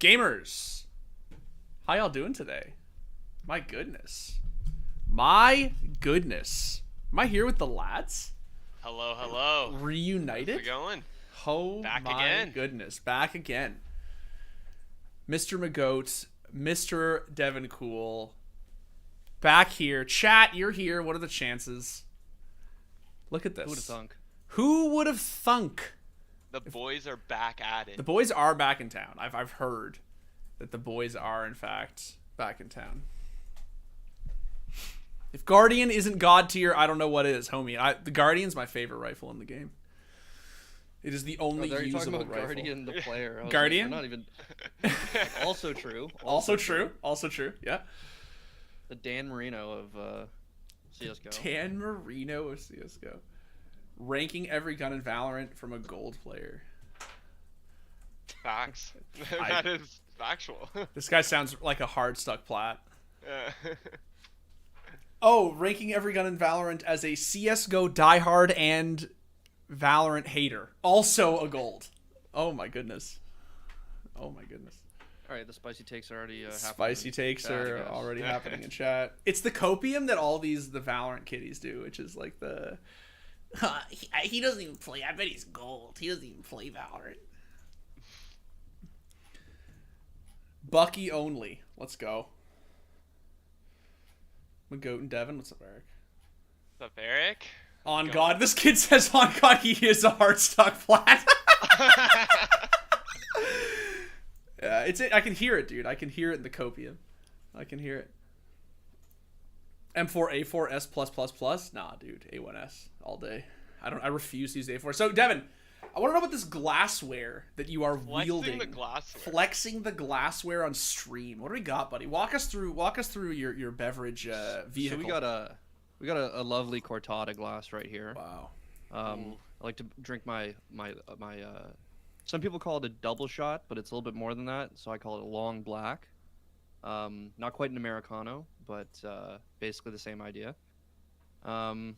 Gamers, how y'all doing today? My goodness. My goodness. Am I here with the lads? Hello, hello. Reunited? How's it going? Oh Back my again. goodness. Back again. Mr. Magoot, Mr. Devin Cool. Back here. Chat, you're here. What are the chances? Look at this. Who would have thunk? Who would have thunk? The boys are back at it. The boys are back in town. I've heard that the boys are, in fact, back in town. If Guardian isn't God tier, I don't know what is, homie. The Guardian's my favorite rifle in the game. It is the only You're talking usable about rifle. Guardian, the player. Guardian? Like, not even. Also true. Also true. Also true. Yeah. The Dan Marino of CS:GO. Dan Marino of CS:GO. Ranking every gun in Valorant from a gold player. Facts. That is factual. This guy sounds like a hard stuck plat. Yeah. Oh, ranking every gun in Valorant as a CS:GO diehard and Valorant hater. Also a gold. Oh my goodness. Oh my goodness. All right, the spicy takes are already happening. Spicy takes in chat, I are guess. already happening in chat. It's the copium that all the Valorant kiddies do, which is like the... he doesn't even play. I bet he's gold. He doesn't even play Valorant. Bucky only. Let's go. Magoot and Devin. What's up, Eric? What's up, Eric? On God. This kid says on God he is a hard stuck flat. Yeah, I can hear it, dude. I can hear it in the copium. I can hear it. M4, A4, S+++. Nah, dude. A1S all day. I refuse to use A4. So, Devin, I want to know about this glassware that you are wielding. The glassware. Flexing the glassware on stream. What do we got, buddy? Walk us through your beverage vehicle. So we got a lovely Cortada glass right here. Wow. I like to drink my some people call it a double shot, but it's a little bit more than that, so I call it a long black. Not quite an Americano, but basically the same idea. I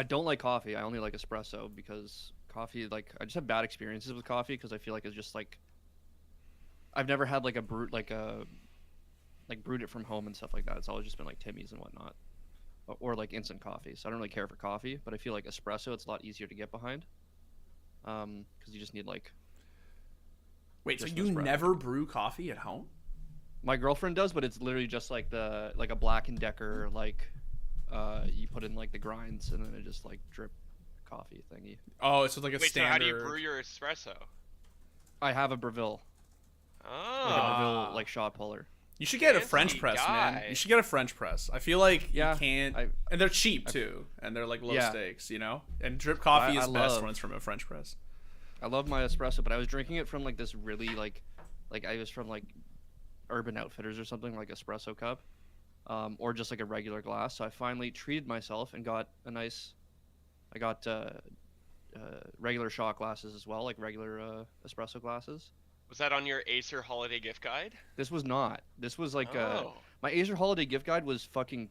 don't like coffee. I only like espresso because coffee, like, I just have bad experiences with coffee because I feel like it's just like I've never had like a brewed it from home and stuff like that. It's always just been like Timmy's and whatnot, or like instant coffee. So I don't really care for coffee, but I feel like espresso, it's a lot easier to get behind. Because you just need like. Wait, so just you espresso. never brew coffee at home? My girlfriend does, but it's literally just like a Black and Decker, like you put in like the grinds and then it just like drip coffee thingy. Oh, it's like a Wait, standard. so how do you brew your espresso? I have a Breville, Oh. like a Breville like shot puller. You should get a Fancy French press, man. guy. You should get a French press. I feel like Yeah, you can't, I- and they're cheap too, and they're like low Yeah. stakes, you know. And drip coffee I is best love- when it's from a French press. I love my espresso, but I was drinking it from like this really like I was from like Urban Outfitters or something, like espresso cup, or just like a regular glass. So I finally treated myself and got a nice. I got regular shot glasses as well, like regular espresso glasses. Was that on your Acer holiday gift guide? This was not. This was like Oh. my Acer holiday gift guide was fucking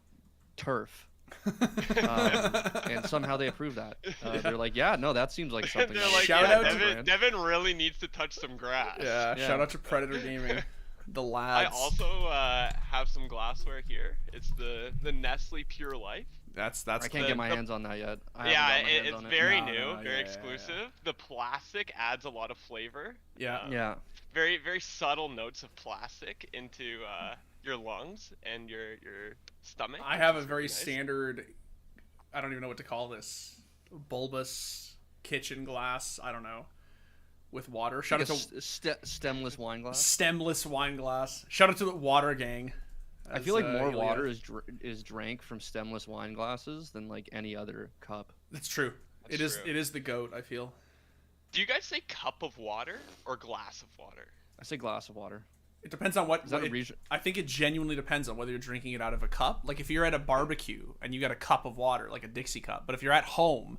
turf. And somehow they approved that. They're like, yeah, no, that seems like something. They're that like, would Shout fit yeah, out our to Devin, brand." Devin really needs to touch some grass. Yeah, Yeah. shout out to Predator Gaming, the I lads. also have some glassware here. It's the Nestle Pure Life. That's I can't get my hands on that yet. I haven't Yeah, got my hands it's on it. very No, new, no, very yeah, exclusive. The plastic adds a lot of flavor. Yeah. Yeah. Very very subtle notes of plastic into your lungs and your stomach. I which have a is very really nice. standard. I don't even know what to call this. Bulbous kitchen glass. I don't know. With water. Shout Like out a to stemless wine glass. stemless wine glass. Shout out to the Water Gang. I feel like more Ilya. water is drank from stemless wine glasses than like any other cup. That's true. That's true. It is the goat. I feel. Do you guys say cup of water or glass of water? I say glass of water. It depends on what. Is that a it- region? I think it genuinely depends on whether you're drinking it out of a cup. Like if you're at a barbecue and you got a cup of water, like a Dixie cup. But if you're at home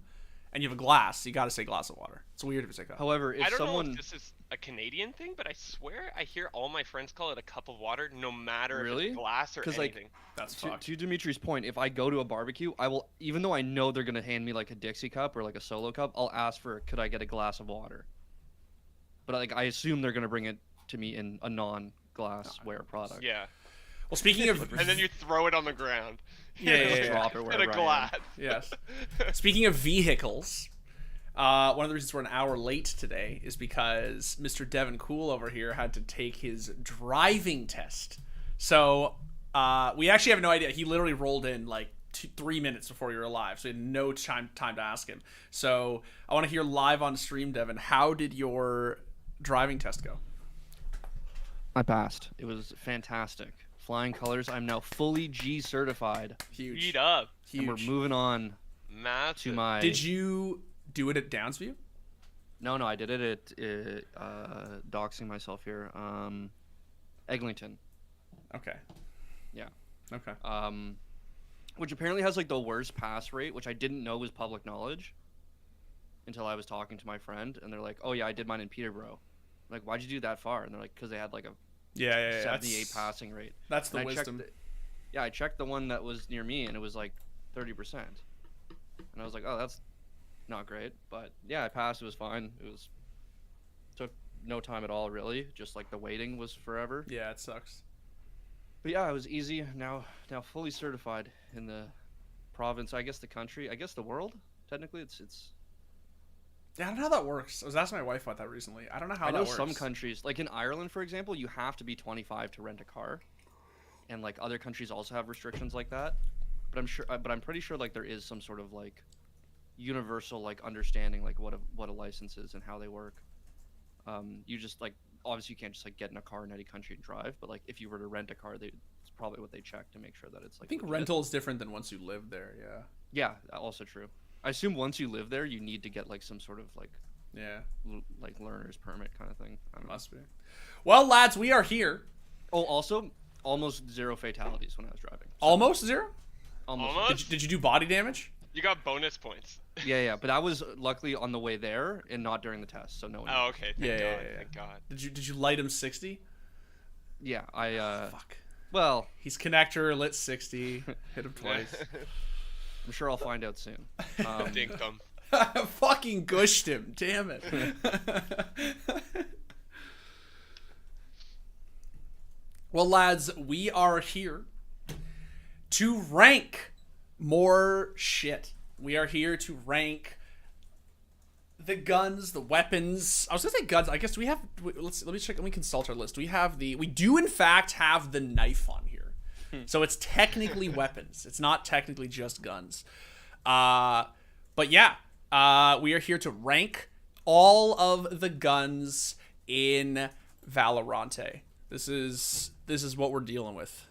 and you have a glass, you got to say glass of water. It's weird if you say cup. However, if I don't know someone if this is a Canadian thing, but I swear I hear all my friends call it a cup of water, no matter if Really? it's glass or 'Cause, like, anything. That's to, fucked. to Dimitri's point, if I go to a barbecue, I will, even though I know they're gonna hand me like a Dixie cup or like a solo cup, I'll ask for, could I get a glass of water? But like I assume they're gonna bring it to me in a non-glassware product. Yeah. Well, speaking of And then you throw it on the ground. yeah. Drop it In wherever a I am. glass. Yes. Speaking of vehicles, one of the reasons we're an hour late today is because Mr. Devin Cool over here had to take his driving test. So we actually have no idea. He literally rolled in like 3 minutes before you were alive, so we had no time to ask him. So I want to hear live on stream, Devin. How did your driving test go? I passed. It was fantastic. Flying colors. I'm now fully G certified. Huge. Eat up. Huge. And we're moving on Massive. to my. Did you do it at Downsview? No, I did it at doxing myself here. Eglinton. Okay. Yeah. Okay. Which apparently has like the worst pass rate, which I didn't know was public knowledge until I was talking to my friend, and they're like, "Oh yeah, I did mine in Peterborough." I'm like, why'd you do that far? And they're like, "Because they had like a Yeah. 78 passing rate." That's the And wisdom. I checked the one that was near me, and it was like 30%. And I was like, "Oh, that's not great." But yeah, I passed. It was fine. Took no time at all, really. Just like the waiting was forever. Yeah, it sucks. But yeah, it was easy. Now fully certified in the province. I guess the country. I guess the world. Technically, it's. Yeah, I don't know how that works. I was asking my wife about that recently. I don't know how I that know works. some countries, like in Ireland, for example, you have to be 25 to rent a car, and like other countries also have restrictions like that. But I'm pretty sure like there is some sort of like universal like understanding like what a license is and how they work. You just like obviously you can't just like get in a car in any country and drive, but like if you were to rent a car, it's probably what they check to make sure that it's like. I think legit. rental is different than once you live there. Yeah. Yeah, also true. I assume once you live there, you need to get like some sort of like Yeah. like learner's permit kind of thing. I don't know. Must be. Well, lads, we are here. Oh, also almost zero fatalities when I was driving. So, Almost zero. Almost? Did you do body damage? You got bonus points. Yeah, but I was luckily on the way there and not during the test, so no one. Oh, okay. Thank Yeah, God. yeah. Thank God. Did you light him 60? Yeah, I. Fuck. Well, He's connector lit 60. Hit him twice. I'm sure I'll find out soon. Dinked them. Fucking gushed him. Damn it. Well, lads, we are here to rank more shit. We are here to rank the guns, the weapons. I was gonna say guns. I guess let me check. Let me consult our list. We do in fact have the knife on here, so it's technically weapons. It's not technically just guns. But yeah, we are here to rank all of the guns in Valorant. This is what we're dealing with,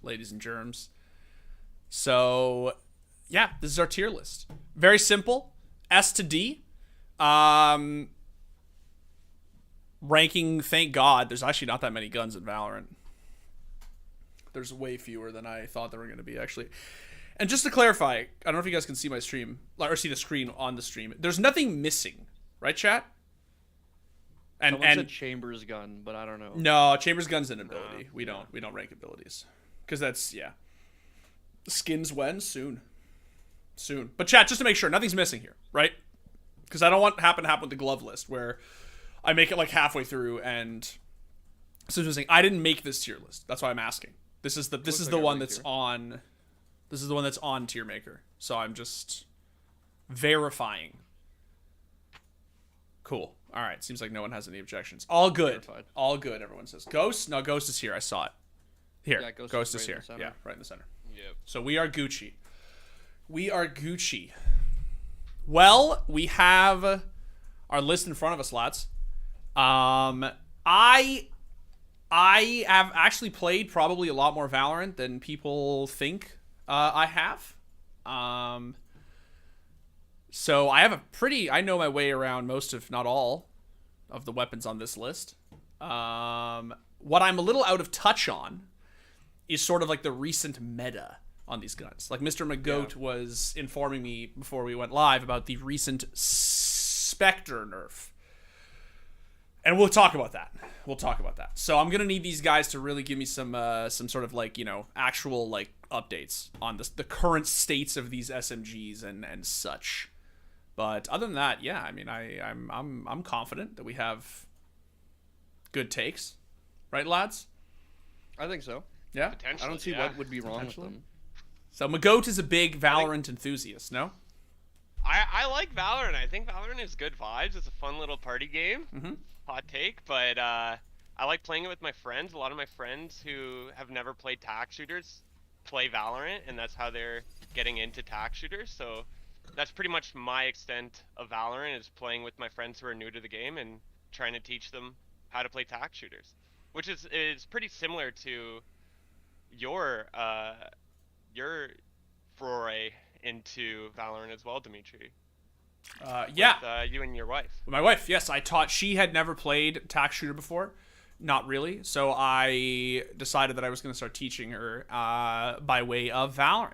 ladies and germs. So, yeah, this is our tier list. Very simple. S to D. Ranking, thank God, there's actually not that many guns in Valorant. There's way fewer than I thought there were going to be, actually. And just to clarify, I don't know if you guys can see my stream, or see the screen on the stream. There's nothing missing, right, chat? Someone said Chambers gun, but I don't know. No, Chambers gun's an ability. We don't rank abilities. Because that's, yeah. Skins when? Soon. But chat, just to make sure, nothing's missing here, right? Because I don't want happen with the glove list, where I make it like halfway through and Susan's saying, I didn't make this tier list. That's why I'm asking. This is the one that's on. This is the one that's on tier maker. So I'm just verifying. Cool. All right. Seems like no one has any objections. All good. Verified. All good. Everyone says Ghost. No, Ghost is here. I saw it. Here. Yeah, Ghost is is right in here. the center. Yeah, right in the center. Yep. So we are Gucci. Well, we have our list in front of us, lads. I have actually played probably a lot more Valorant than people think I have. So I have I know my way around most, if not all, of the weapons on this list. What I'm a little out of touch on is sort of like the recent meta on these guns. Like Mr. Magoo was informing me before we went live about the recent Spectre nerf. And we'll talk about that. So I'm gonna need these guys to really give me some sort of like, actual like updates on the current states of these SMGs and such. But other than that, yeah, I mean, I'm confident that we have good takes, right, lads? I think so. Yeah. Potentially, I don't see yeah. what would be wrong with Potentially. them. So Magoat is a big Valorant enthusiast, no? I like Valorant. I think Valorant is good vibes. It's a fun little party game. Mm-hmm. Hot take, but I like playing it with my friends. A lot of my friends who have never played tac shooters play Valorant, and that's how they're getting into tac shooters. So that's pretty much my extent of Valorant, is playing with my friends who are new to the game and trying to teach them how to play tac shooters, which is pretty similar to your foray into Valorant as well, Dimitri. Yeah. With, you and your wife. My wife, yes, she had never played tac shooter before. Not really. So I decided that I was going to start teaching her by way of Valorant.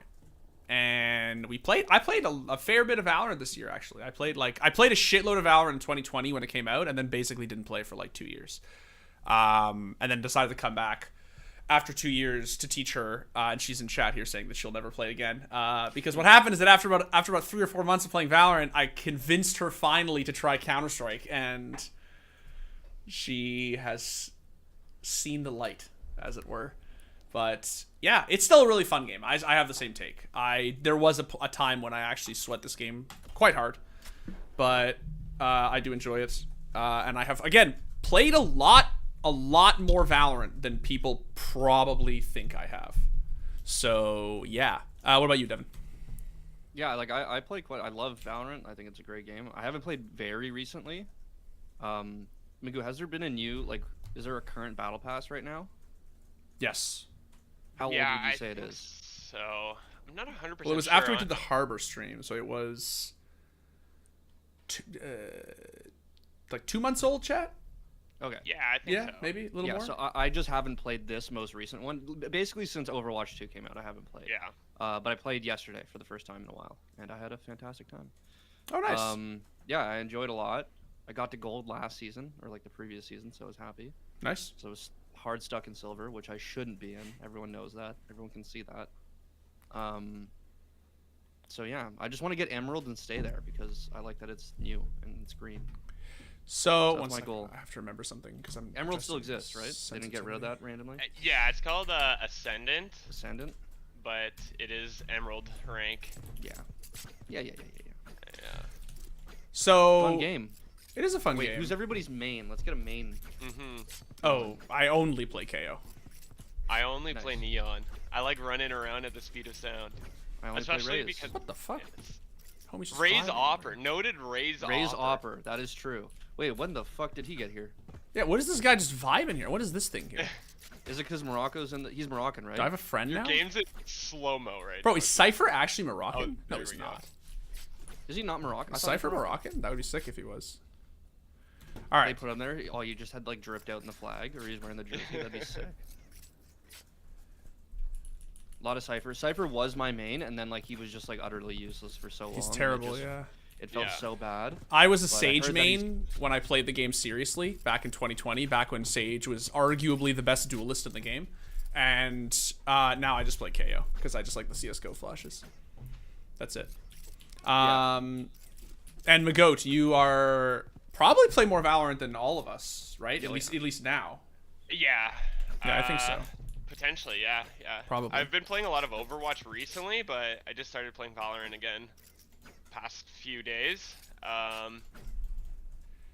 And I played a fair bit of Valorant this year, actually. I played a shitload of Valorant in 2020 when it came out, and then basically didn't play for like 2 years. And then decided to come back after 2 years to teach her, and she's in chat here saying that she'll never play again. Because what happened is that after about 3 or 4 months of playing Valorant, I convinced her finally to try Counter-Strike, and she has seen the light, as it were. But yeah, it's still a really fun game. I have the same take. There was a time when I actually sweat this game quite hard, but I do enjoy it, and I have again played a lot more Valorant than people probably think I have. So yeah. What about you, Devin? Yeah, like I play I love Valorant. I think it's a great game. I haven't played very recently. Magoo, has there been a new, like, is there a current battle pass right now? Yes. How old would you say it think is? So I'm not 100%. Well, it was sure after we on- did the Harbor stream, so it was like 2 months old, chat? Okay. Yeah, I think Yeah, so. maybe a little Yeah, more. so I just haven't played this most recent one. Basically, since Overwatch 2 came out, I haven't played. Yeah. But I played yesterday for the first time in a while, and I had a fantastic time. Oh, nice. Yeah, I enjoyed a lot. I got to gold last season, or like the previous season, so I was happy. Nice. So I was hard stuck in silver, which I shouldn't be in. Everyone knows that. Everyone can see that. So yeah, I just want to get emerald and stay there because I like that it's new and it's green. So, that's one my second. goal. I have to remember something because I'm Emerald still adjusting exists, right? They didn't get rid of sensitivity. that randomly. Yeah, it's called Ascendant, Ascendant. but it is Emerald rank. Yeah. Yeah. Yeah. So Fun game. It is a fun Wait, game. who's everybody's main? Let's get a main. Oh, I only play KO. I only play Nice. Neon. I like running around at the speed of sound. I only Especially play Raze. because What the fuck? Homie's just Raze vibing. Opper. Noted Raze Raze Opper. Opper. That is true. Wait, when the fuck did he get here? Yeah, what is this guy just vibing here? What is this thing here? Is it because Morocco's in the... He's Moroccan, right? Do I have a friend now? Game's in slow-mo right Bro, now. is Cypher actually Moroccan? Oh, no, there he's we go. not. Is he not Moroccan? I Is thought he was Cypher Moroccan? That would be sick if he was. All They right. put him there. Oh, you just had like dripped out in the flag, or he's wearing the jersey. That'd be sick. A lot of Cypher. Cypher was my main, and then like he was just like utterly useless for so long. He's and terrible, yeah. It felt Yeah. so bad. I was a But I Sage heard that he's- main when I played the game seriously back in 2020, back when Sage was arguably the best duelist in the game. And now I just play KO because I just like the CSGO flashes. That's it. And Magoat, you are probably play more Valorant than all of us, right? Oh, At least now. Yeah. Yeah, I think so. Potentially, yeah. Probably. I've been playing a lot of Overwatch recently, but I just started playing Valorant again past few days.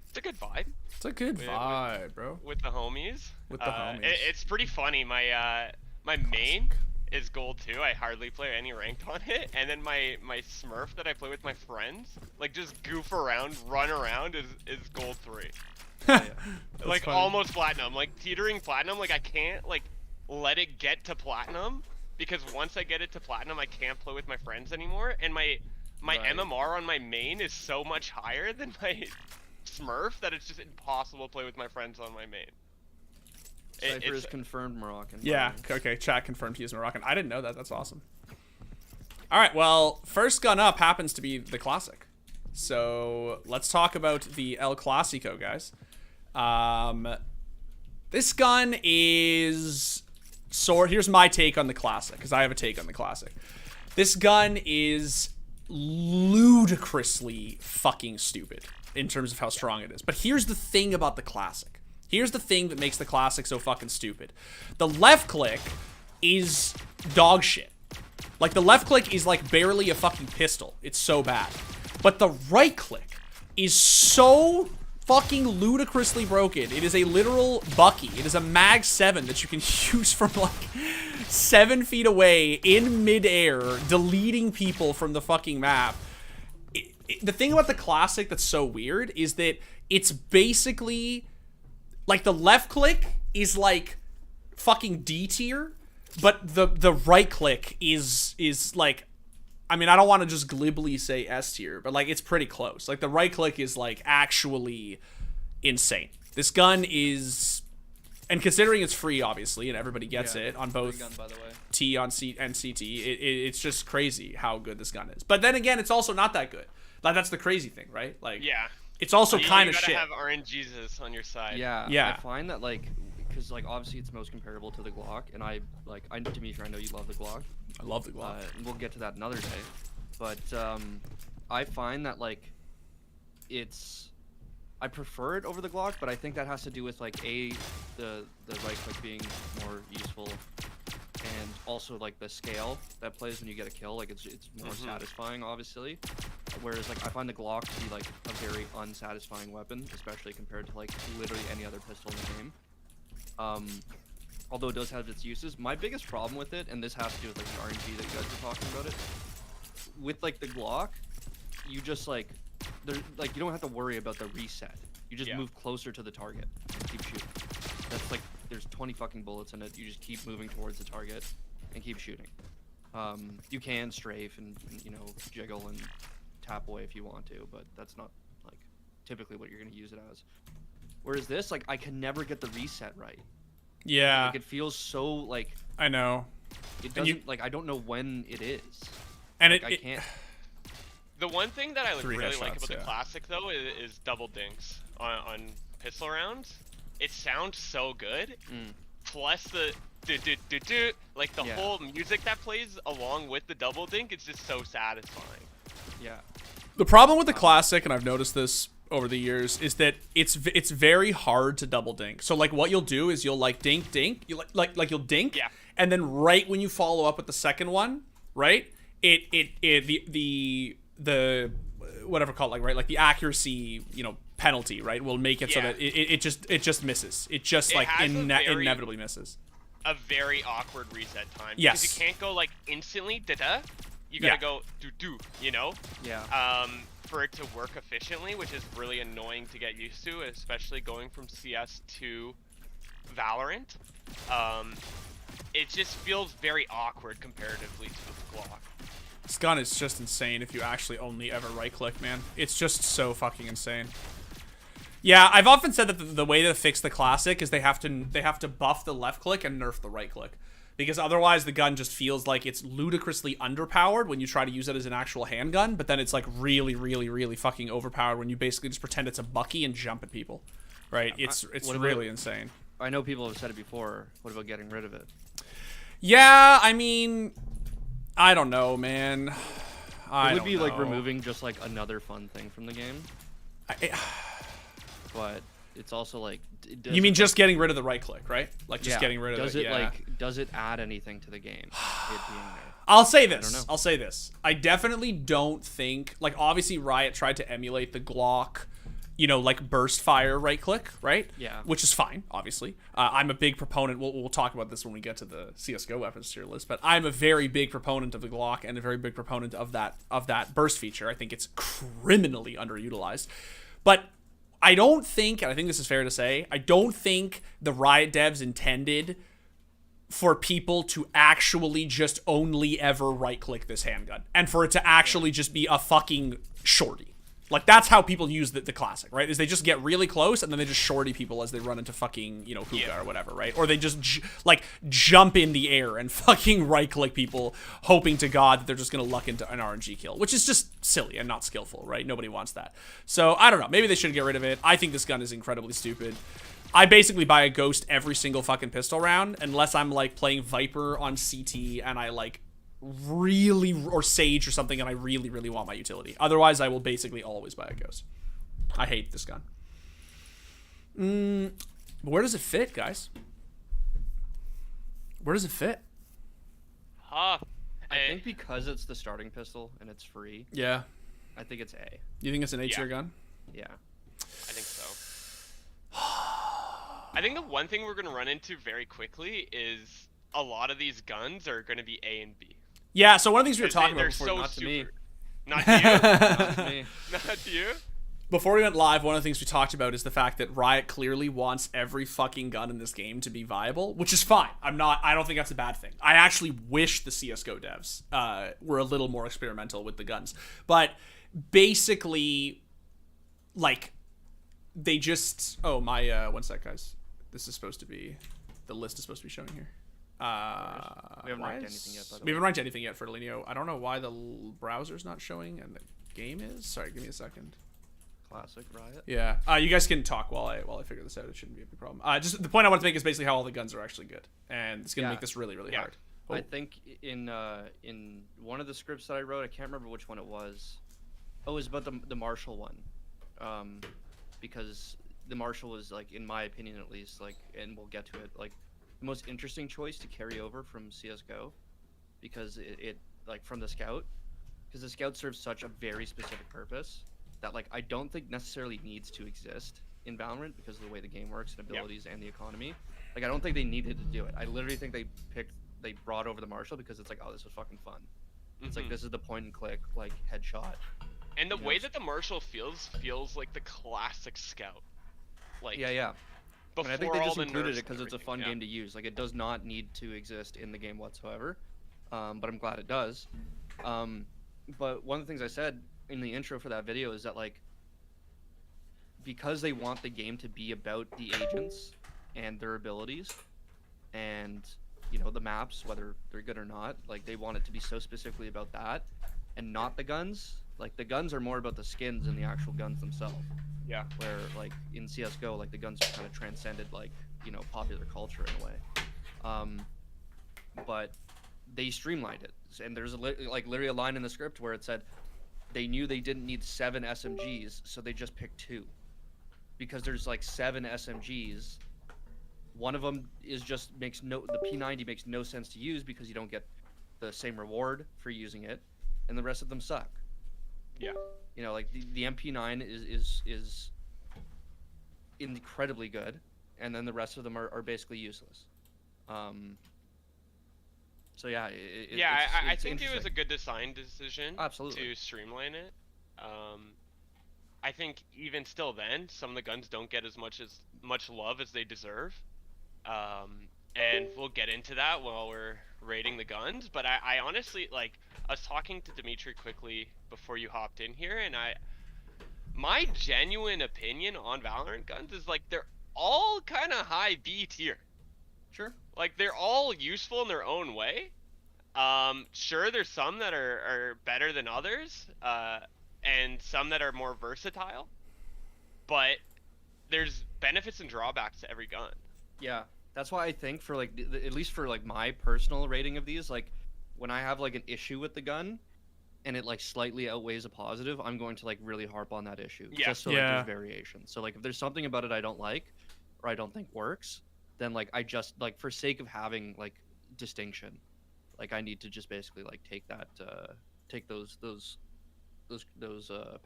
It's a good vibe It's a good vibe, bro. with the homies. With the homies. It's pretty funny. My main is gold 2. I hardly play any ranked on it, and then my Smurf that I play with my friends, like just goof around, run around, is gold 3. That's Like funny. almost platinum, like teetering platinum. Like I can't like let it get to platinum because once I get it to platinum, I can't play with my friends anymore. And my Right. MMR on my main is so much higher than my Smurf that it's just impossible to play with my friends on my main. Cypher is confirmed Moroccan. by Yeah, the way. okay, chat confirmed he is Moroccan. I didn't know that. That's awesome. All right, well, first gun up happens to be the Classic. So let's talk about the El Clasico, guys. This gun is... Here's my take on the Classic, because I have a take on the Classic. This gun is ludicrously fucking stupid in terms of how strong it is. But here's the thing about the Classic. Here's the thing that makes the Classic so fucking stupid. The left click is dog shit. Like, the left click is, like, barely a fucking pistol. It's so bad. But the right click is so fucking ludicrously broken. It is a literal Bucky. It is a Mag 7 that you can use from, like, 7 feet away in midair, deleting people from the fucking map. The thing about the Classic that's so weird is that it's basically, like, the left click is, like, fucking D tier, but the right click is like, I mean, I don't want to just glibly say S tier, but, like, it's pretty close. Like, the right click is, like, actually insane. This gun is, and considering it's free, obviously, and everybody gets it on both gun, by the way. T on C and CT, it's just crazy how good this gun is. But then again, it's also not that good. Like, that's the crazy thing, right? Like, Yeah. it's also kind of You shit. gotta have RNGesus on your side. Yeah. I find that, like, because, like, obviously it's most comparable to the Glock, and Dimitri, I know you love the Glock. I love the Glock. We'll get to that another day, but I find that, like, I prefer it over the Glock, but I think that has to do with, like, the right click being more useful, and also, like, the scale that plays when you get a kill. Like, it's more satisfying, obviously. Whereas, like, I find the Glock to be, like, a very unsatisfying weapon, especially compared to, like, literally any other pistol in the game. Although it does have its uses. My biggest problem with it, and this has to do with, like, the RNG that you guys were talking about it, with, like, the Glock, you just, like, you don't have to worry about the reset. You just move closer to the target and keep shooting. That's, like, there's 20 fucking bullets in it. You just keep moving towards the target and keep shooting. You can strafe and, you know, jiggle and tap away if you want to, but that's not, like, typically what you're going to use it as. Whereas this, like, I can never get the reset right. Yeah. Like, it feels so, like, I know. it doesn't, like, I don't know when it is. And Like, I can't. The one thing that I Three really like headshots, about the yeah. Classic, though, is double dinks on pistol rounds. It sounds so good. Plus the do, like, the whole music that plays along with the double dink, it's just so satisfying. Yeah. The problem with the Classic, and I've noticed this over the years, is that it's very hard to double dink. So, like, what you'll do is you'll, like, dink, you like you'll dink, and then right when you follow up with the second one, right? The whatever call it, like, right, like the accuracy, you know, penalty, right, will make it so that it just misses. It just, like, inevitably misses. A very awkward reset time. Yes. Because you can't go, like, instantly da-da. You gotta go do, you know? Yeah. For it to work efficiently, which is really annoying to get used to, especially going from CS to Valorant. It just feels very awkward comparatively to the Glock. This gun is just insane if you actually only ever right click, man. It's just so fucking insane. Yeah, I've often said that the way to fix the Classic is they have to buff the left click and nerf the right click. Because otherwise the gun just feels like it's ludicrously underpowered when you try to use it as an actual handgun, but then it's, like, really, really, really fucking overpowered when you basically just pretend it's a Bucky and jump at people. Right? It's really insane. I know people have said it before. What about getting rid of it? Yeah, I mean, I don't know, man. It would be like removing just, like, another fun thing from the game. But it's also, like, you mean just getting rid of the right click, right? Like, just getting rid of it. Does it add anything to the game? It being there? I'll say this. I definitely don't think, like, obviously Riot tried to emulate the Glock, you know, like, burst fire right click, right? Yeah. Which is fine, obviously. I'm a big proponent. We'll talk about this when we get to the CS:GO weapons tier list, but I'm a very big proponent of the Glock and a very big proponent of that burst feature. I think it's criminally underutilized. But I don't think, and I think this is fair to say, I don't think the Riot devs intended for people to actually just only ever right-click this handgun, and for it to actually just be a fucking shorty. Like, that's how people use the Classic, right? Is they just get really close, and then they just shorty people as they run into fucking, you know, hookah or whatever, right? Or they just, like, jump in the air and fucking right-click people, hoping to God that they're just gonna luck into an RNG kill, which is just silly and not skillful, right? Nobody wants that. So, I don't know. Maybe they should get rid of it. I think this gun is incredibly stupid. I basically buy a Ghost every single fucking pistol round, unless I'm, like, playing Viper on CT, and I, like, really, or Sage or something, and I really, really want my utility. Otherwise, I will basically always buy a Ghost. I hate this gun. Where does it fit, guys? Where does it fit? Huh. I think because it's the starting pistol and it's free, Yeah. I think it's A. You think it's an A-tier gun? Yeah. I think so. I think the one thing we're going to run into very quickly is a lot of these guns are going to be A and B. Yeah, so one of the things we were talking They're about before, so not to me. super. Not to you? Not to me. Not to you? before we went live, one of the things we talked about is the fact that Riot clearly wants every fucking gun in this game to be viable, which is fine. I don't think that's a bad thing. I actually wish the CSGO devs were a little more experimental with the guns. But basically, like, they just... Oh, my... one sec, guys. This is supposed to be... The list is supposed to be showing here. We haven't ranked anything yet, by the way. We haven't ranked anything yet for Delineo. I don't know why the browser's not showing and the game is. Sorry, give me a second. Classic Riot. Yeah. You guys can talk while I figure this out. It shouldn't be a big problem. Just the point I want to make is basically how all the guns are actually good, and it's gonna make this really, really hard. Oh. I think in one of the scripts that I wrote, I can't remember which one it was. Oh, it was about the Marshall one, because the Marshall is, like, in my opinion at least, like, and we'll get to it, like, the most interesting choice to carry over from CSGO, because it like, from the Scout, because the Scout serves such a very specific purpose that, like, I don't think necessarily needs to exist in Valorant because of the way the game works and abilities and the economy. Like, I don't think they needed to do it. I literally think they brought over the Marshall because it's like, oh, this was fucking fun. It's like, this is the point and click, like, headshot. And the way that the Marshall feels like the classic Scout. Like, yeah. And I think they just included it because it's a fun game game to use. Like, it does not need to exist in the game whatsoever, but I'm glad it does. But one of the things I said in the intro for that video is that, like, because they want the game to be about the agents and their abilities and, you know, the maps, whether they're good or not, like, they want it to be so specifically about that and not the guns. Like, the guns are more about the skins and the actual guns themselves. Yeah. Where, like, in CSGO, like, the guns are kind of transcended, like, you know, popular culture in a way. But they streamlined it. And there's, literally a line in the script where it said they knew they didn't need 7 SMGs, so they just picked 2. Because there's, like, 7 SMGs. One of them is just the P90 makes no sense to use because you don't get the same reward for using it, and the rest of them suck. Yeah. You know, like, the MP9 is incredibly good, and then the rest of them are basically useless. So yeah, I think it was a good design decision. Absolutely. To streamline it. I think even still then, some of the guns don't get as much love as they deserve. And we'll get into that while we're rating the guns. But I honestly, like, I was talking to Dimitri quickly before you hopped in here, and my genuine opinion on Valorant guns is, like, they're all kind of high B tier. Sure. Like, they're all useful in their own way. Sure, there's some that are better than others, and some that are more versatile, but there's benefits and drawbacks to every gun. Yeah, that's why I think for, like, at least for, like, my personal rating of these, like, when I have, like, an issue with the gun, and it, like, slightly outweighs a positive, I'm going to, like, really harp on that issue. Yeah. Just so, like, there's variation. So, like, if there's something about it I don't like, or I don't think works, then, like, I just, like, for sake of having, like, distinction, like, I need to just basically, like, take that, take those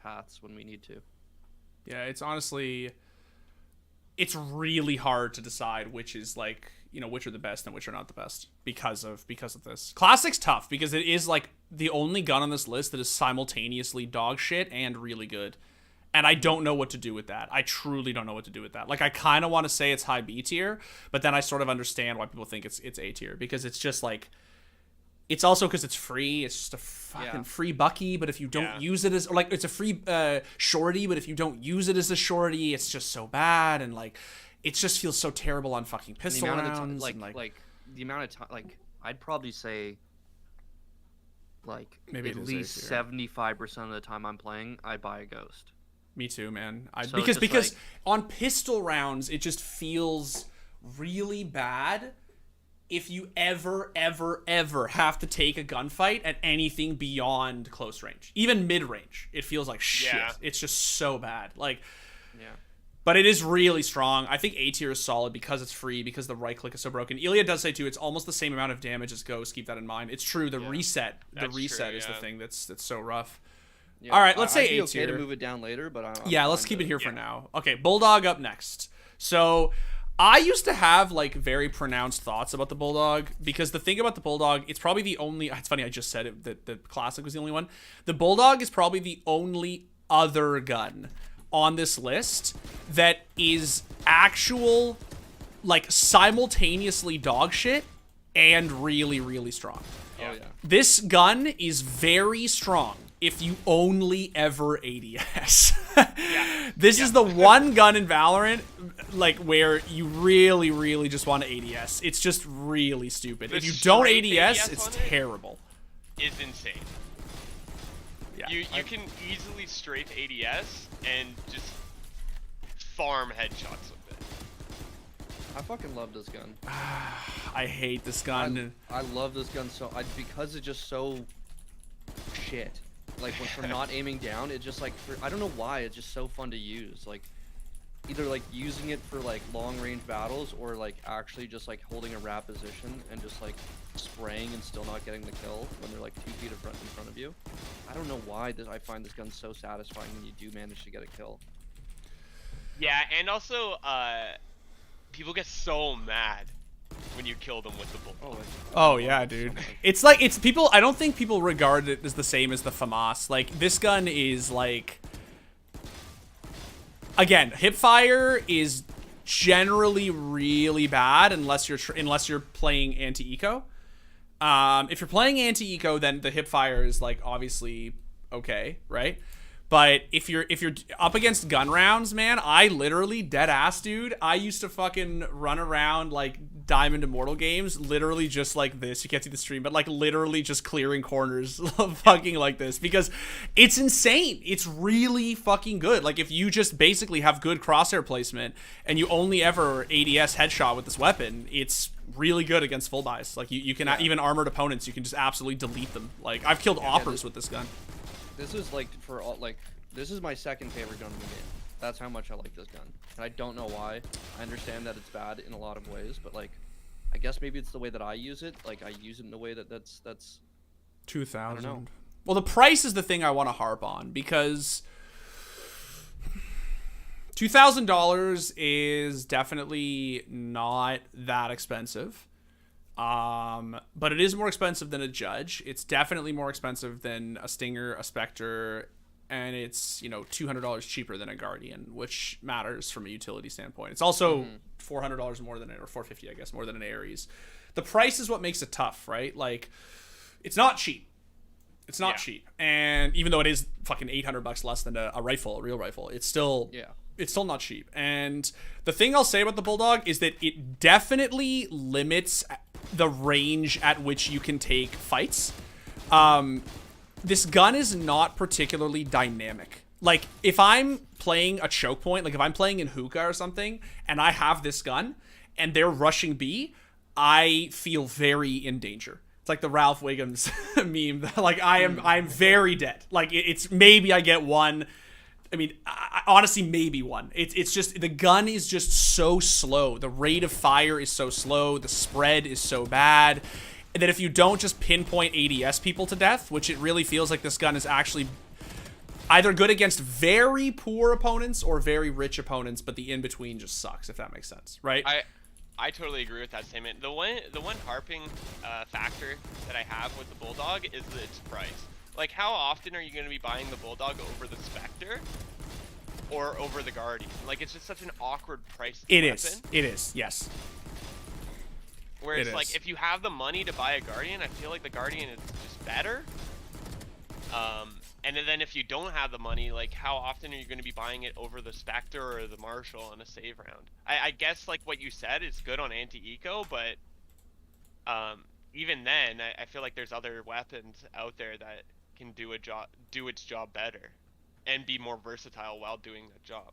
paths when we need to. Yeah, it's honestly, it's really hard to decide which is, like, you know, which are the best and which are not the best because of this. Classic's tough because it is, like, the only gun on this list that is simultaneously dog shit and really good. And I don't know what to do with that. I truly don't know what to do with that. Like, I kind of want to say it's high B tier, but then I sort of understand why people think it's A tier, because it's just, like, it's also because it's free. It's just a fucking free bucky, but if you don't use it as, or, like, it's a free shorty, but if you don't use it as a shorty, it's just so bad, and, like, it just feels so terrible on fucking pistol rounds. Like the amount of time, like, I'd probably say, like, maybe at least 75% of the time I'm playing, I buy a Ghost. Me too, man. So because like, on pistol rounds, it just feels really bad if you ever have to take a gunfight at anything beyond close range. Even mid-range, it feels like shit. Yeah. It's just so bad. Like, But it is really strong. I think A tier is solid because it's free, because the right click is so broken. Ilya does say too, it's almost the same amount of damage as Ghost. Keep that in mind. It's true. The reset is the thing that's so rough. Yeah, All right, let's say I'd be A tier. okay to move it down later, but let's keep it here for now. Okay, Bulldog up next. So I used to have like very pronounced thoughts about the Bulldog, because the thing about the Bulldog, it's probably the only. It's funny, I just said it, that the Classic was the only one. The Bulldog is probably the only other gun on this list that is actual, like, simultaneously dog shit and really, really strong. Oh yeah. This gun is very strong if you only ever ADS. This is the one gun in Valorant, like, where you really, really just want to ADS. It's just really stupid. The if you don't straight ADS, ADS it's on it terrible. Is insane. Yeah. You can easily strafe ADS and just farm headshots with it. I fucking love this gun. I hate this gun. I love this gun because it's just so shit. Like when for not aiming down, it just like I don't know why it's just so fun to use. Like either like using it for like long range battles or like actually just like holding a wrap position and just like spraying and still not getting the kill when they're like 2 feet in front of you. I don't know why I find this gun so satisfying when you do manage to get a kill. Yeah, and also people get so mad when you kill them with the bull. Oh yeah, dude. It's like, it's people, I don't think people regard it as the same as the FAMAS. Like, this gun is like, again, hipfire is generally really bad unless you're playing anti-eco. If you're playing anti-eco, then the hipfire is like obviously okay, right? But if you're up against gun rounds, man, I literally, dead ass, dude, I used to fucking run around like Diamond Immortal games, literally just like this. You can't see the stream, but like literally just clearing corners fucking like this, because it's insane. It's really fucking good. Like if you just basically have good crosshair placement and you only ever ADS headshot with this weapon, it's really good against full buys. Like you can even armored opponents, you can just absolutely delete them. Like I've killed operas with this gun. This is like this is my second favorite gun in the game. That's how much I like this gun. And I don't know why. I understand that it's bad in a lot of ways, but like I guess maybe it's the way that I use it. Like I use it in a way that's 2,000. I don't know. Well, the price is the thing I want to harp on, because $2,000 is definitely not that expensive. But it is more expensive than a Judge. It's definitely more expensive than a Stinger, a Spectre, and it's, you know, $200 cheaper than a Guardian, which matters from a utility standpoint. It's also $400 more than it, or $450, I guess, more than an Ares. The price is what makes it tough, right? Like, it's not cheap. It's not cheap. And even though it is fucking $800 less than a rifle, a real rifle, it's still not cheap. And the thing I'll say about the Bulldog is that it definitely limits the range at which you can take fights. This gun is not particularly dynamic. Like, if I'm playing a choke point, like if I'm playing in hookah or something, and I have this gun, and they're rushing B, I feel very in danger. It's like the Ralph Wiggums meme. Like, I'm very dead. Like, it's maybe I get one. I mean, honestly, maybe one. It's just, the gun is just so slow. The rate of fire is so slow. The spread is so bad. And that if you don't just pinpoint ADS people to death, which it really feels like this gun is actually either good against very poor opponents or very rich opponents, but the in-between just sucks, if that makes sense, right? I totally agree with that statement. The one harping factor that I have with the Bulldog is its price. Like, how often are you going to be buying the Bulldog over the Spectre or over the Guardian? Like, it's just such an awkward price. It is, yes. Whereas, like, if you have the money to buy a Guardian, I feel like the Guardian is just better. And then if you don't have the money, like, how often are you going to be buying it over the Spectre or the Marshal on a save round? I guess, like what you said, it's good on anti-eco, but even then, I feel like there's other weapons out there that can do its job better and be more versatile while doing the job.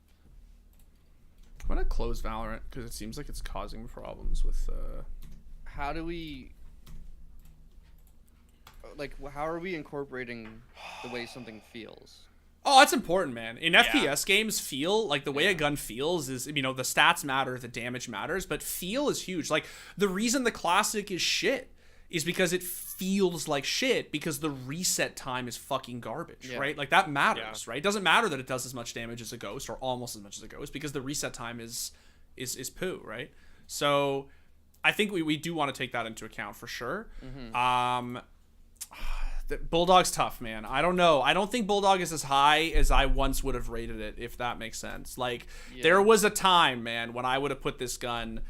I'm gonna close Valorant because it seems like it's causing problems with How do we, like, how are we incorporating the way something feels? Oh, that's important, man. In Yeah. FPS games, feel, like, the way a gun feels is, you know, the stats matter, the damage matters, but feel is huge. Like, the reason the Classic is shit is because it feels like shit, because the reset time is fucking garbage, right? Like, that matters, right? It doesn't matter that it does as much damage as a Ghost, or almost as much as a Ghost, because the reset time is poo, right? So, I think we do want to take that into account for sure. Bulldog's tough, man. I don't know. I don't think Bulldog is as high as I once would have rated it, if that makes sense. Like, there was a time, man, when I would have put this gun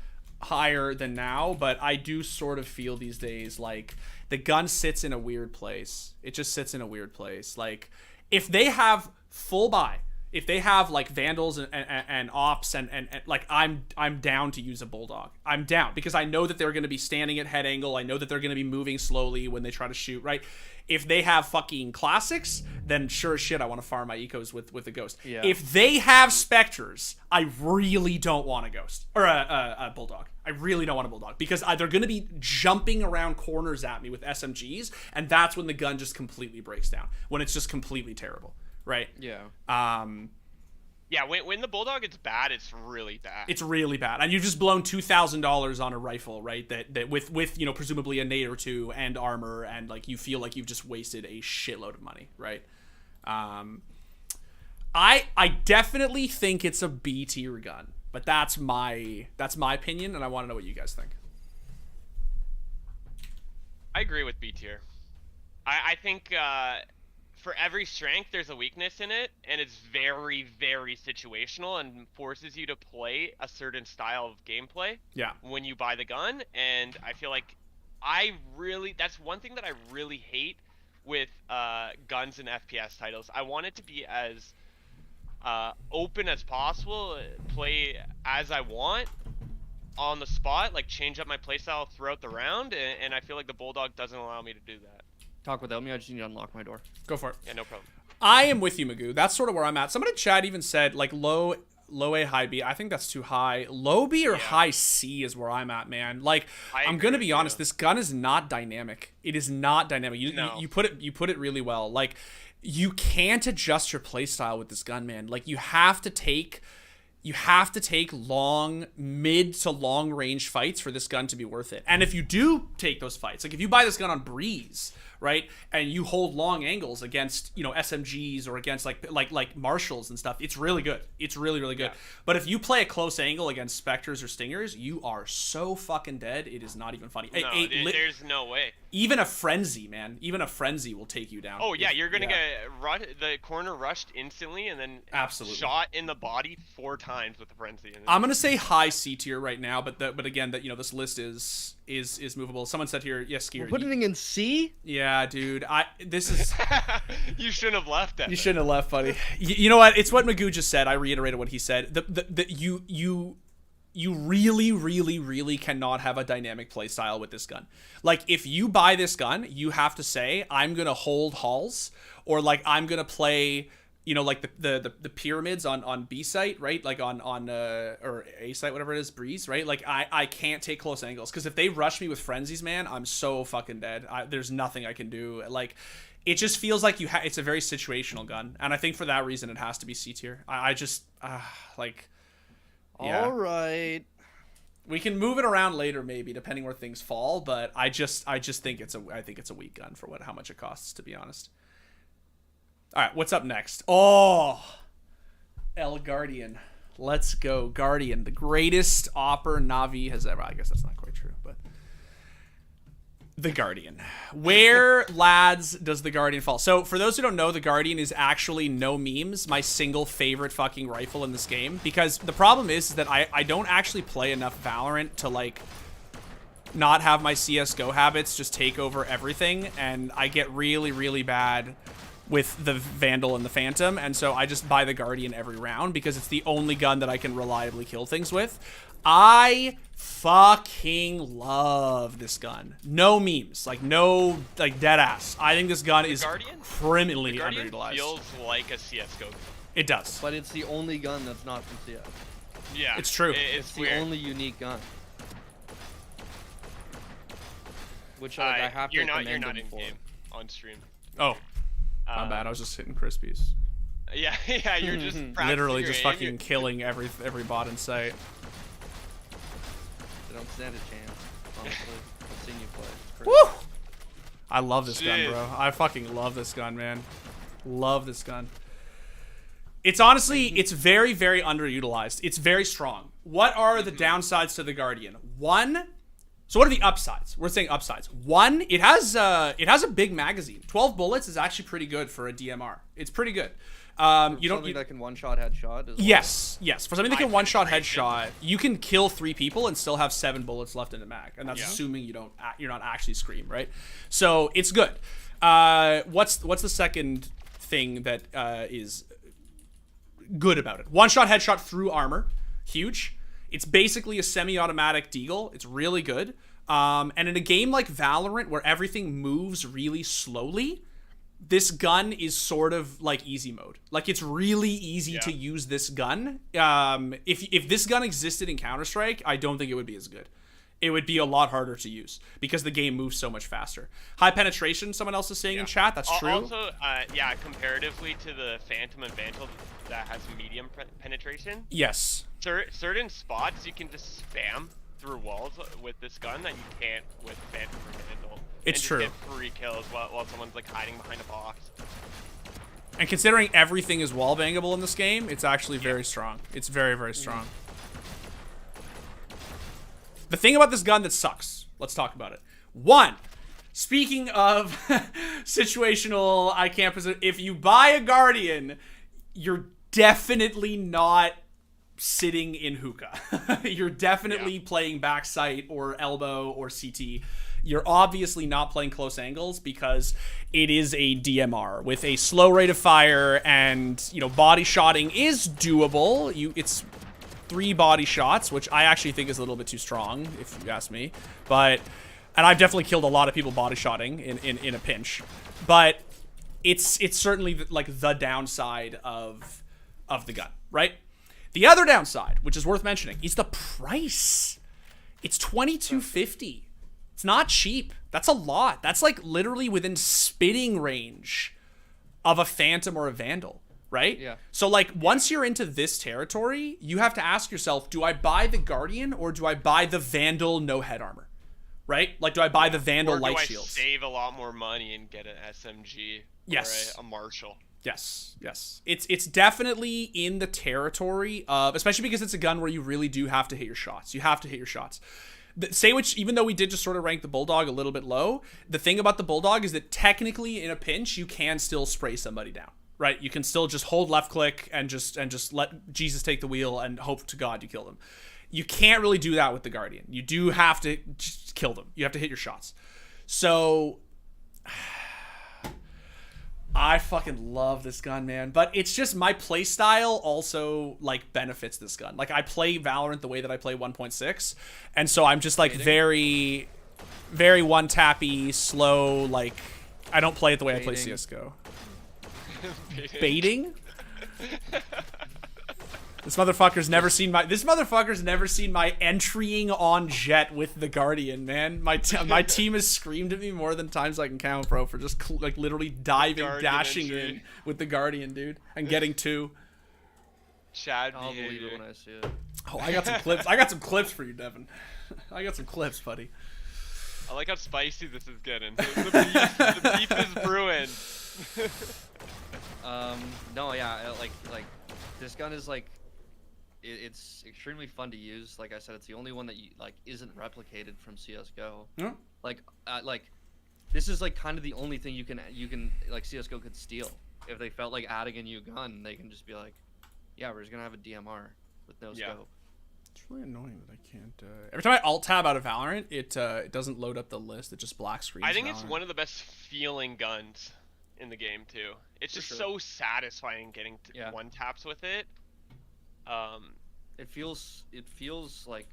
higher than now, but I do sort of feel these days like the gun sits in a weird place. It just sits in a weird place. Like, if they have full buy, if they have like Vandals and Ops and like, I'm down to use a Bulldog. I'm down, because I know that they're going to be standing at head angle. I know that they're going to be moving slowly when they try to shoot, right? If they have fucking Classics, then sure as shit I want to farm my ecos with a Ghost. Yeah. If they have Spectres, I really don't want a Ghost or a Bulldog. I really don't want a Bulldog, because they're going to be jumping around corners at me with SMGs, and that's when the gun just completely breaks down, when it's just completely terrible, right? Yeah. Yeah, when the Bulldog is bad, it's really bad. It's really bad, and you've just blown $2,000 on a rifle, right? That with you know, presumably a nade or two and armor, and like, you feel like you've just wasted a shitload of money, right? I definitely think it's a B tier gun, but that's my opinion, and I want to know what you guys think. I agree with B tier. I think for every strength, there's a weakness in it, and it's very, very situational and forces you to play a certain style of gameplay when you buy the gun. And I feel like that's one thing that I really hate with guns and FPS titles. I want it to be as open as possible, play as I want on the spot, like change up my playstyle throughout the round, and I feel like the Bulldog doesn't allow me to do that. Talk without me. I just need to unlock my door. Go for it. Yeah, no problem. I am with you, Magoo. That's sort of where I'm at. Somebody in chat even said like low A, high B. I think that's too high. Low B or high C is where I'm at, man. Like, I'm gonna be honest. This gun is not dynamic. It is not dynamic. You put it really well. Like, you can't adjust your playstyle with this gun, man. Like, you have to take long, mid to long range fights for this gun to be worth it. And if you do take those fights, like if you buy this gun on Breeze, right, and you hold long angles against, you know, SMGs or against like Marshalls and stuff, it's really good. It's really, really good. Yeah. But if you play a close angle against Spectres or Stingers, you are so fucking dead. It is not even funny. No, there's no way. Even a Frenzy, man. Even a Frenzy will take you down. Oh yeah, you're gonna get the corner rushed instantly and then shot in the body 4 times with the Frenzy. I'm gonna say high C tier right now, but again, that, you know, this list is movable. Someone said here, yes, Skier. We're putting it in C? Yeah, dude. This is. You shouldn't have left. You shouldn't have left, buddy. You know what? It's what Magoo just said. I reiterated what he said. You really, really, really cannot have a dynamic play style with this gun. Like, if you buy this gun, you have to say, I'm gonna hold halls, or like I'm gonna play, you know, like the pyramids on B site, right? Like on or A site, whatever it is, Breeze, right? Like I can't take close angles, because if they rush me with frenzies, man, I'm so fucking dead. There's nothing I can do. Like, it just feels like it's a very situational gun, and I think for that reason it has to be C tier. I just like. Yeah. All right. We can move it around later, maybe, depending where things fall. But I just think it's a weak gun for how much it costs, to be honest. All right, what's up next? Oh, El Guardian. Let's go, Guardian, the greatest Opper Navi has ever. I guess that's not quite true, but the Guardian. Where, lads, does the Guardian fall? So, for those who don't know, the Guardian is actually, no memes, my single favorite fucking rifle in this game. Because the problem is that I don't actually play enough Valorant to, like, not have my CSGO habits just take over everything. And I get really, really bad with the Vandal and the Phantom. And so I just buy the Guardian every round, because it's the only gun that I can reliably kill things with. I fucking love this gun. No memes, like dead ass. I think this gun is criminally underutilized. Feels like a CS:GO gun. It does, but it's the only gun that's not from CS. Yeah, it's true. It's the only unique gun. Which I have to commend you're not him in for. game on stream. Oh, my bad. I was just hitting Crispies. Yeah, yeah, you're just practicing Literally your just aim, fucking killing every bot in sight. They don't stand a chance. Honestly, I've seen you play. It's Woo! crazy. I love this gun, Shit. bro. I fucking love this gun, man. Love this gun. It's honestly, it's very, very underutilized. It's very strong. What are the downsides to the Guardian? One, so what are the upsides? We're saying upsides. One, it has a big magazine. 12 bullets is actually pretty good for a DMR. It's pretty good. You don't. That can one-shot headshot. As well. Yes, yes. For something that can one-shot penetration. headshot, you can kill 3 people and still have 7 bullets left in the mag, and that's Yeah. assuming you're not actually Scream, right? So it's good. What's the second thing that is good about it? One-shot headshot through armor, huge. It's basically a semi-automatic deagle. It's really good. And in a game like Valorant, where everything moves really slowly, this gun is sort of like easy mode. Like, it's really easy to use this gun. If this gun existed in Counter-Strike, I don't think it would be as good. It would be a lot harder to use because the game moves so much faster. High penetration, someone else is saying in chat. That's true. Also, yeah, comparatively to the Phantom and Vandal that has medium penetration, Yes. certain spots you can just spam through walls with this gun that you can't with Phantom or Vandal. It's and true. Just get free kills while someone's like hiding behind a box. And considering everything is wall bangable in this game, it's actually very strong. It's very, very strong. The thing about this gun that sucks, let's talk about it. One, speaking of situational, I can't present. If you buy a Guardian, you're definitely not sitting in hookah. You're definitely playing backside or elbow or CT. You're obviously not playing close angles because it is a DMR with a slow rate of fire, and body shotting is doable. It's 3 body shots, which I actually think is a little bit too strong, if you ask me. And I've definitely killed a lot of people body shotting in a pinch. But it's certainly like the downside of the gun, right? The other downside, which is worth mentioning, is the price. It's $22.50. It's not cheap. That's a lot. That's like literally within spitting range of a Phantom or a Vandal, right? Yeah. So like once you're into this territory, you have to ask yourself, do I buy the Guardian or do I buy the Vandal no head armor? Right? Like, do I buy the Vandal Or light do I shields? save a lot more money and get an SMG Yes. or a Marshall? Yes, yes. It's definitely in the territory of, especially because it's a gun where you really do have to hit your shots. You have to hit your shots. Even though we did just sort of rank the Bulldog a little bit low, the thing about the Bulldog is that technically in a pinch, you can still spray somebody down, right? You can still just hold left click and just let Jesus take the wheel and hope to God you kill them. You can't really do that with the Guardian. You do have to just kill them. You have to hit your shots. So I fucking love this gun, man. But it's just my play style also like benefits this gun. Like, I play Valorant the way that I play 1.6, and so I'm just like very, very one-tappy, slow. Like, I don't play it the way I play CS:GO. Baiting? This motherfucker's never seen my entrying on Jet with the Guardian, man. My team has screamed at me more than times I can count, bro, for just like literally diving, dashing entry. in with the Guardian, dude, and getting 2. Chad I'll believe behavior. it when I see it. Oh, I got some clips. I got some clips for you, Devin. I got some clips, buddy. I like how spicy this is getting. The beef is brewing. No, yeah, like this gun is like, it's extremely fun to use. Like I said, it's the only one that isn't replicated from CS:GO. Yeah. Like this is like kind of the only thing you can like CS:GO could steal. If they felt like adding a new gun, they can just be like, yeah, we're just gonna have a DMR with no scope. It's really annoying that I can't. Every time I alt tab out of Valorant, it doesn't load up the list. It just black screens. I think it's Valorant. one of the best feeling guns in the game too. It's just sure. so satisfying getting Yeah. one taps with it. It feels like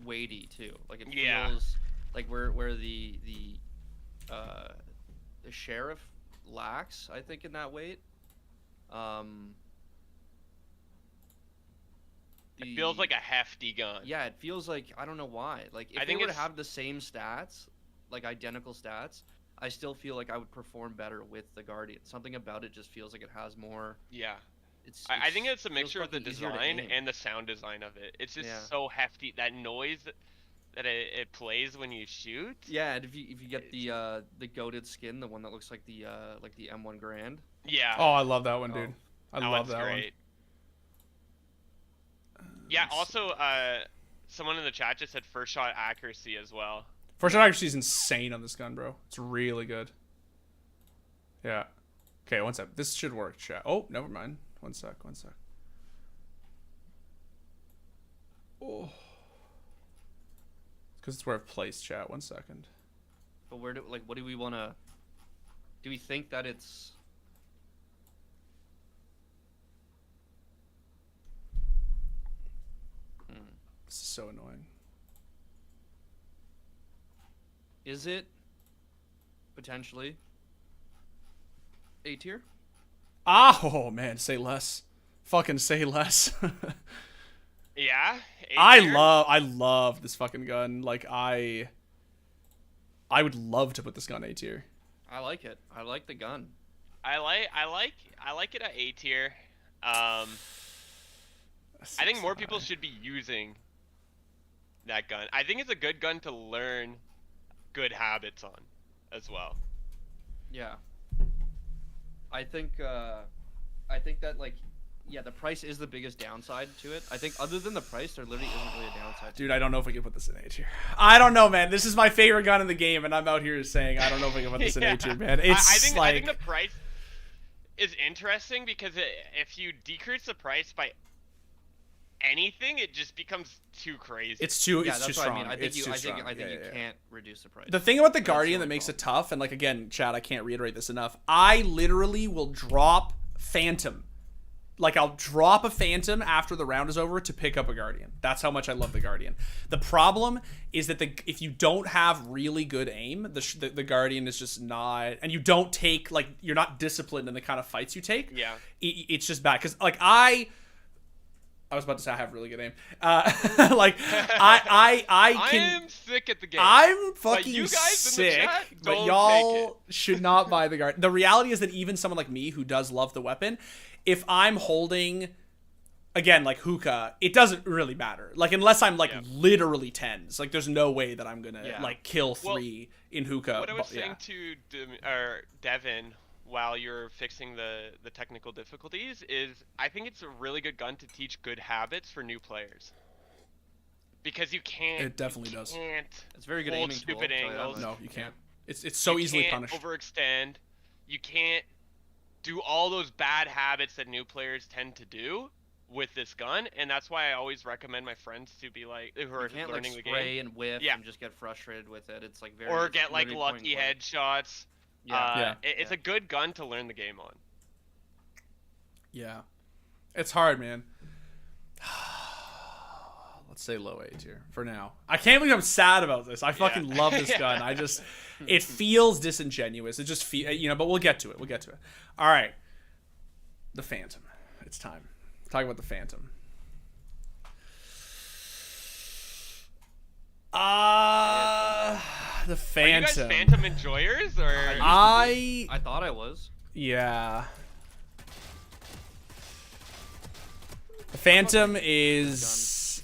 weighty too. Like it Yeah. feels like where the sheriff lacks, I think, in that weight. It feels like a hefty gun. Yeah, it feels like, I don't know why. Like, if I they think were to it's- have the same stats, like identical stats, I still feel like I would perform better with the Guardian. Something about it just feels like it has more. Yeah. It's. I think it's a feels mixture of the fucking easier to design aim. and the sound design of it. It's just Yeah. so hefty. That noise that it plays when you shoot. Yeah, and if you get the goated skin, the one that looks like the M1 Grand. Yeah. Oh, I love that one, dude. Oh. I that love one's that great. Yeah. Also, someone in the chat just said first shot accuracy as well. First shot accuracy is insane on this gun, bro. It's really good. Yeah. Okay, one sec. This should work, chat. Oh, never mind. One sec. Oh. Because it's where I've placed, chat. 1 second. But what do we want to? Do we think that it's? This is so annoying. Is it potentially A tier? Oh, man. Say less. Fucking say less. Yeah. I love this fucking gun. Like, I would love to put this gun A tier. I like it. I like the gun. I like it at A tier. I think more people should be using that gun. I think it's a good gun to learn good habits on as well. Yeah. I think that like, yeah, the price is the biggest downside to it. I think other than the price, there literally isn't really a downside. Dude, I don't know if we can put this in A tier. I don't know, man. This is my favorite gun in the game, and I'm out here saying I don't know if we can put this in A tier, man. It's I think the price is interesting because if you decrease the price by anything, it just becomes too crazy. it's too Yeah, it's that's too what strong. I mean. I think It's you, too I think, strong. I think Yeah, you yeah. can't reduce the price. The thing about the That's Guardian the that makes only it tough, and like again, Chad, I can't reiterate this enough. I literally will drop Phantom. Like, I'll drop a Phantom after the round is over to pick up a Guardian. That's how much I love the Guardian. The problem is that if you don't have really good aim, the Guardian is just not... And you don't take, like, you're not disciplined in the kind of fights you take. Yeah. It's just bad. Because, like, I was about to say I have really good aim. Like, I can... am sick at the game. I'm But fucking you guys in the sick, chat, but don't y'all take should not buy the Guardian. The reality is that even someone like me who does love the weapon, if I'm holding, again, like hookah, it doesn't really matter. Like, unless I'm like literally tens, like there's no way that I'm gonna like kill 3 in hookah. What I was But, saying to Devin while you're fixing the technical difficulties is I think it's a really good gun to teach good habits for new players. Because you can't... It definitely does. It's very good hold aiming stupid tool, so yeah, angles. No, you can't. It's so easily can't punished. overextend. You can't do all those bad habits that new players tend to do with this gun, and that's why I always recommend my friends to be like who are You can't learning like the spray game and whiff Yeah. and just get frustrated with it. It's like very or it's get like literally point lucky and click. headshots. Yeah. It's a good gun to learn the game on. Yeah, it's hard, man. Let's say low A tier for now. I can't believe I'm sad about this. I fucking love this gun. I just, it feels disingenuous. It just but we'll get to it. All right, the Phantom. It's time. Talk about the Phantom. The Phantom. Are you guys Phantom enjoyers or? I thought I was. Yeah. The Phantom is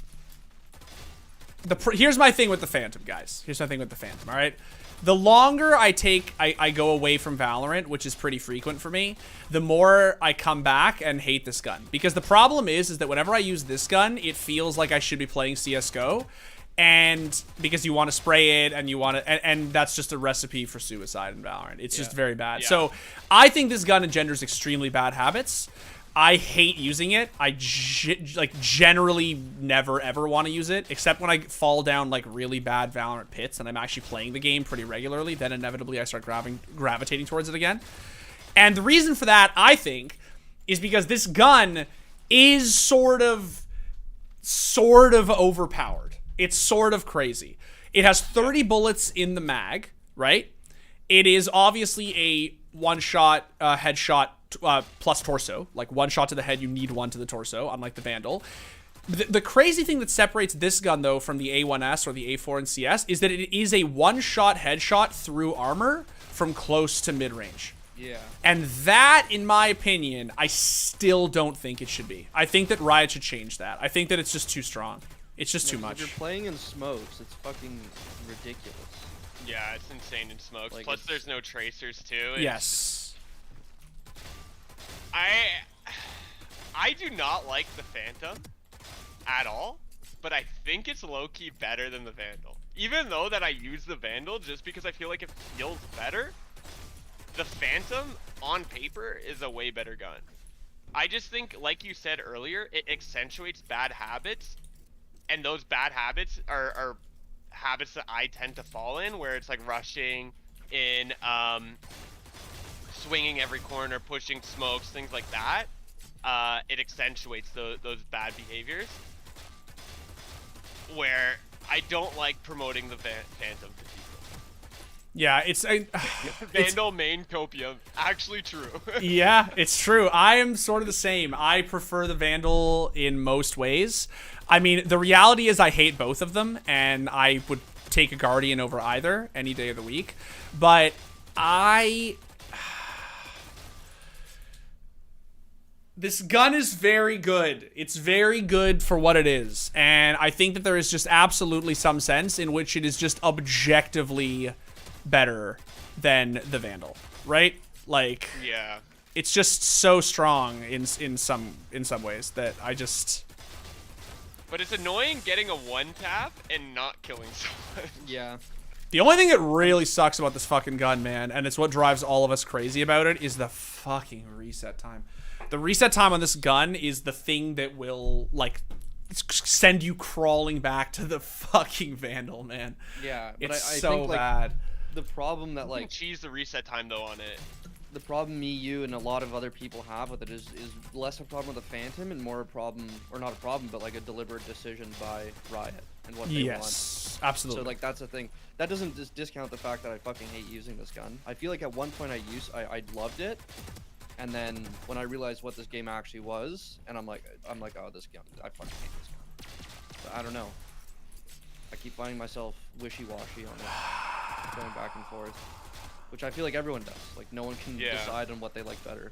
here's my thing with the Phantom, guys. Here's my thing with the Phantom, all right? The longer I go away from Valorant, which is pretty frequent for me, the more I come back and hate this gun. Because the problem is that whenever I use this gun, it feels like I should be playing CSGO. And because you want to spray it and you want to, and that's just a recipe for suicide in Valorant. It's just very bad. Yeah. So I think this gun engenders extremely bad habits. I hate using it. I generally never ever want to use it, except when I fall down like really bad Valorant pits and I'm actually playing the game pretty regularly. Then inevitably I start gravitating towards it again. And the reason for that, I think, is because this gun is sort of overpowered. It's sort of crazy. It has 30 bullets in the mag, right? It is obviously a one-shot headshot plus torso. Like, one shot to the head, you need one to the torso, unlike the Vandal. The crazy thing that separates this gun, though, from the A1S or the A4 and CS is that it is a one-shot headshot through armor from close to mid-range. Yeah. And that, in my opinion, I still don't think it should be. I think that Riot should change that. I think that it's just too strong. It's just too much. If you're playing in smokes, it's fucking ridiculous. Yeah, it's insane in smokes. Like, Plus, there's no tracers too. Yes. I do not like the Phantom at all, but I think it's low-key better than the Vandal. Even though that I use the Vandal just because I feel like it feels better, the Phantom on paper is a way better gun. I just think, like you said earlier, it accentuates bad habits, and those bad habits are habits that I tend to fall in, where it's like rushing in, swinging every corner, pushing smokes, things like that. It accentuates those bad behaviors, where I don't like promoting the Phantom to people. Yeah, it's Vandal main copium, actually true. yeah, it's true. I am sort of the same. I prefer the Vandal in most ways. I mean, the reality is I hate both of them, and I would take a Guardian over either any day of the week. But this gun is very good. It's very good for what it is. And I think that there is just absolutely some sense in which it is just objectively better than the Vandal, right? Like, Yeah. it's just so strong in some ways that I just... But it's annoying getting a one tap and not killing someone. Yeah. The only thing that really sucks about this fucking gun, man, and it's what drives all of us crazy about it, is the fucking reset time. The reset time on this gun is the thing that will, like, send you crawling back to the fucking Vandal, man. Yeah, but It's I so think, like, bad. the problem that, You can like, cheese the reset time though on it. the problem me, you, and a lot of other people have with it is less a problem with the Phantom and more a problem, or not a problem, but like a deliberate decision by Riot and what they want. Yes, absolutely. So like that's the thing. That doesn't just discount the fact that I fucking hate using this gun. I feel like at one point I loved it, and then when I realized what this game actually was, and I'm like, oh, this gun, I fucking hate this gun. So, I don't know. I keep finding myself wishy-washy on it, going back and forth, which I feel like everyone does. Like no one can decide on what they like better.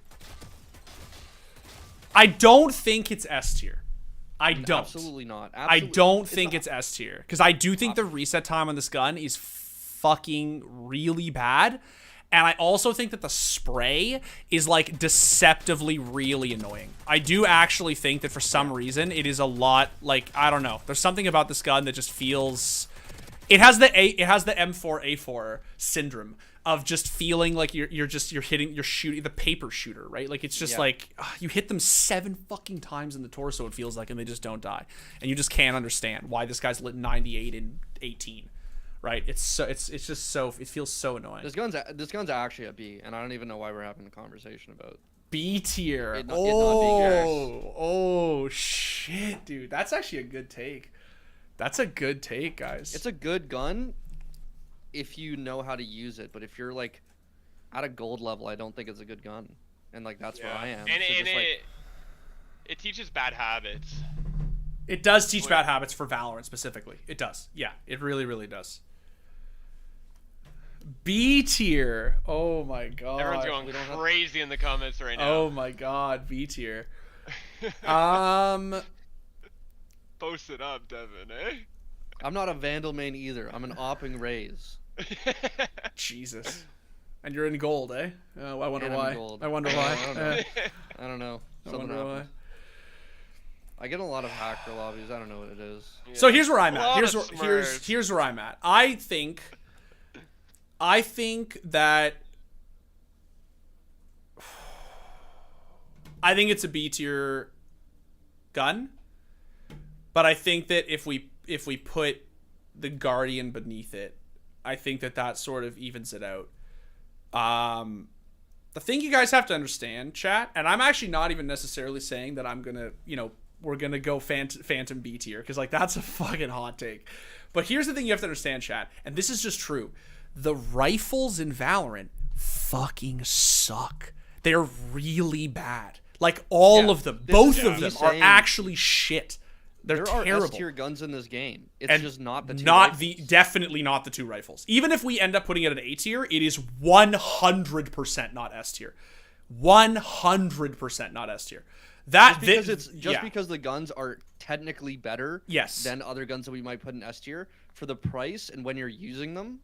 I don't think it's S tier. I don't. Absolutely not. I don't think it's S tier, because I do think the reset time on this gun is fucking really bad, and I also think that the spray is like deceptively really annoying. I do actually think that for some reason it is a lot, like, I don't know. There's something about this gun that just feels, it has the M4A4 syndrome of just feeling like you're shooting the paper shooter, right? Like it's just like you hit them 7 fucking times in the torso, it feels like, and they just don't die, and you just can't understand why this guy's lit 98 and 18, right? It's just so, it feels so annoying. This gun's actually a B, and I don't even know why we're having a conversation about B tier. It not being Oh shit, dude, that's actually a good take. That's a good take, guys. It's a good gun if you know how to use it, but if you're like at a gold level, I don't think it's a good gun, and like that's where I am. And, So and just, like, it teaches bad habits. It does teach bad habits for Valorant specifically. It does. Yeah, it really, really does. B tier. Oh my god. Everyone's going crazy in the comments right now. Oh my god, B tier. Post it up, Devin, eh? I'm not a Vandal main either. I'm an opping Raze. Jesus. And you're in gold, eh? I wonder And I'm why. in gold. I wonder why. I don't know. I Something wonder why. happened. I get a lot of hacker lobbies. I don't know what it is. Yeah. So here's where I'm A at. lot Here's of where smurfs. here's where I'm at. I think that I think it's a B tier gun, but I think that if we put the Guardian beneath it, I think that sort of evens it out. The thing you guys have to understand, chat, and I'm actually not even necessarily saying that I'm gonna, we're gonna go Phantom B tier, because like that's a fucking hot take. But here's the thing you have to understand, chat, and this is just true. The rifles in Valorant fucking suck. They're really bad. Like all of them, both of them are actually shit. They're There are terrible. S-tier guns in this game. It's And just not the two not rifles. the definitely not the 2 rifles. Even if we end up putting it at A tier, it is 100% not S tier. 100% not S tier. Because the guns are technically better Yes. than other guns that we might put in S tier for the price and when you're using them.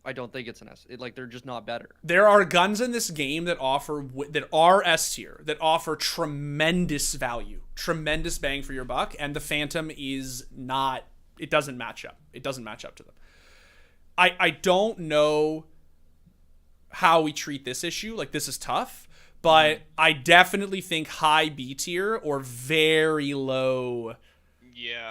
I don't think it's an S. They're just not better. There are guns in this game that are S tier, that offer tremendous value, tremendous bang for your buck, and the Phantom is not. It doesn't match up. It doesn't match up to them. I don't know how we treat this issue. Like, this is tough, but I definitely think high B tier or very low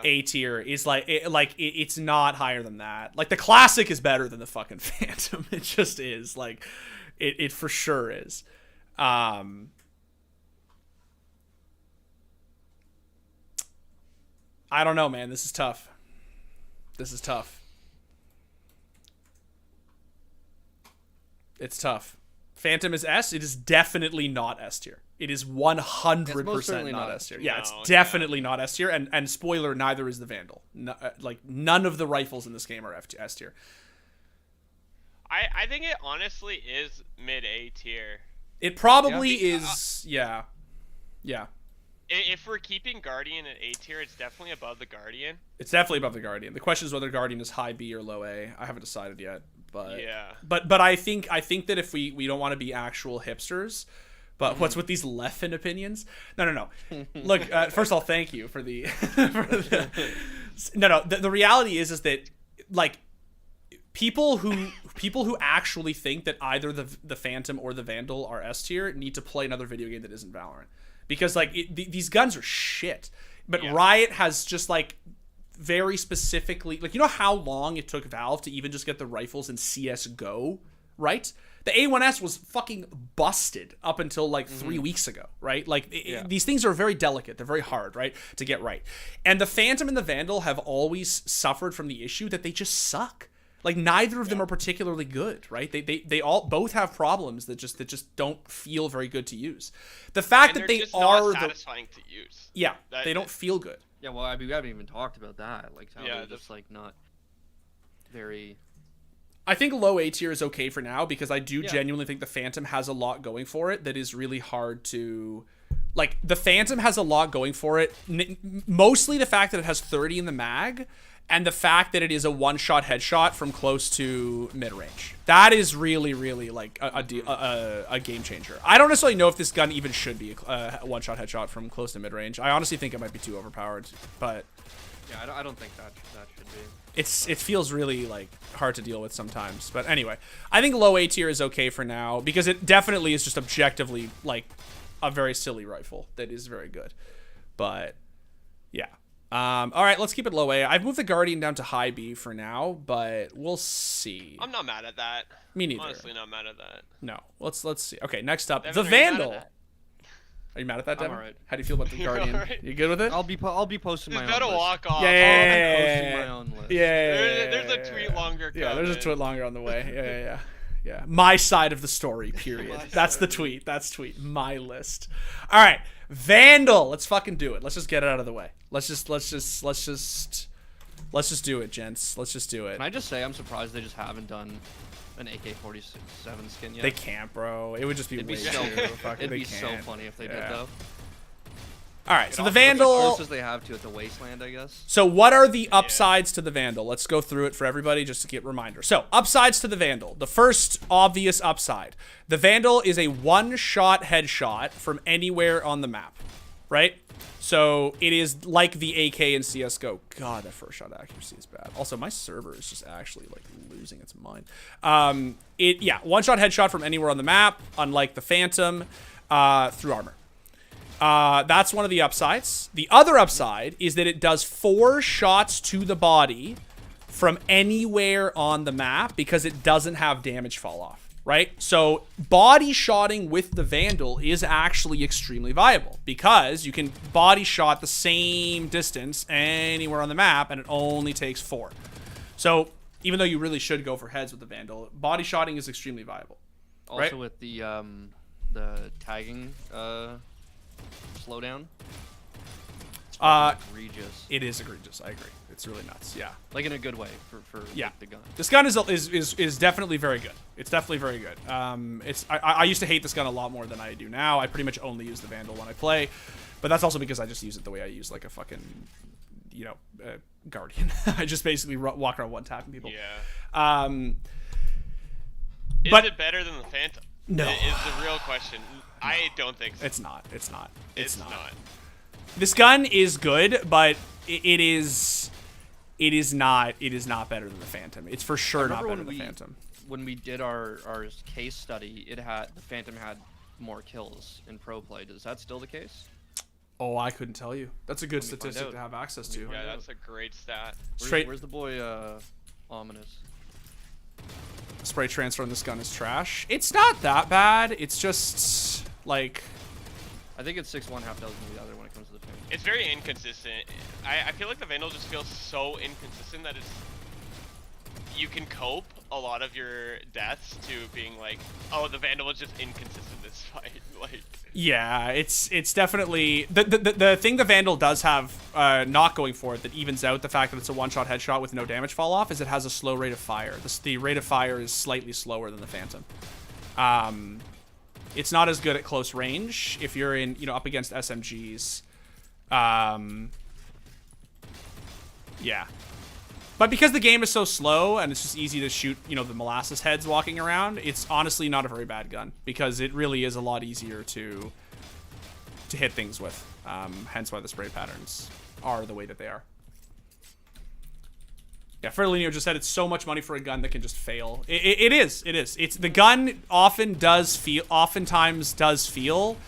A tier is it's not higher than that. Like, the classic is better than the fucking Phantom. It just is. Like, it for sure is. I don't know, man. This is tough. It's tough. Phantom is S. It is definitely not S tier. It is 100% not S tier. Yeah, it's definitely not S tier. And spoiler, neither is the Vandal. None of the rifles in this game are S tier. I think it honestly is mid A tier. It probably is. Yeah. If we're keeping Guardian at A tier, it's definitely above the Guardian. It's definitely above the Guardian. The question is whether Guardian is high B or low A. I haven't decided yet. But yeah. But I think that if we don't want to be actual hipsters, but what's with these Leffen opinions? No. Look, first of all, thank you for the. No. The reality is that like people who actually think that either the Phantom or the Vandal are S tier need to play another video game that isn't Valorant, because like these guns are shit. But Riot has just like very specifically, like, you know how long it took Valve to even just get the rifles in CS:GO, right? The A1S was fucking busted up until like 3 weeks ago, right? Like these things are very delicate. They're very hard, right, to get right. And the Phantom and the Vandal have always suffered from the issue that they just suck. Like, neither of them are particularly good, right? They all both have problems that just don't feel very good to use. The fact that they just are not satisfying to use. Yeah, they don't feel good. Yeah, well, we haven't even talked about that. Like, how they're the- just like not very. I think low A tier is okay for now, because I do genuinely think the Phantom has a lot going for it that is really hard to. Like, the Phantom has a lot going for it. Mostly the fact that it has 30 in the mag, and the fact that it is a one-shot headshot from close to mid-range. That is really, really like a game changer. I don't necessarily know if this gun even should be a one-shot headshot from close to mid-range. I honestly think it might be too overpowered, but Yeah, I don't think that should be. it feels really like hard to deal with sometimes. But anyway, I think low A tier is okay for now, because it definitely is just objectively like a very silly rifle that is very good. But yeah. All right, let's keep it low A. I've moved the Guardian down to high B for now, but we'll see. I'm not mad at that. Me neither. Honestly, not mad at that. No, let's see. Okay, next up, Devin, the are you mad at Vandal. that? Are you mad at that, Devin? alright. How do you feel about the You're Guardian? alright. You good with it? I'll be posting my Just own gotta list. walk off. Yeah. Posting my own list. There's a tweet longer Yeah, there's a coming. tweet longer on the way. Yeah. My side of the story, period. That's the tweet. That's tweet. My list. All right, Vandal. Let's fucking do it. Let's just get it out of the way. Let's just do it, gents. Let's just do it. Can I just say I'm surprised they just haven't done an AK-47 skin yet? They can't, bro. It would just be It'd be way so too. Fucking, It'd they be so can't. funny if they Yeah. did though. All right, so the As Vandal. close as they have to at the Wasteland, I guess. So what are the upsides to the Vandal? Let's go through it for everybody just to get reminder. So, upsides to the Vandal. The first obvious upside. The Vandal is a one-shot headshot from anywhere on the map, right? So, it is like the AK in CS:GO. God, that first shot accuracy is bad. Also, my server is just actually like losing its mind. One-shot headshot from anywhere on the map, unlike the Phantom, through armor. That's one of the upsides. The other upside is that it does 4 shots to the body from anywhere on the map because it doesn't have damage fall off, right? So body shotting with the Vandal is actually extremely viable because you can body shot the same distance anywhere on the map and it only takes 4. So even though you really should go for heads with the Vandal, body shotting is extremely viable. Also right? with the tagging slowdown. egregious. It is egregious. I agree. It's really nuts. Yeah. Like in a good way for Yeah. like, the gun. This gun is definitely very good. It's definitely very good. I used to hate this gun a lot more than I do now. I pretty much only use the Vandal when I play, but that's also because I just use it the way I use like a fucking, Guardian. I just basically walk around one tapping people. Yeah. Is But- it better than the Phantom? No. Is the real question. I don't think so. It's not. It's not. It's not. not. This gun is good, but it is not better than the Phantom. It's for sure not better than the Phantom. When we did our case study, the Phantom had more kills in pro play. Is that still the case? Oh, I couldn't tell you. That's a good Let me find statistic out. to have access to. Yeah, that's a great stat. Where's the boy Ominous? Spray transfer on this gun is trash. It's not that bad. It's just like I think it's 6-1, half dozen the other when it comes to the Phantom. It's very inconsistent. I feel like the Vandal just feels so inconsistent that you can cope a lot of your deaths to being like, oh, the Vandal was just inconsistent this fight. Like, yeah, it's definitely the thing the Vandal does have not going for it that evens out the fact that it's a one-shot headshot with no damage fall off is it has a slow rate of fire. The rate of fire is slightly slower than the Phantom. It's not as good at close range if you're in up against SMGs. Yeah. But because the game is so slow and it's just easy to shoot, the molasses heads walking around, it's honestly not a very bad gun because it really is a lot easier to hit things with. Hence why the spray patterns are the way that they are. Yeah, Ferlino just said it's so much money for a gun that can just fail. It is. It's the gun oftentimes does feel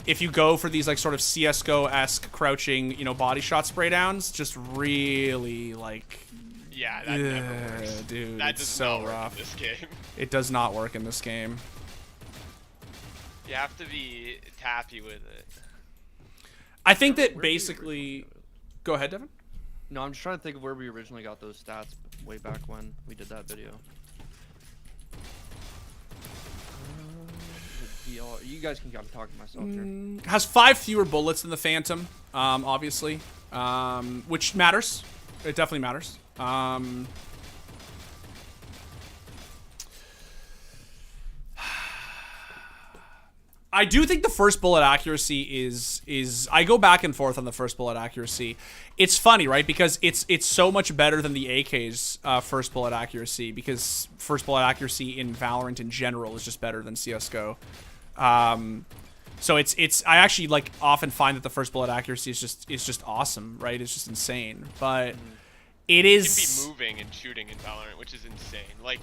if you go for these like sort of CS:GO-esque crouching, body shot spray downs, just really like. yeah, that never works. Dude, That it's does so not work rough. in this game. It does not work in this game. You have to be tappy with it. I think that Where did we basically. originally- Go ahead, Devin. No, I'm just trying to think of where we originally got those stats way back when we did that video. You guys can. I'm talking to myself here. Has 5 fewer bullets than the Phantom, obviously, which matters. It definitely matters. I do think the first bullet accuracy is I go back and forth on the first bullet accuracy. It's funny, right? Because it's so much better than the AK's first bullet accuracy because first bullet accuracy in Valorant in general is just better than CS:GO. So it's I actually like often find that the first bullet accuracy is just awesome, right? It's just insane. But it You is can be moving and shooting in Valorant, which is insane. Like,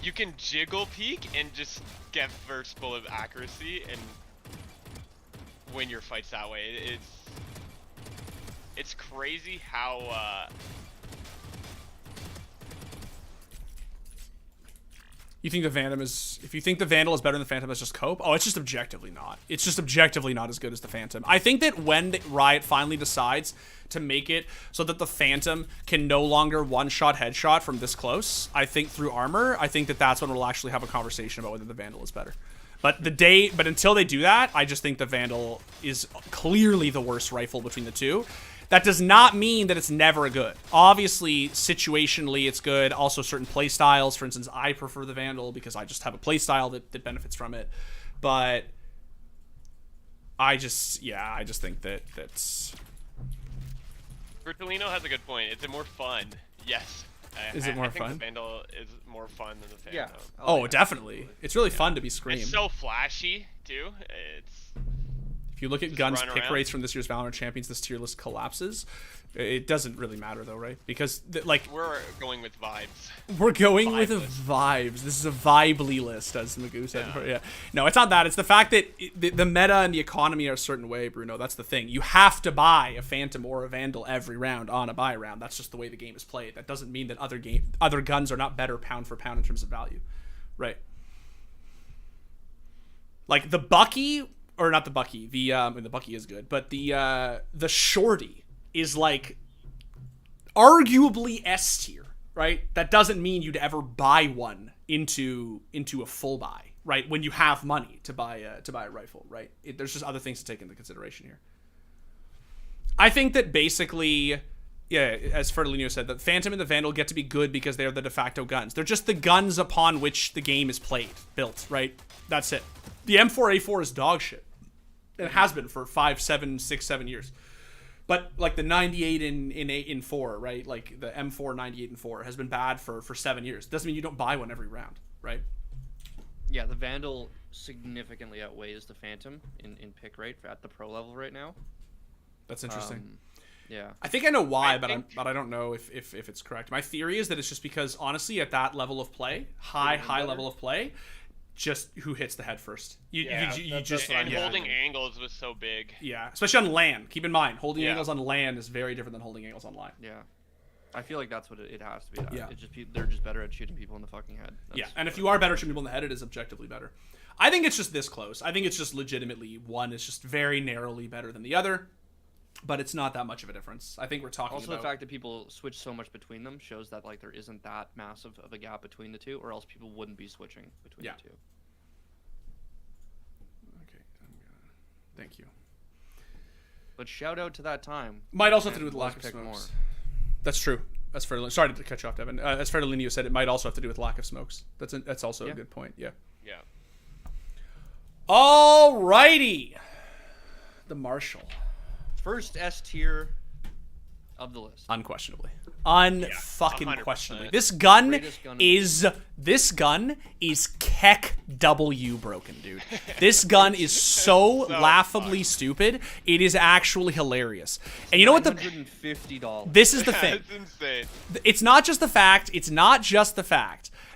you can jiggle peek and just get first bullet accuracy and win your fights that way. It's crazy how You think the Phantom is... If you think the Vandal is better than the Phantom, that's just cope? Oh, it's just objectively not. It's just objectively not as good as the Phantom. I think that when Riot finally decides to make it so that the Phantom can no longer one-shot headshot from this close, I think through armor, I think that that's when we'll actually have a conversation about whether the Vandal is better. But until they do that, I just think the Vandal is clearly the worst rifle between the two. That does not mean that it's never good. Obviously, situationally, it's good. Also, certain play styles. For instance, I prefer the Vandal because I just have a play style that benefits from it. But I just think that's... Bertolino has a good point. Is it more fun? Yes. Is it more I think fun? the Vandal is more fun than the Phantom. Yeah. Oh, definitely. It's really fun to be Scream. It's so flashy too. If you look at just guns run pick around. rates from this year's Valorant Champions, this tier list collapses. It doesn't really matter though, right? Because We're going with vibes. we're going with Vibe a vibes. This is a vibely list, as Magoo said. Yeah. No, it's not that. It's the fact that the meta and the economy are a certain way, Bruno. That's the thing. You have to buy a Phantom or a Vandal every round on a buy round. That's just the way the game is played. That doesn't mean that other guns are not better pound for pound in terms of value, right? Like the Bucky, or not the Bucky. The Bucky is good, but the Shorty is like arguably S tier, right? That doesn't mean you'd ever buy one into a full buy, right? When you have money to buy a rifle, right? There's just other things to take into consideration here. I think that basically, yeah, as Fertilino said, the Phantom and the Vandal get to be good because they're the de facto guns. They're just the guns upon which the game is built, right? That's it. The M4A4 is dog shit. It has been for 5, 7, 6, 7 years. But like the 98 in 4, right? Like the M4 98 in 4 has been bad for 7 years. Doesn't mean you don't buy one every round, right? Yeah, the Vandal significantly outweighs the Phantom in pick rate at the pro level right now. That's interesting. Yeah. I think I know why, but I don't know if it's correct. My theory is that it's just because, honestly, at that level of play, high level of play, just who hits the head first. You just holding angles was so big. Yeah, especially on LAN. Keep in mind, holding angles on LAN is very different than holding angles online. Yeah. I feel like that's what it has to be. Yeah. It's just they're just better at shooting people in the fucking head. And if you are better at shooting people in the head, it is objectively better. I think it's just this close. I think it's just legitimately one is just very narrowly better than the other. But it's not that much of a difference. I think we're talking also about... the fact that people switch so much between them shows that like there isn't that massive of a gap between the two, or else people wouldn't be switching between the two. Okay, thank you. But shout out to that time. Might also have to do with lack of smokes. More. That's true. As sorry to cut you off, Devin. As Fertilino said, it might also have to do with lack of smokes. That's also a good point. Yeah. Yeah. Alrighty. The Marshall. First S tier of the list. Unquestionably. Unfucking questionably. 100%. This gun is Keck W broken, dude. This gun is so laughably stupid. It is actually hilarious. And you know what $150. This is the thing. That's insane. It's not just the fact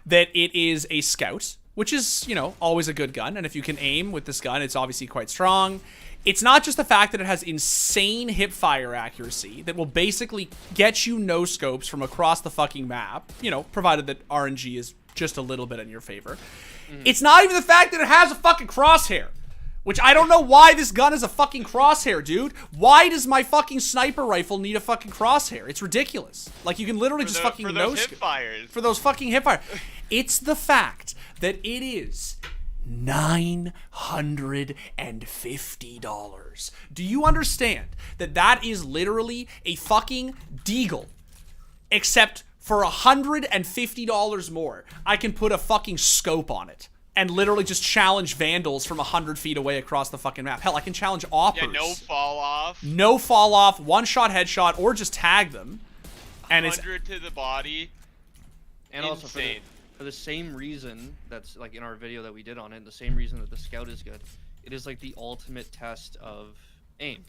that it is a scout, which is, always a good gun, and if you can aim with this gun, it's obviously quite strong. It's not just the fact that it has insane hip fire accuracy that will basically get you no scopes from across the fucking map, provided that RNG is just a little bit in your favor. It's not even the fact that it has a fucking crosshair, which I don't know why this gun is a fucking crosshair, dude. Why does my fucking sniper rifle need a fucking crosshair? It's ridiculous. Like, you can literally just fucking no-scope. For those fucking hip fires. It's the fact that it is $950. Do you understand that that is literally a fucking deagle? Except for $150 more, I can put a fucking scope on it and literally just challenge vandals from 100 feet away across the fucking map. Hell, I can challenge oppers. Yeah, no fall off. No fall off, one-shot headshot, or just tag them. And 100 to the body. And also for the same reason that's like in our video that we did on it, the same reason that the scout is good, it is like the ultimate test of aim.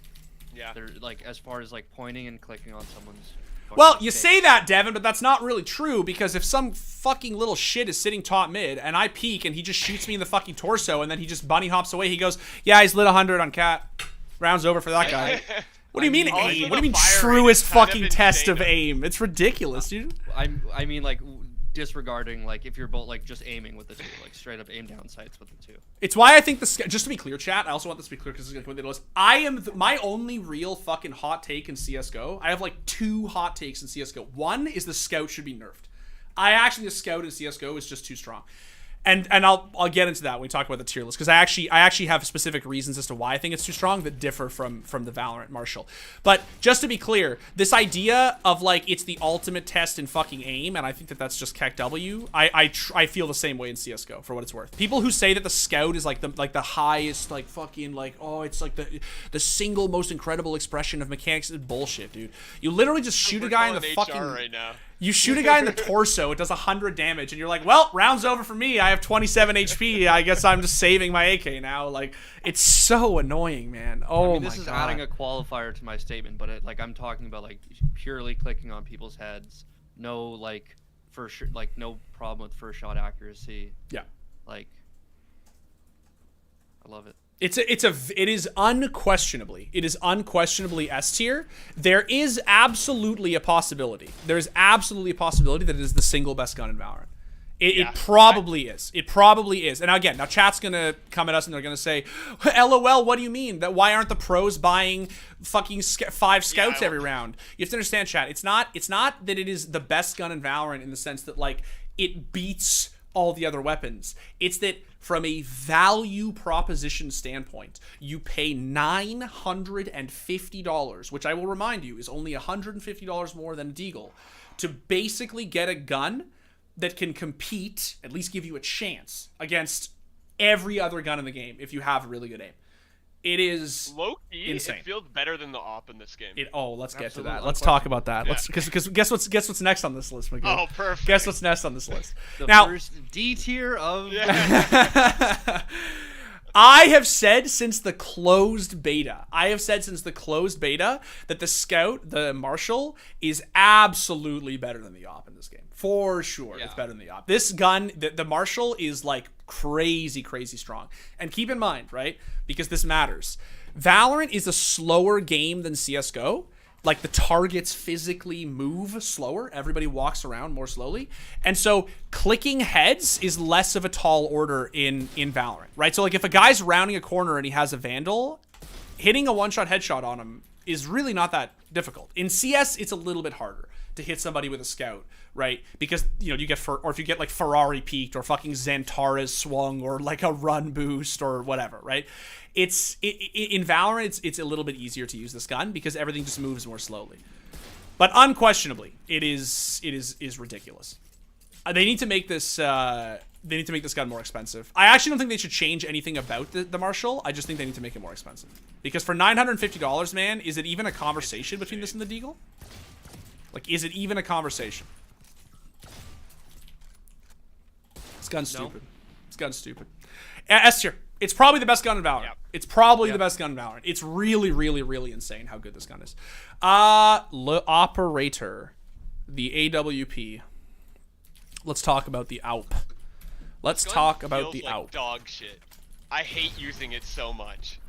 Yeah. They're like as far as like pointing and clicking on someone's. Well, you say that, Devin, but that's not really true, because if some fucking little shit is sitting top mid and I peek and he just shoots me in the fucking torso and then he just bunny hops away, he goes, yeah, he's lit 100 on cat. Round's over for that guy. What do you mean aim? What do you mean truest fucking test of aim? It's ridiculous, dude. I mean like disregarding like if you're both like just aiming with the two, like straight up aim down sights with the two. It's why I think just to be clear, chat, I also want this to be clear because this is going to put the list. I am my only real fucking hot take in CSGO. I have like 2 hot takes in CSGO. One is the scout should be nerfed. I actually think the scout in CSGO is just too strong. And I'll get into that when we talk about the tier list, because I actually have specific reasons as to why I think it's too strong that differ from the Valorant Marshall. But just to be clear, this idea of like it's the ultimate test in fucking aim, and I think that that's just Keck W. I feel the same way in CS:GO for what it's worth. People who say that the scout is like the highest like fucking like it's like the single most incredible expression of mechanics is bullshit, dude. You literally just shoot a guy in the fucking right now. You shoot a guy in the torso, it does 100 damage, and you're like, well, round's over for me. I have 27 HP. I guess I'm just saving my AK now. Like, it's so annoying, man. Oh, I mean, this is adding a qualifier to my statement, but like I'm talking about like purely clicking on people's heads. No like no problem with first shot accuracy. Yeah. Like, I love it. It is unquestionably S tier. There is absolutely a possibility. There is absolutely a possibility that it is the single best gun in Valorant. It probably is. It probably is. And again, now chat's gonna come at us and they're gonna say, "LOL, what do you mean? That why aren't the pros buying fucking 5 scouts every round?" You have to understand, chat. It's not that it is the best gun in Valorant in the sense that like it beats all the other weapons. It's that from a value proposition standpoint, you pay $950, which I will remind you is only $150 more than a Deagle, to basically get a gun that can compete, at least give you a chance, against every other gun in the game if you have really good aim. It is low-key, insane. It feels better than the op in this game. Let's get to Absolutely. that. Let's talk about that. Yeah. Because guess what's next on this list, Magoo? Oh, perfect. Guess what's next on this list? The Now, first D tier of I have said since the closed beta that the Scout, the Marshall, is absolutely better than the Op in this game. For sure, it's better than the Op. This gun, the Marshall, is like crazy strong. And keep in mind, right, because this matters, Valorant is a slower game than CSGO. Like, the targets physically move slower. Everybody walks around more slowly. And so clicking heads is less of a tall order in Valorant, right? So, like, if a guy's rounding a corner and he has a Vandal, hitting a one-shot headshot on him is really not that difficult. In CS, it's a little bit harder to hit somebody with a Scout, right? Because, you know, you get, or if you get, like, Ferrari peaked or fucking Xantares swung or, like, a run boost or whatever, right? In Valorant, it's a little bit easier to use this gun because everything just moves more slowly. But unquestionably, it is ridiculous. They need to make this gun more expensive. I actually don't think they should change anything about the Marshall. I just think they need to make it more expensive. Because for $950, man, is it even a conversation between this and the Deagle? Like, is it even a conversation? This gun's stupid. This gun's stupid. S tier. It's probably the best gun in Valorant. Yep. It's probably the best gun in Valorant. It's really insane how good this gun is. Operator. The AWP. Let's talk about the AWP. Let's talk about the AWP. Dog shit. I hate using it so much.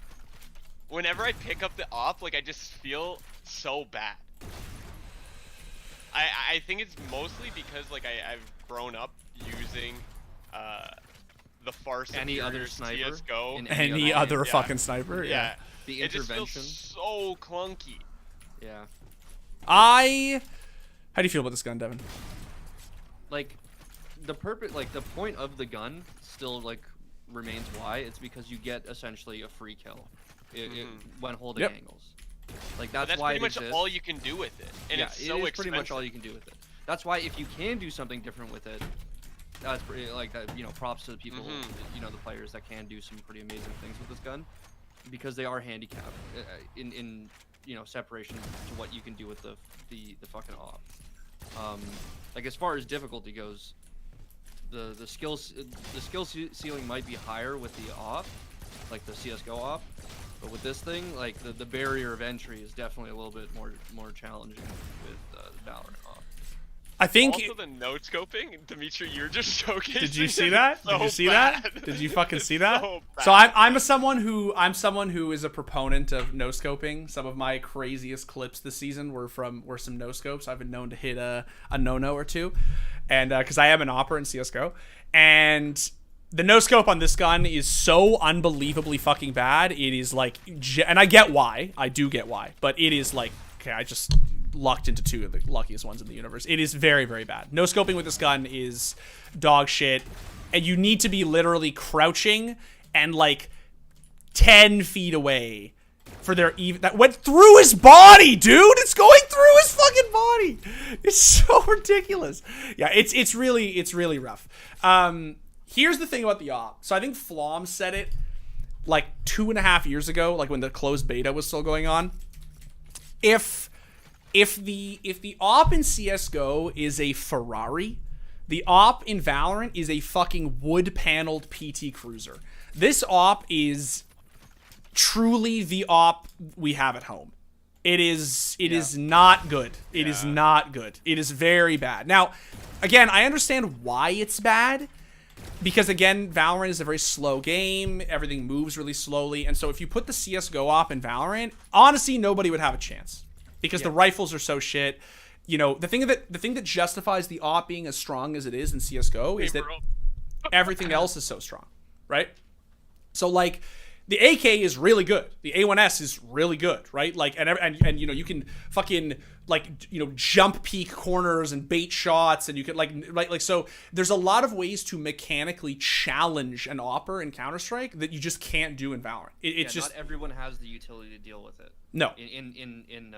Whenever I pick up the op, like, I just feel so bad. I think it's mostly because, like, I've grown up using the farce any other sniper CSGO. Any other fucking sniper. Yeah. The It just intervention. feels so clunky. Yeah. How do you feel about this gun, Devin? Like, the point of the gun still, like, remains why. It's because you get essentially a free kill when holding angles. Like, that's why pretty much exists. all you can do with it. And it's so it is expensive. pretty much all you can do with it. That's why if you can do something different with it, that's pretty, like, you know, props to the people, you know, the players that can do some pretty amazing things with this gun, because they are handicapped in you know, separation to what you can do with the fucking op. Like, as far as difficulty goes, the skill ceiling might be higher with the op, like the CS:GO op, but with this thing, like, the barrier of entry is definitely a little bit more challenging with the Valorant op. I think Also, the no-scoping, Dimitri, you're just showcasing. Did you see that? So Did you see bad. that? Did you fucking see that? So So bad. I'm someone who is a proponent of no scoping. Some of my craziest clips this season were some no scopes. I've been known to hit a no or two, and because I am an opera in CS:GO, and the no scope on this gun is so unbelievably fucking bad. It is like, and I get why. I do get why, but it is like, okay, I just lucked into two of the luckiest ones in the universe. It is very bad. No scoping with this gun is dog shit, and you need to be literally crouching and like 10 feet away for their that went through his body, dude. It's going through his fucking body. It's so ridiculous. Yeah, it's really rough. Here's the thing about the op. So I think Flom said it like 2.5 years ago, like when the closed beta was still going on. If the op in CS:GO is a Ferrari, the op in Valorant is a fucking wood-paneled PT Cruiser. This op is truly the op we have at home. It is not good. It is not good. It is very bad. Now, again, I understand why it's bad. Because, again, Valorant is a very slow game. Everything moves really slowly. And so if you put the CS:GO op in Valorant, honestly, nobody would have a chance. Because the rifles are so shit. You know, the thing that justifies the op being as strong as it is in CS:GO is that everything else is so strong, right? So, like, The AK is really good. The A1S is really good, right? Like, and you know, you can fucking like, you know, jump peek corners and bait shots, and you can like so. There's a lot of ways to mechanically challenge an opper in Counter-Strike that you just can't do in Valorant. It's just not everyone has the utility to deal with it. No. In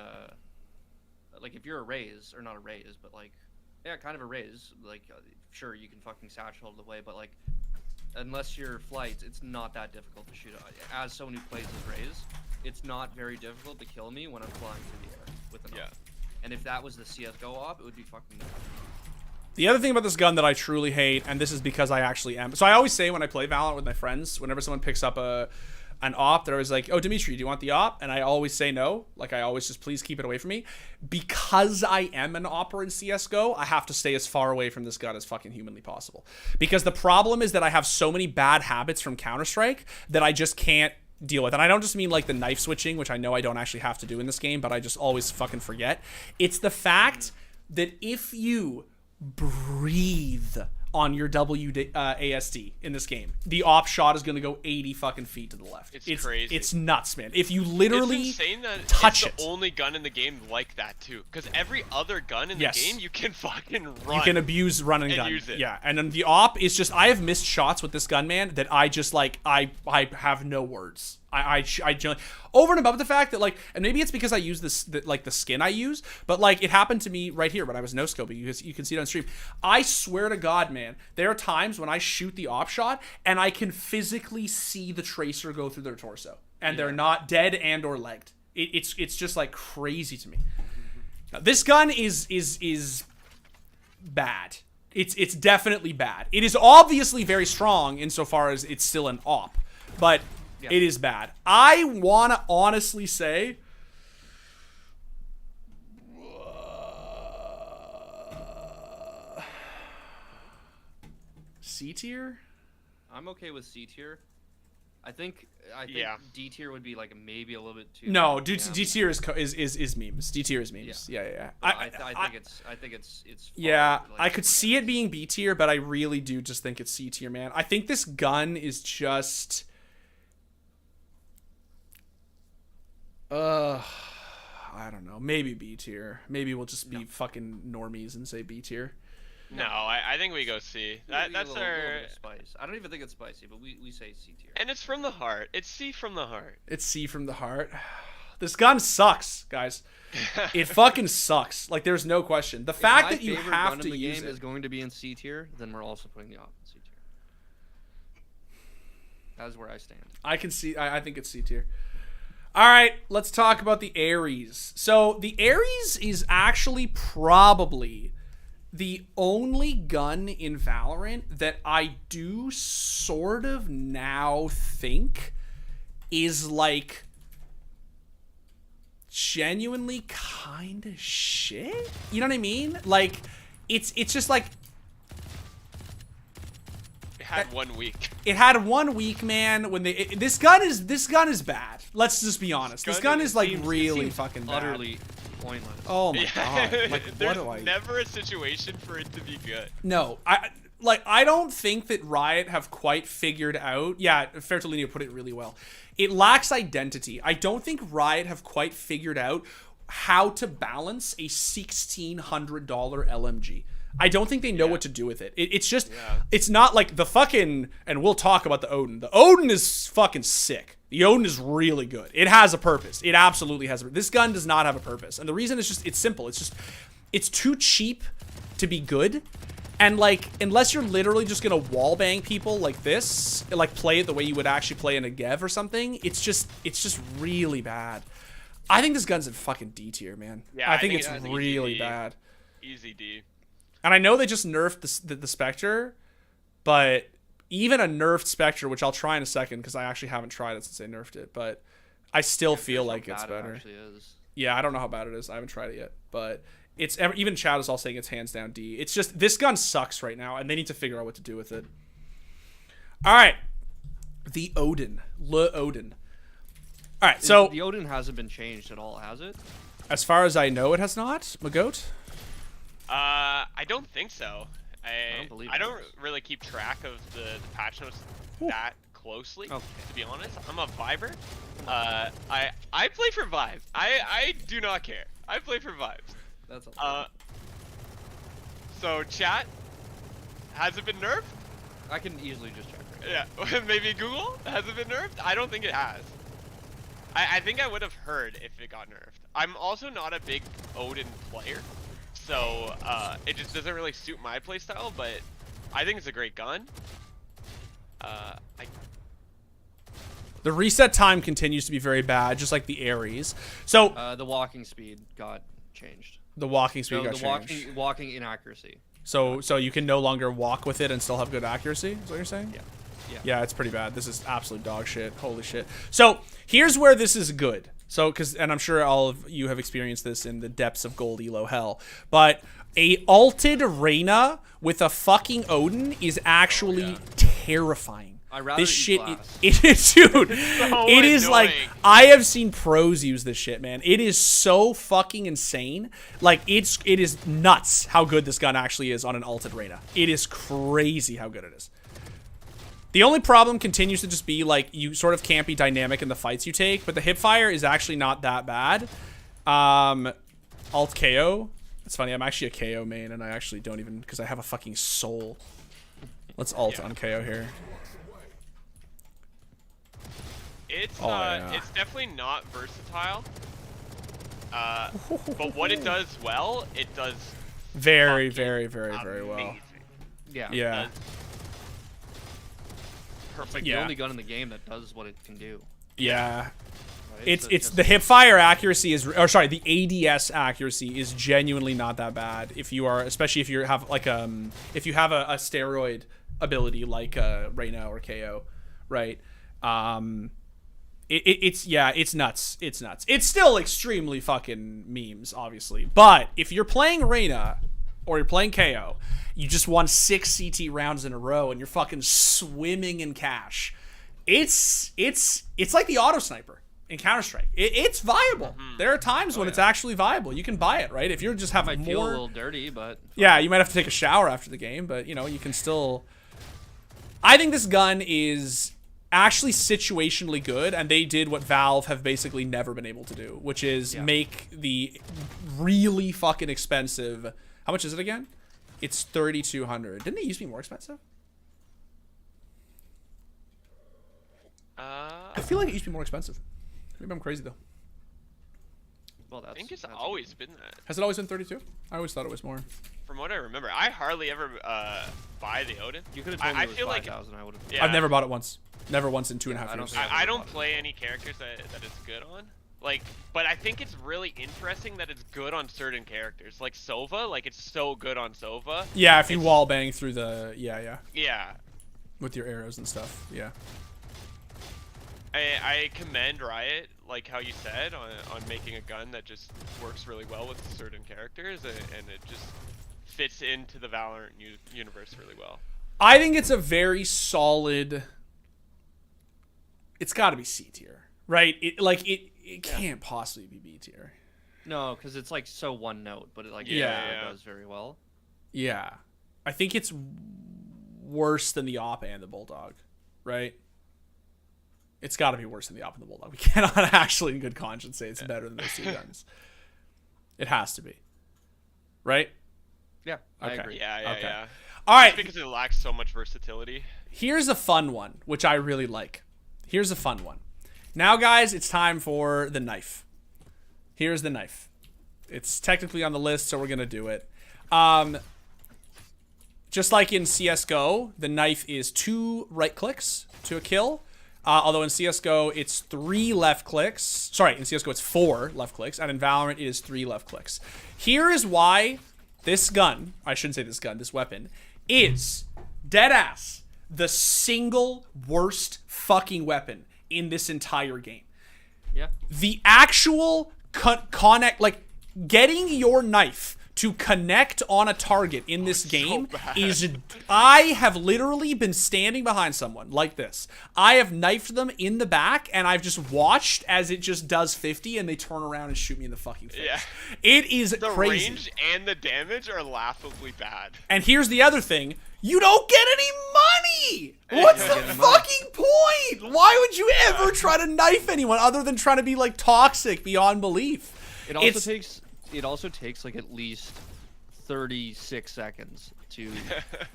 like if you're a Raze or not a Raze, but like kind of a Raze, like sure you can fucking satchel the way, but like. Unless you're flights, it's not that difficult to shoot. As someone who plays as Raze, it's not very difficult to kill me when I'm flying through the air with an op. And if that was the CSGO op, it would be fucking nuts. The other thing about this gun that I truly hate, and this is because I actually am. So I always say when I play Valorant with my friends, whenever someone picks up an op, they're always like, oh, Dimitri, do you want the op? And I always say no. Like, I always just, please keep it away from me. Because I am an opper in CSGO, I have to stay as far away from this gun as fucking humanly possible. Because the problem is that I have so many bad habits from Counter-Strike that I just can't deal with. And I don't just mean like the knife switching, which I know I don't actually have to do in this game, but I just always fucking forget. It's the fact that if you breathe on your WASD in this game, the op shot is going to go 80 fucking feet to the left. It's crazy. It's nuts, man. If you literally it's insane that touch it's the only gun in the game like that too. Because every other gun in the Yes. game, you can fucking run. you can abuse run and gun. use it. Yeah, and then the op is just, I have missed shots with this gun, man, that I just like, I have no words. I over and above the fact that like, and maybe it's because I use this like the skin I use, but like it happened to me right here when I was no scoping. You can see it on stream. I swear to God, man, there are times when I shoot the op shot and I can physically see the tracer go through their torso, and they're not dead and or legged. It's just like crazy to me. Now, this gun is bad. It's definitely bad. It is obviously very strong insofar as it's still an op, but it is bad. I want to honestly say C tier? I'm okay with C tier. I think D tier would be like maybe a little bit too. No, D tier is memes. D tier is memes. Yeah. I think it's yeah, like, I could see it being B tier, but I really do just think it's C tier, man. I think this gun is just I don't know. Maybe B tier. Maybe we'll just be fucking normies and say B tier. No, I think we go C. That's little our bit of spice. I don't even think it's spicy, but we say C tier. and it's from the heart. It's C from the heart. It's C from the heart. This gun sucks, guys. It fucking sucks. Like, there's no question. The fact that you have to use it is going to be in C tier, then we're also putting the op in C tier. That is where I stand. I can see. I think it's C tier. All right, let's talk about the Ares. So the Ares is actually probably the only gun in Valorant that I do sort of now think is like genuinely kind of shit. You know what I mean? Like it's just like It had 1 week. it had 1 week, man. When this gun is bad. Let's just be honest. This gun is like really fucking bad. Utterly pointless. Oh my god! Like, There's what do I? never a situation for it to be good. No, I don't think that Riot have quite figured out. Yeah, Fertolino put it really well. It lacks identity. I don't think Riot have quite figured out how to balance a $1,600 LMG. I don't think they know what to do with it. It's just, it's not like the fucking, and we'll talk about the Odin. The Odin is fucking sick. The Odin is really good. It has a purpose. It absolutely has a purpose. This gun does not have a purpose. And the reason is just, it's simple. It's just, it's too cheap to be good. And like, unless you're literally just gonna wallbang people like this, like play it the way you would actually play in a Gev or something, it's just really bad. I think this gun's in fucking D tier, man. Yeah, I think it's it's really easy D. bad. Easy D. And I know they just nerfed the Spectre, but even a nerfed Spectre, which I'll try in a second because I actually haven't tried it since they nerfed it, but I still feel like it's better. Yeah, I don't know how bad it is. I haven't tried it yet, but it's even Chad is all saying it's hands down D. It's just this gun sucks right now, and they need to figure out what to do with it. All right, the Odin, Le Odin. All right, so the Odin hasn't been changed at all, has it? As far as I know, it has not. Magoat? I don't think so. I don't believe I don't really keep track of the patch notes that closely. Okay. To be honest, I'm a Viber. I play for vibes. I do not care. I play for vibes. That's a So chat, has it been nerfed? I can easily just check. Right Yeah, maybe Google, has it been nerfed? I don't think it has. I think I would have heard if it got nerfed. I'm also not a big Odin player, so it just doesn't really suit my playstyle, but I think it's a great gun. The reset time continues to be very bad, just like the Ares. So The walking speed got changed. the walking speed No, got the changed. walking inaccuracy. So you can no longer walk with it and still have good accuracy. Is what you're saying? Yeah. Yeah, it's pretty bad. This is absolute dog shit. Holy shit. So here's where this is good. So, and I'm sure all of you have experienced this in the depths of gold elo hell, but a alted Reyna with a fucking Odin is actually terrifying. I rather This eat shit, glass. it is, dude. so It is like, annoying. I have seen pros use this shit, man. It is so fucking insane. Like, it is nuts how good this gun actually is on an alted Reyna. It is crazy how good it is. The only problem continues to just be, like, you sort of can't be dynamic in the fights you take, but the hipfire is actually not that bad. Alt KO. It's funny, I'm actually a KO main, and I actually don't even, because I have a fucking soul. Let's alt on KO here. It's Oh, yeah. it's definitely not versatile. But what it does well, it does Very, fucking very, very, very well. amazing. Yeah. Yeah. It's like Yeah. the only gun in the game that does what it can do. Yeah. Right? It's So it's just- the hipfire accuracy is, or sorry, the ADS accuracy is genuinely not that bad if you are, especially if you have like if you have a steroid ability like Reyna or KO, right? It's yeah, it's nuts. It's nuts. It's still extremely fucking memes, obviously. But if you're playing Reyna or you're playing KO, you just won 6 CT rounds in a row and you're fucking swimming in cash. It's like the auto sniper in Counter-Strike. It's viable. There are times when it's actually viable. You can buy it, right? If you're just having might feel a more, little dirty, but yeah, you might have to take a shower after the game, but you know, you can still. I think this gun is actually situationally good, and they did what Valve have basically never been able to do, which is make the really fucking expensive. How much is it again? It's 3,200. Didn't it used to be more expensive? I feel like it used to be more expensive. Maybe I'm crazy though. well, that's. I think it's that's always been that. Has it always been 32? I always thought it was more. From what I remember, I hardly ever buy the Odin. You could have told me I it was feel like 5,000. I would have. yeah, I've never bought it once. Never once in 2.5 I don't years. think I don't play any characters that it's good on. Like, but I think it's really interesting that it's good on certain characters. Like Sova, like it's so good on Sova. Yeah, if you wall bang through the yeah, Yeah. with your arrows and stuff. Yeah. I commend Riot, like how you said, on making a gun that just works really well with certain characters, and it just fits into the Valorant universe really well. I think it's a very solid. It's got to be C tier, right? It can't possibly be B tier. No, because it's like so one note, but it like Yeah. does very well. Yeah, I think it's worse than the Op and the Bulldog, right? It's got to be worse than the Op and the Bulldog. We cannot actually, in good conscience, say it's better than those two guns. It has to be, right? Yeah, I Okay. agree. Yeah. Okay. Yeah. All right. Just because it lacks so much versatility. Here's a fun one, which I really like. Here's a fun one. Now, guys, it's time for the knife. Here's the knife. It's technically on the list, so we're going to do it. Just like in CSGO, the knife is 2 right clicks to a kill. Although in CSGO, it's 3 left clicks. Sorry, in CSGO, it's 4 left clicks. And in Valorant, it is 3 left clicks. Here is why this gun, I shouldn't say this gun, this weapon, is deadass the single worst fucking weapon in this entire game. Yeah. The actual connect, like getting your knife to connect on a target in this game is, I have literally been standing behind someone like this. I have knifed them in the back and I've just watched as it just does 50 and they turn around and shoot me in the fucking face. Yeah. It is The crazy. range and the damage are laughably bad. And here's the other thing. You don't get any money. What's the fucking point? Why would you ever try to knife anyone other than trying to be like toxic beyond belief? It also takes like at least 36 seconds to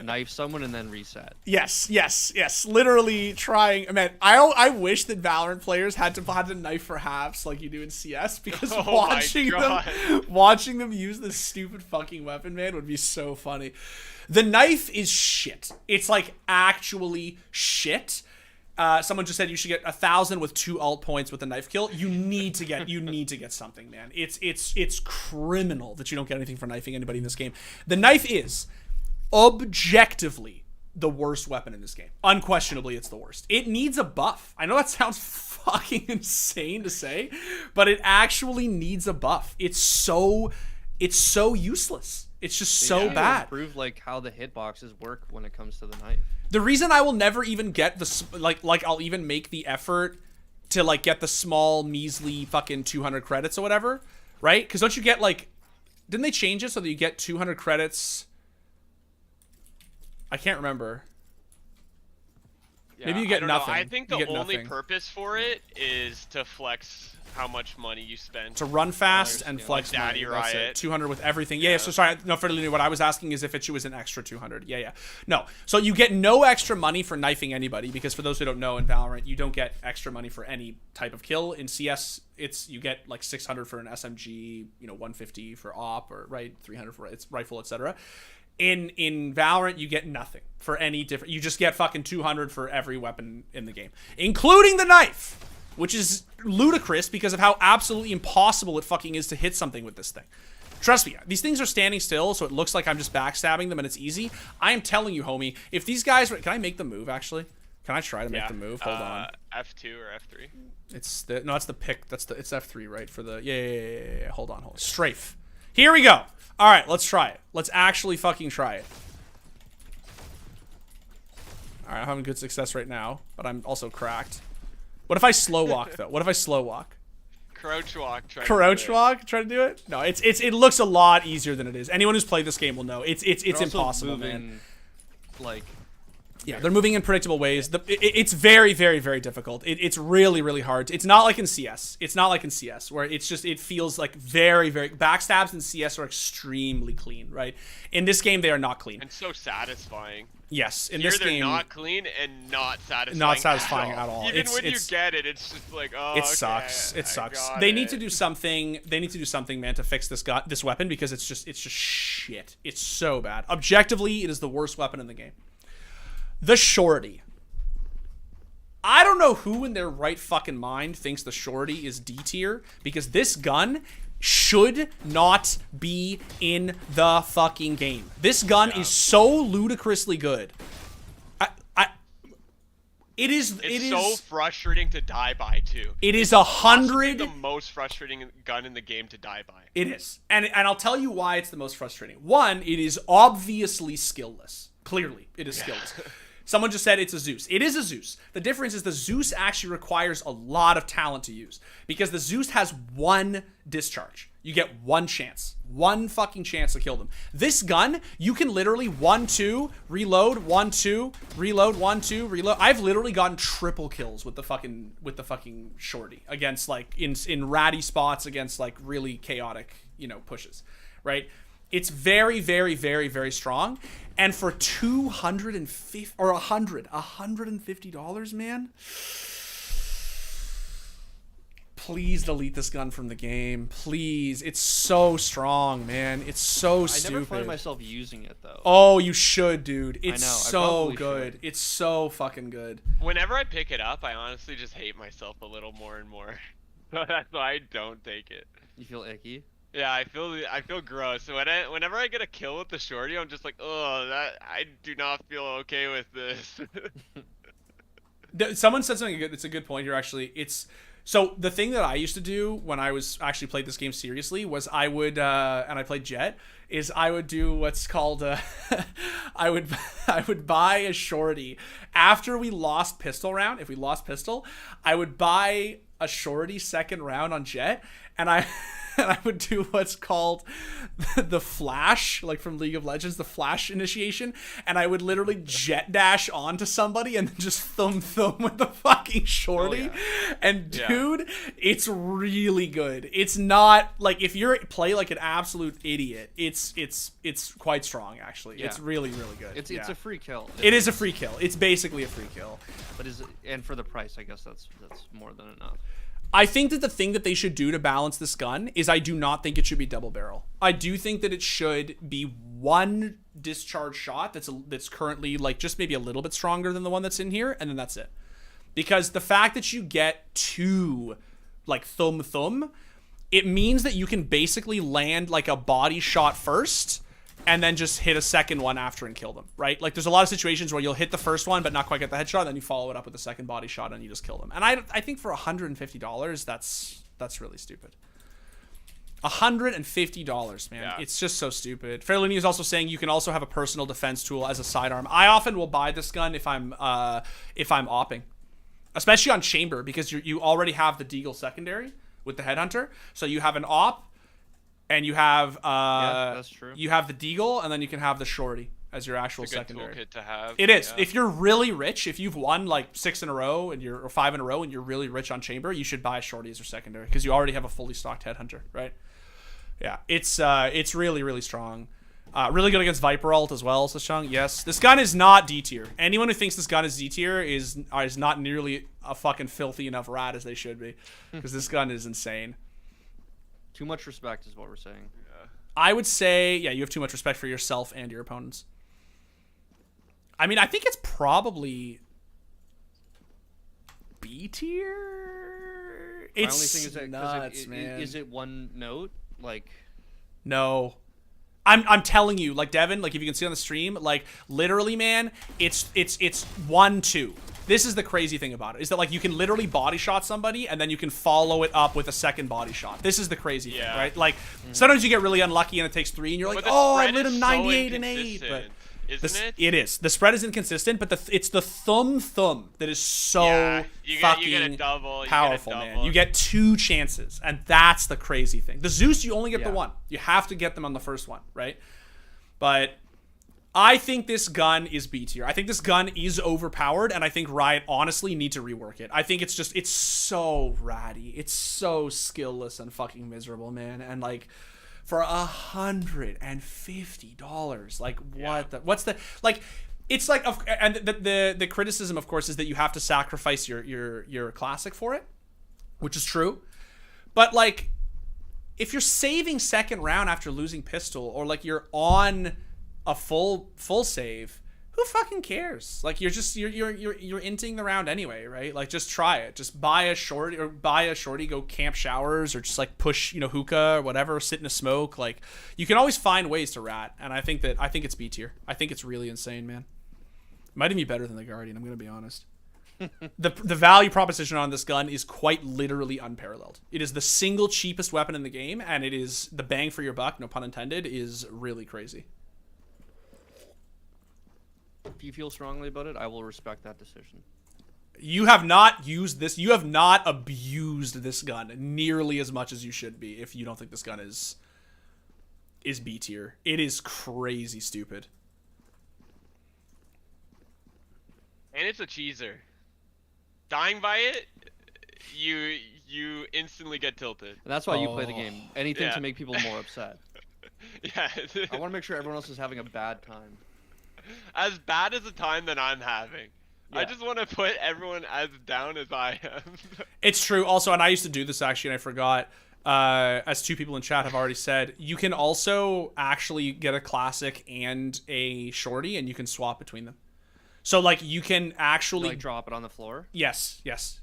knife someone and then reset. Yes. Literally trying. Man, I wish that Valorant players had to knife for halves like you do in CS, because watching them use this stupid fucking weapon, man, would be so funny. The knife is shit. It's like actually shit. Someone just said you should get 1,000 with 2 ult points with a knife kill. You need to get something, man. It's criminal that you don't get anything for knifing anybody in this game. The knife is objectively the worst weapon in this game. Unquestionably, it's the worst. It needs a buff. I know that sounds fucking insane to say, but it actually needs a buff. It's so useless. It's just so bad. Improve like how the hitboxes work when it comes to the knife. The reason I will never even get the like I'll even make the effort to like get the small measly fucking 200 credits or whatever, right? Because don't you get like, didn't they change it so that you get 200 credits? I can't remember. Yeah, Maybe you get nothing. I think the only purpose for it is to flex how much money you spend. To run fast and flex like money. Daddy That's Riot. it. 200 with everything. Yeah, so sorry. No, for what I was asking is if it was an extra 200. Yeah. No. So you get no extra money for knifing anybody, because for those who don't know, in Valorant, you don't get extra money for any type of kill. In CS, you get like 600 for an SMG, 150 for AWP, or right, 300 for its rifle, etc. In Valorant, you get nothing for any different. You just get fucking 200 for every weapon in the game, including the knife, which is ludicrous because of how absolutely impossible it fucking is to hit something with this thing. Trust me, these things are standing still, so it looks like I'm just backstabbing them and it's easy. I am telling you, homie, if these guys... Can I make the move, actually? Can I try to make the move? Hold on. F2 or F3? It's the pick. It's F3, right? For the... Yeah. Hold on. Strafe. Here we go. All right, let's try it. Let's actually fucking try it. All right, I'm having good success right now, but I'm also cracked. What if I slow walk, though? What if I slow walk? Crouch walk. Crouch walk? Try to do it? No, it looks a lot easier than it is. Anyone who's played this game will know. It's impossible, man. Yeah, they're moving in predictable ways. It's very, very, very difficult. It's really, really hard. It's not like in CS. It's not like in CS, where it feels like very, very... Backstabs in CS are extremely clean, right? In this game, they are not clean. And so satisfying. Yes, in Here this they're game... not clean and not satisfying. Not satisfying at all. Even when you get it, it's just like, oh, it sucks. It sucks. They need to do something. They need to do something, man, to fix this weapon, because it's just shit. It's so bad. Objectively, it is the worst weapon in the game. The shorty. I don't know who in their right fucking mind thinks the shorty is D tier, because this gun should not be in the fucking game. This gun is so ludicrously good. It is so frustrating to die by too. It is 100. The most frustrating gun in the game to die by. It is, and I'll tell you why it's the most frustrating. One, it is obviously skillless. Clearly, it is skillless. Someone just said it's a Zeus. It is a Zeus. The difference is the Zeus actually requires a lot of talent to use, because the Zeus has one discharge. You get one chance. One fucking chance to kill them. This gun, you can literally 1-2, reload, 1-2, reload, 1-2, reload. I've literally gotten triple kills with the fucking shorty against like in ratty spots, against like really chaotic, pushes, right? It's very, very, very, very strong. And for $250 or $150, man, please delete this gun from the game. Please. It's so strong, man. It's so stupid. I never find myself using it, though. Oh, you should, dude. It's so good. Should. It's so fucking good. Whenever I pick it up, I honestly just hate myself a little more and more. So that's why I don't take it. You feel icky? Yeah, I feel gross. So whenever I get a kill with the shorty, I'm just like, oh, I do not feel okay with this. Someone said something good. It's a good point here, actually. So the thing that I used to do when I was actually played this game seriously was I would, and I played Jet, is I would do what's called, I would buy a shorty after we lost pistol round. If we lost pistol, I would buy a shorty second round on Jet, and and I would do what's called the flash, like from League of Legends, the flash initiation, and I would literally jet dash onto somebody and then just thumb with the fucking shorty. And dude, it's really good. It's not like if you're play like an absolute idiot, it's quite strong actually. It's really good. It's a free kill. It is a free kill. It's basically a free kill. But and for the price, I guess that's more than enough. I think that the thing that they should do to balance this gun is I do not think it should be double barrel. I do think that it should be one discharge shot that's currently like just maybe a little bit stronger than the one that's in here, and then that's it. Because the fact that you get two like thumb, it means that you can basically land like a body shot first and then just hit a second one after and kill them, right? Like there's a lot of situations where you'll hit the first one but not quite get the headshot, and then you follow it up with a second body shot and you just kill them. And I think for $150, that's really stupid. $150, man. Yeah. It's just so stupid. Fairlini is also saying you can also have a personal defense tool as a sidearm. I often will buy this gun if I'm opping, especially on chamber, because you already have the deagle secondary with the headhunter, so you have an op. And you have that's true. You have the deagle, and then you can have the shorty as your actual it's a good secondary. Toolkit to have. It is. Yeah. If you're really rich, if you've won like 6 in a row or 5 in a row, and you're really rich on chamber, you should buy a shorty as your secondary because you already have a fully stocked headhunter, right? Yeah, it's really strong. Really good against Viper ult as well, Sashang. Yes, this gun is not D tier. Anyone who thinks this gun is D tier is not nearly a fucking filthy enough rat as they should be, because this gun is insane. Too much respect is what we're saying. Yeah. I would say, you have too much respect for yourself and your opponents. I mean, I think it's probably B tier. It's my only thing is that, nuts, man. Is it one note? Like, no. I'm telling you, like Devin, like if you can see on the stream, like literally, man, it's 1-2. This is the crazy thing about it, is that like you can literally body shot somebody and then you can follow it up with a second body shot. This is the crazy thing, right? Like sometimes you get really unlucky and it takes 3 and you're like, oh, I lit him 98 and 8. But it is. The spread is inconsistent, but it's the thumb that is so you fucking get a double, powerful, man. You get 2 chances, and that's the crazy thing. The Zeus, you only get the 1. You have to get them on the first one, right? But I think this gun is B tier. I think this gun is overpowered, and I think Riot honestly need to rework it. I think it's so ratty. It's so skillless and fucking miserable, man. And like, for $150, like what's the like? It's like, and the criticism, of course, is that you have to sacrifice your classic for it, which is true. But like, if you're saving second round after losing pistol, or like you're on a full save, who fucking cares? Like you're inting the round anyway, right? Like just try it. Just buy a shorty, go camp showers, or just like push, hookah or whatever, sit in a smoke. Like you can always find ways to rat, and I think it's B tier. I think it's really insane, man. It might even be better than the Guardian, I'm gonna be honest. The value proposition on this gun is quite literally unparalleled. It is the single cheapest weapon in the game, and it is the bang for your buck, no pun intended, is really crazy. If you feel strongly about it, I will respect that decision. You have not used this. You have not abused this gun nearly as much as you should be if you don't think this gun is B tier. It is crazy stupid. And it's a cheeser. Dying by it, you instantly get tilted. And that's why you play the game. Anything to make people more upset. Yeah. I want to make sure everyone else is having a bad time. As bad as a time that I'm having. Yeah. I just want to put everyone as down as I am. It's true. Also, and I used to do this actually, and I forgot. As 2 people in chat have already said, you can also actually get a classic and a shorty, and you can swap between them. So like you can actually like drop it on the floor. Yes.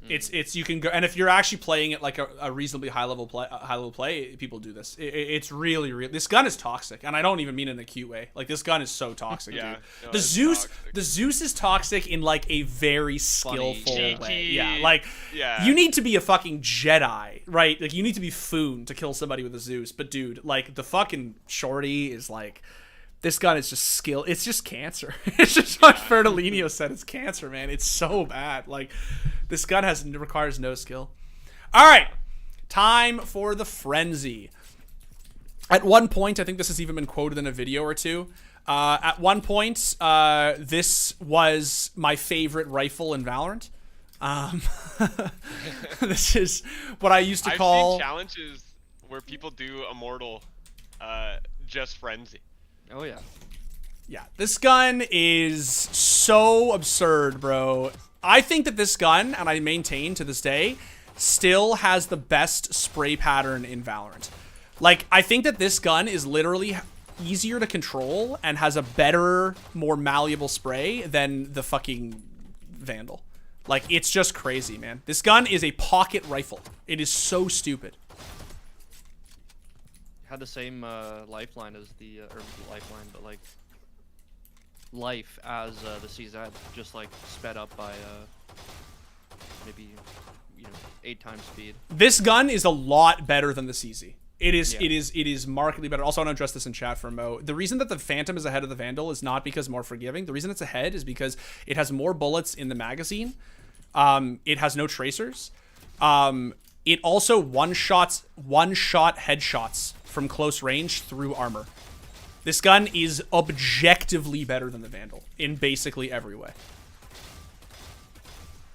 It's you can go, and if you're actually playing it like a reasonably high level play, people do this. It's really this gun is toxic, and I don't even mean it in a cute way. Like this gun is so toxic, dude. No, the Zeus is toxic in like a very skillful way. Yeah, like you need to be a fucking Jedi, right? Like you need to be Foon to kill somebody with a Zeus. But dude, like the fucking shorty is like. This gun is just skill. It's just cancer. It's just what Fertilino said. It's cancer, man. It's so bad. Like, this gun requires no skill. All right. Time for the Frenzy. At one point, I think this has even been quoted in a video or two. At one point, this was my favorite rifle in Valorant. This is what I used to call... I've seen challenges where people do Immortal just Frenzy. Oh, yeah. Yeah, this gun is so absurd, bro. I think that this gun, and I maintain to this day, still has the best spray pattern in Valorant. Like, I think that this gun is literally easier to control and has a better, more malleable spray than the fucking Vandal. Like, it's just crazy, man. This gun is a pocket rifle. It is so stupid. Had the same lifeline as the, or lifeline, but like, life as the CZ, just like sped up by maybe, you know, 8 times speed. This gun is a lot better than the CZ. It is, Yeah. it is markedly better. Also, I want to address this in chat for Mo. The reason that the Phantom is ahead of the Vandal is not because more forgiving. The reason it's ahead is because it has more bullets in the magazine. It has no tracers. It also one-shot headshots from close range through armor. This gun is objectively better than the Vandal in basically every way.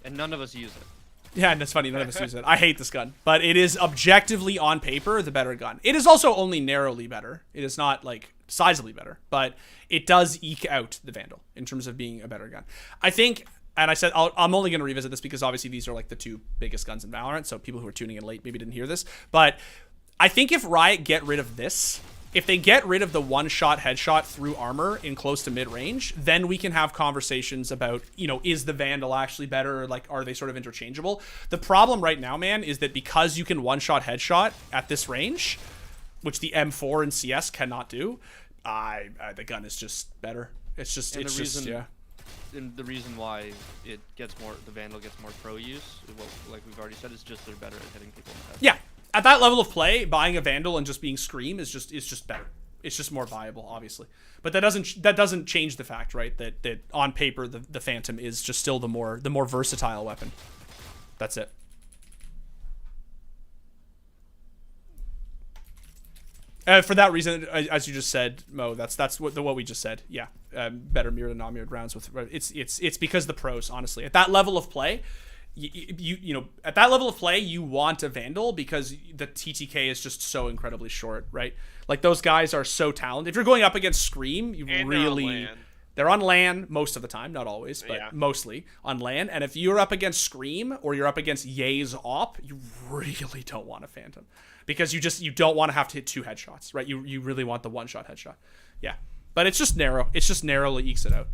And none of us use it. Yeah, and that's funny. None of us use it. I hate this gun, but it is objectively on paper the better gun. It is also only narrowly better. It is not like sizably better, but it does eke out the Vandal in terms of being a better gun. I think, and I said I'm only going to revisit this because obviously these are like the 2 biggest guns in Valorant, so people who are tuning in late maybe didn't hear this, but I think if Riot get rid of this, if they get rid of the one-shot headshot through armor in close to mid-range, then we can have conversations about, you know, is the Vandal actually better? Or like, are they sort of interchangeable? The problem right now, man, is that because you can one-shot headshot at this range, which the M4 and CS cannot do, the gun is just better. It's just, And it's the just, reason- yeah. And the reason why it gets more, the Vandal gets more pro use, well, like we've already said, is just they're better at hitting people in the head. Yeah. At that level of play, buying a Vandal and just being Scream is just better. It's just more viable, obviously. But that doesn't change the fact, right, that on paper the Phantom is just still the more versatile weapon. That's it. For that reason, as you just said, Mo, that's what we just said. Yeah, better mirrored and non-mirrored rounds with it's because the pros, honestly, at that level of play. You know, at that level of play, you want a Vandal because the TTK is just so incredibly short, right? Like, those guys are so talented. If you're going up against Scream, you And really... They're on LAN most of the time, not always, but Yeah. mostly on LAN. And if you're up against Scream or you're up against Ye's op, you really don't want a Phantom because you don't want to have to hit 2 headshots, right? You really want the one-shot headshot. Yeah. But it's just narrow. It's just narrowly ekes it out.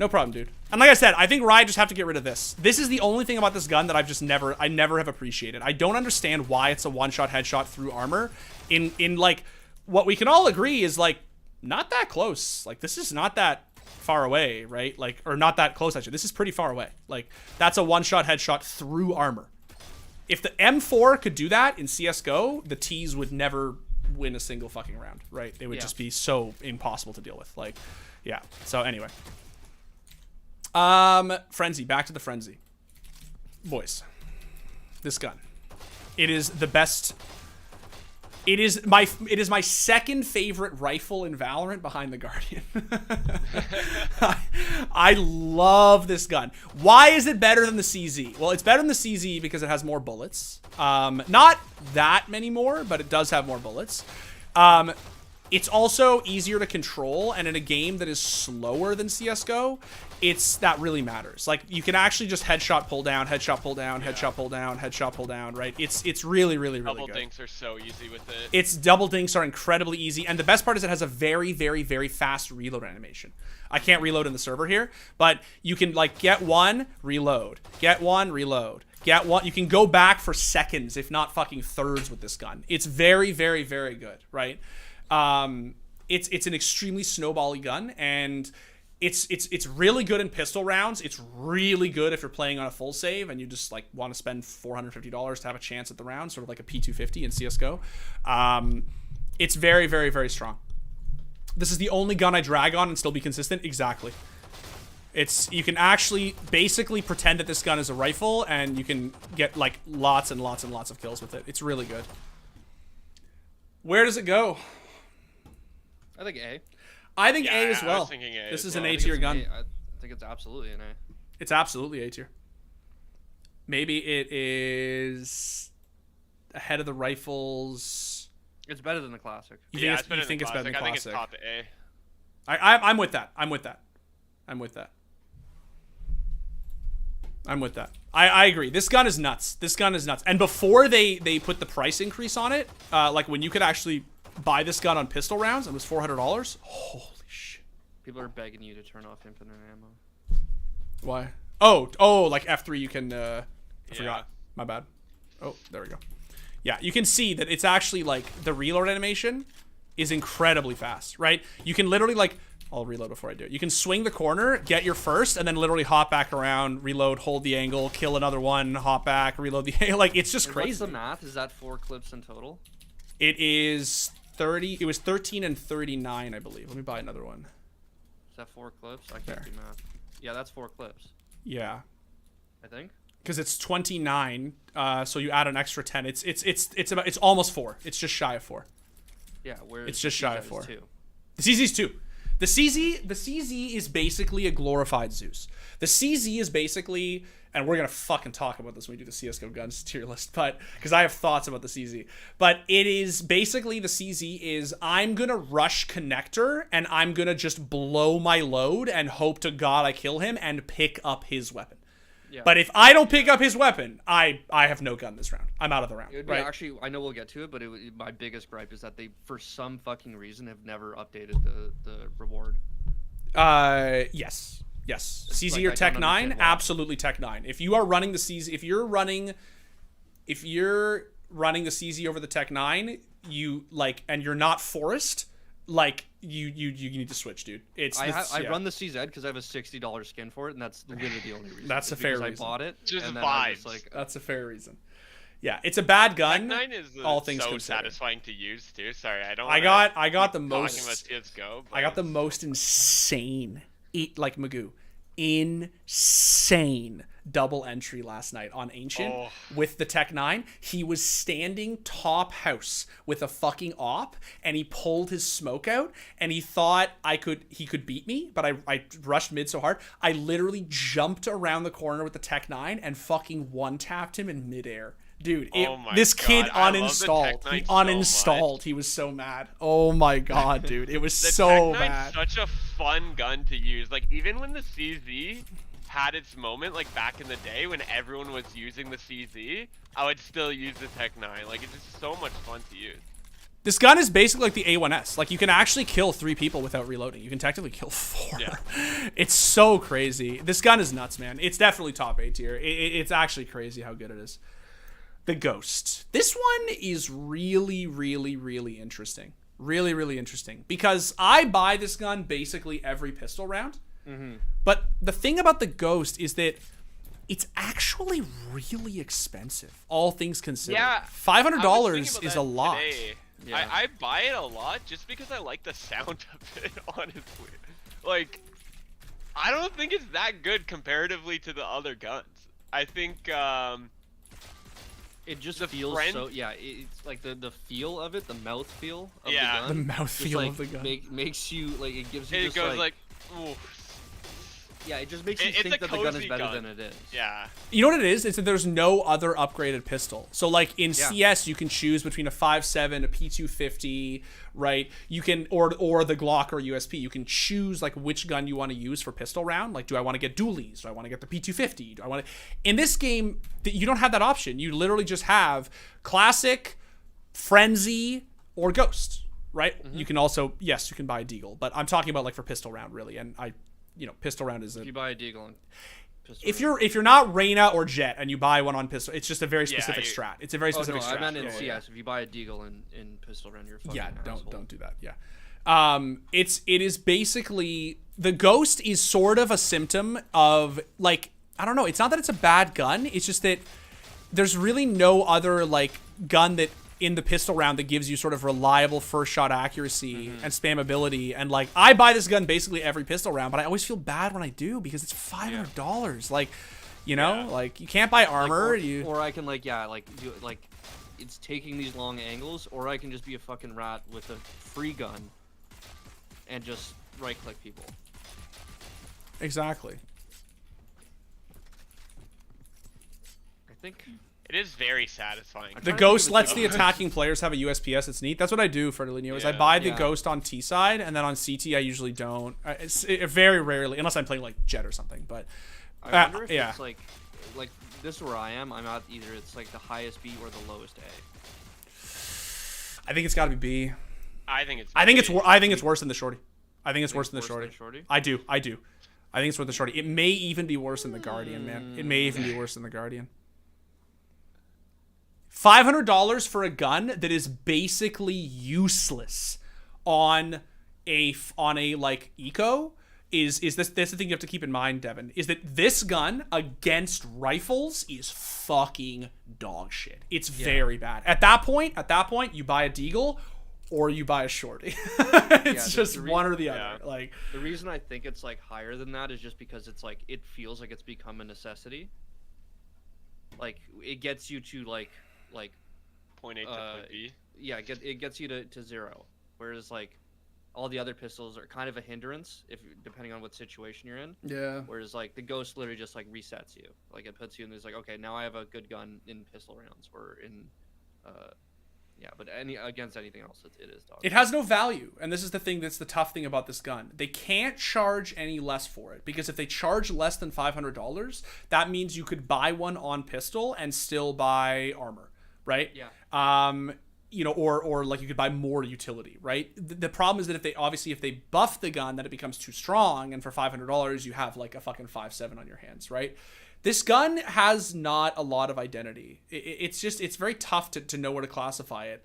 No problem, dude. And like I said, I think Riot just have to get rid of this. This is the only thing about this gun that I never have appreciated. I don't understand why it's a one-shot headshot through armor in like what we can all agree is like not that close. Like, this is not that far away, right? Like, or not that close actually. This is pretty far away. Like, that's a one-shot headshot through armor. If the M4 could do that in CS:GO, the T's would never win a single fucking round, right? They would just be so impossible to deal with. Like, yeah. So anyway. Frenzy, back to the Frenzy. Boys, this gun. It is the best. It is my second favorite rifle in Valorant behind the Guardian. I love this gun. Why is it better than the CZ? Well, it's better than the CZ because it has more bullets. Not that many more, but it does have more bullets. It's also easier to control, and in a game that is slower than CS:GO, that really matters. Like, you can actually just headshot pull down, headshot pull down, headshot pull down, headshot pull down, right? It's really, really, really Double good. dinks are so easy with it. Its double dinks are incredibly easy, and the best part is it has a very, very, very fast reload animation. I can't reload in the server here, but you can, like, get one, reload, get one, reload, get one. You can go back for seconds, if not fucking thirds, with this gun. It's very, very, very good, right? It's an extremely snowbally gun, and it's really good in pistol rounds. It's really good if you're playing on a full save and you just like want to spend $450 to have a chance at the round, sort of like a P250 in CS:GO. It's very, very, very strong. This is the only gun I drag on and still be consistent. Exactly. You can actually basically pretend that this gun is a rifle, and you can get like lots and lots and lots of kills with it. It's really good. Where does it go? I think A. I think Yeah, A as I well. was thinking A This as is well. an I A think tier It's an gun. A. I think it's absolutely an A. It's absolutely A tier. Maybe it is ahead of the rifles. It's better than the classic. You Yeah, think, better you think than it's better than classic. I think classic? it's top A. I'm with that. I'm with that. I'm with that. I'm with that. I agree. This gun is nuts. This gun is nuts. And before they put the price increase on it, like when you could actually buy this gun on pistol rounds, it was $400. Holy shit. People are begging you to turn off infinite ammo. Why? Oh, like F3 you can, I forgot. My bad. Oh, there we go. Yeah, you can see that it's actually like the reload animation is incredibly fast, right? You can literally like, I'll reload before I do it. You can swing the corner, get your first, and then literally hop back around, reload, hold the angle, kill another one, hop back, reload the angle. Like, it's just crazy. What's the math? Is that 4 clips in total? It is 30. It was 13 and 39, I believe. Let me buy another one. Is that 4 clips? I can't There. do math. Yeah, that's 4 clips. Yeah. I think. Because it's 29, so you add an extra 10. It's almost 4. It's just shy of 4. Yeah, where It's just shy of CZ is 4. 2. The CZ's 2. The CZ is basically a glorified Zeus. The CZ is basically, and we're gonna fucking talk about this when we do the CS:GO guns tier list, but because I have thoughts about the CZ. But it is basically, the CZ is, I'm gonna rush connector and I'm gonna just blow my load and hope to God I kill him and pick up his weapon. Yeah. But if I don't pick up his weapon, I have no gun this round. I'm out of the round. It would be Right? actually, I know we'll get to it, but my biggest gripe is that they, for some fucking reason, have never updated the reward. Yes. CZ like, or I don't Tech 9, understand why. absolutely Tech 9. If you are running the CZ, if you're running the CZ over the Tech 9, you like, and you're not Forest, like you need to switch, dude. I run the CZ because I have a $60 skin for it, and that's literally the only reason. That's It's a fair because reason. I bought it. Just and then I'm vibes. like, That's a fair reason. Yeah, it's a bad Tech gun. 9 is all things so considered. satisfying to use too. Sorry, I don't. I got the talking most. about CS:GO, I got the most insane, like Magoo, insane double entry last night on Ancient with the Tech 9. He was standing top house with a fucking op, and he pulled his smoke out, and he thought he could beat me, but I rushed mid so hard. I literally jumped around the corner with the Tech 9 and fucking one-tapped him in midair. Dude, this kid God, I love the uninstalled. Tech He 9 so uninstalled. much. He was so mad. Oh my god, dude. It was The so Tech 9's bad. such a fun gun to use. Like, even when the CZ had its moment, like back in the day when everyone was using the CZ, I would still use the Tech 9. Like, it's just so much fun to use. This gun is basically like the A1S. Like, you can actually kill 3 people without reloading. You can technically kill 4. Yeah. It's so crazy. This gun is nuts, man. It's definitely top A tier. It's actually crazy how good it is. The Ghost. This one is really, really, really interesting. Really, really interesting. Because I buy this gun basically every pistol round. But the thing about the Ghost is that it's actually really expensive, all things considered. Yeah, $500 is a lot. Yeah. I buy it a lot just because I like the sound of it, honestly. Like, I don't think it's that good comparatively to the other guns. I think, it just the feels friend- so. Yeah, it's like the feel of it, the mouth feel of Yeah. the The gun. mouthfeel just, like, of the gun. makes you like, it gives you it just goes like, ooh, yeah, it just makes you it's think a that the gun is cozy better gun. than it is. yeah. You know what it is? It's that there's no other upgraded pistol. So like in Yeah. CS, you can choose between a 5.7, a P250, right? You can or the Glock or USP. You can choose like which gun you want to use for pistol round. Like, do I want to get dualies? Do I want to get the P250? Do I want to? In this game, you don't have that option. You literally just have classic, frenzy, or ghost, right? You can also, yes, you can buy a deagle, but I'm talking about like for pistol round really. And pistol round is If you buy a deagle and pistol if round. you're not Reyna or Jet and you buy one on pistol, it's just a very specific you- strat. It's a very Oh specific no, strat. I meant in Yeah, CS. If you buy a deagle in pistol round, you're a fucking yeah, asshole. don't do that. Yeah. It is basically, the Ghost is sort of a symptom of like, I don't know, it's not that it's a bad gun, it's just that there's really no other like gun that in the pistol round that gives you sort of reliable first shot accuracy and spammability. And like, I buy this gun basically every pistol round, but I always feel bad when I do because it's $500. Like, you know, like you can't buy armor. Like, or I can like, do like, it's taking these long angles, or I can just be a fucking rat with a free gun and just right click people. Exactly. I think It is very satisfying. the Ghost lets the attacking players have a USPS. It's neat. That's what I do for Delineo. Is I buy the Ghost on T side, and then on CT I usually don't. It very rarely, unless I'm playing like Jet or something. But I wonder if it's like this is where I am. I'm at either it's like the highest B or the lowest A. I think it's got to be B. I think it's. I think it's worse than the Shorty. I think it's worse than the Shorty. I do. I think it's worse than the Shorty. It may even be worse than the Guardian, man. It may even be worse than the Guardian. $500 for a gun that is basically useless on a like eco is this. That's the thing you have to keep in mind, Devin. Is that this gun against rifles is fucking dog shit. It's very bad. At that point, you buy a Deagle or you buy a Shorty. It's just one or the other. Like the reason I think it's like higher than that is just because it's like it feels like it's become a necessity. Like it gets you to like point A to point B. Yeah, it gets you to 0. Whereas like all the other pistols are kind of a hindrance if depending on what situation you're in. Yeah. Whereas like the Ghost literally just like resets you. Like it puts you in this like, okay, now I have a good gun in pistol rounds or in but against anything else it is dog. It has no value, and this is the thing that's the tough thing about this gun. They can't charge any less for it, because if they charge less than $500, that means you could buy one on pistol and still buy armor, right? Yeah. You know, or like you could buy more utility, right? The problem is that if they buff the gun, then it becomes too strong, and for $500 you have like a fucking 5.7 on your hands, right? This gun has not a lot of identity. It's very tough to know where to classify it.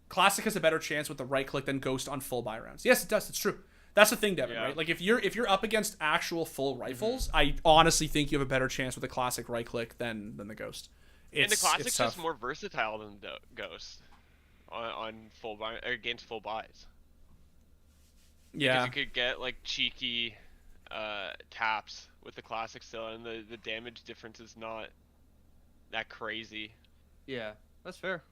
Classic has a better chance with the right click than Ghost on full buy rounds. Yes, it does. It's true. That's the thing, Devin, right? Like if you're up against actual full rifles, I honestly think you have a better chance with the Classic right click than the Ghost. And the Classic's just more versatile than the Ghost on full buy or against full buys. Yeah. Because you could get like cheeky taps with the Classic still, and the damage difference is not that crazy. Yeah, that's fair.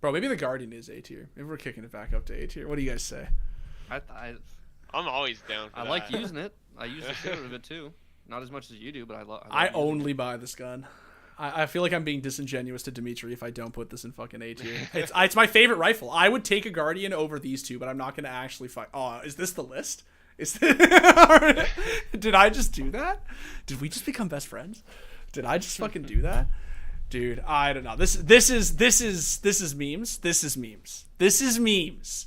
Bro, maybe the Guardian is A tier. Maybe we're kicking it back up to A tier. What do you guys say? I'm always down for I that. like using it. I use the shit out of it too. Not as much as you do, but I only buy this gun. I feel like I'm being disingenuous to Dimitri if I don't put this in fucking A tier. It's my favorite rifle. I would take a Guardian over these two, but I'm not going to actually fight. Oh, is this the list? Did I just do that? Did we just become best friends? Did I just fucking do that? Dude, I don't know. This is memes. This is memes.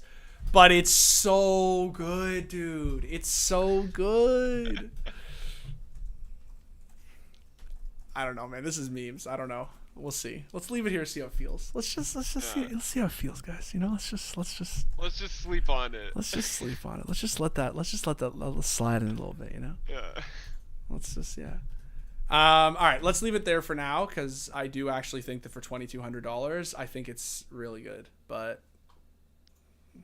But it's so good, dude. It's so good. I don't know, man. This is memes. I don't know. We'll see. Let's leave it here. See how it feels. Let's just see how it feels, guys. You know, let's just sleep on it. Let's just sleep on it. Let's just let that slide in a little bit. You know. Yeah. Let's just all right. Let's leave it there for now, because I do actually think that for $2,200, I think it's really good. But I'm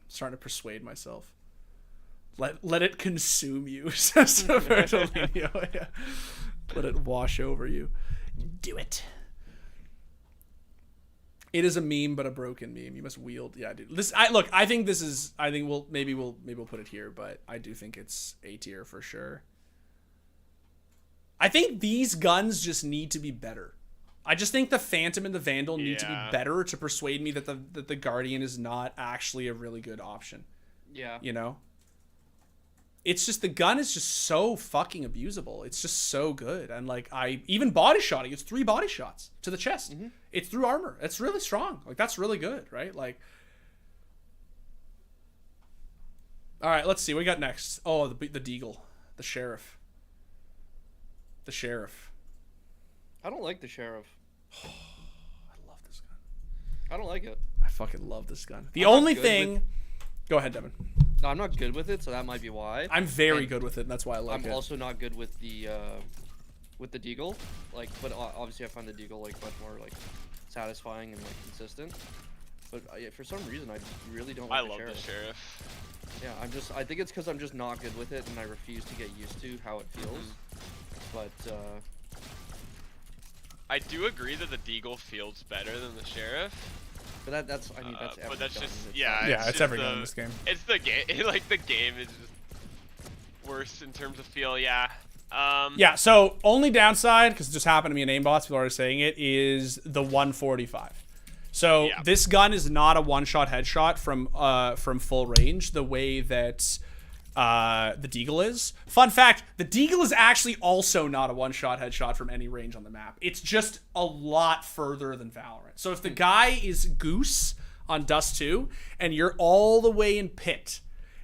starting to persuade myself. Let it consume you. Yeah. Let it wash over you. Do it. It is a meme, but a broken meme. You must wield. Yeah, dude. I think we'll put it here, but I do think it's A tier for sure. I think these guns just need to be better. I just think the Phantom and the Vandal need to be better to persuade me that the Guardian is not actually a really good option. Yeah. You know? It's just, the gun is just so fucking abusable. It's just so good. And like, even body shotting, it's 3 body shots to the chest. Mm-hmm. It's through armor. It's really strong. Like, that's really good, right? Like, all right, let's see. What we got next? Oh, the Deagle. The Sheriff. I don't like the Sheriff. I love this gun. I don't like it. I fucking love this gun. The only thing... Go ahead, Devin. No, I'm not good with it, so that might be why. I'm very good with it, and that's why I like it. I'm also not good with the Deagle. Like, but obviously I find the Deagle like much more like satisfying and like consistent. But for some reason, I really don't I like love the the sheriff. sheriff. Yeah, I think it's because I'm just not good with it, and I refuse to get used to how it feels. But I do agree that the deagle feels better than the sheriff. but that's I mean that's every But that's gun. just It's yeah. not- Yeah, it's just every gun in this game. It's the game. Like the game is just worse in terms of feel. Yeah. Yeah, so only downside, because it just happened to me in aimbots, people are already saying it, is the 145. So Yeah. this gun is not a one-shot headshot from full range the way that the Deagle is. Fun fact, the Deagle is actually also not a one-shot headshot from any range on the map. It's just a lot further than Valorant. So if the guy is Goose on Dust 2 and you're all the way in Pit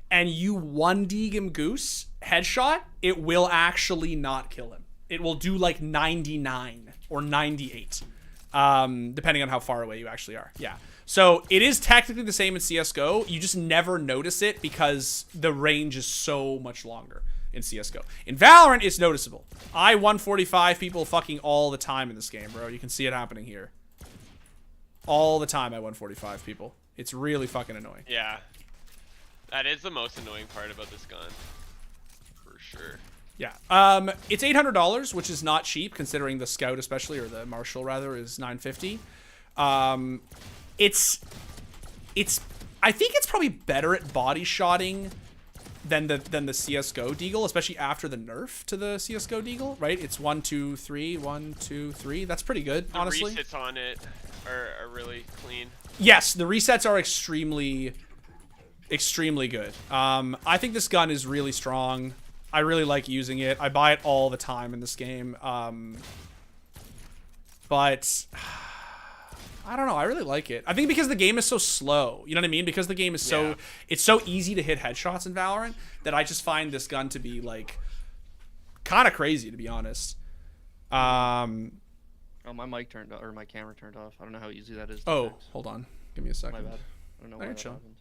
and you 1D him Goose headshot, it will actually not kill him. It will do like 99 or 98, depending on how far away you actually are. Yeah. So it is technically the same in CSGO. You just never notice it because the range is so much longer in CSGO. In Valorant, it's noticeable. I 145 people fucking all the time in this game, bro. You can see it happening here. All the time I 145 people. It's really fucking annoying. Yeah. That is the most annoying part about this gun. For sure. Yeah. It's $800, which is not cheap considering the Scout especially, or the Marshall rather, is $950. It's I think it's probably better at body shotting than the CSGO Deagle, especially after the nerf to the CSGO Deagle, right? It's 1, 2, 3, 1, 2, 3. That's pretty good, honestly. The resets on it are really clean. Yes, the resets are extremely good. I think this gun is really strong. I really like using it. I buy it all the time in this game. But I don't know. I really like it. I think because the game is so slow. You know what I mean? Because the game is so it's so easy to hit headshots in Valorant that I just find this gun to be like kind of crazy, to be honest. Oh, my mic turned off, or my camera turned off. I don't know how easy that is to Oh, fix. hold on. Give me a My second. bad. I don't know why Alright, that chill. happened.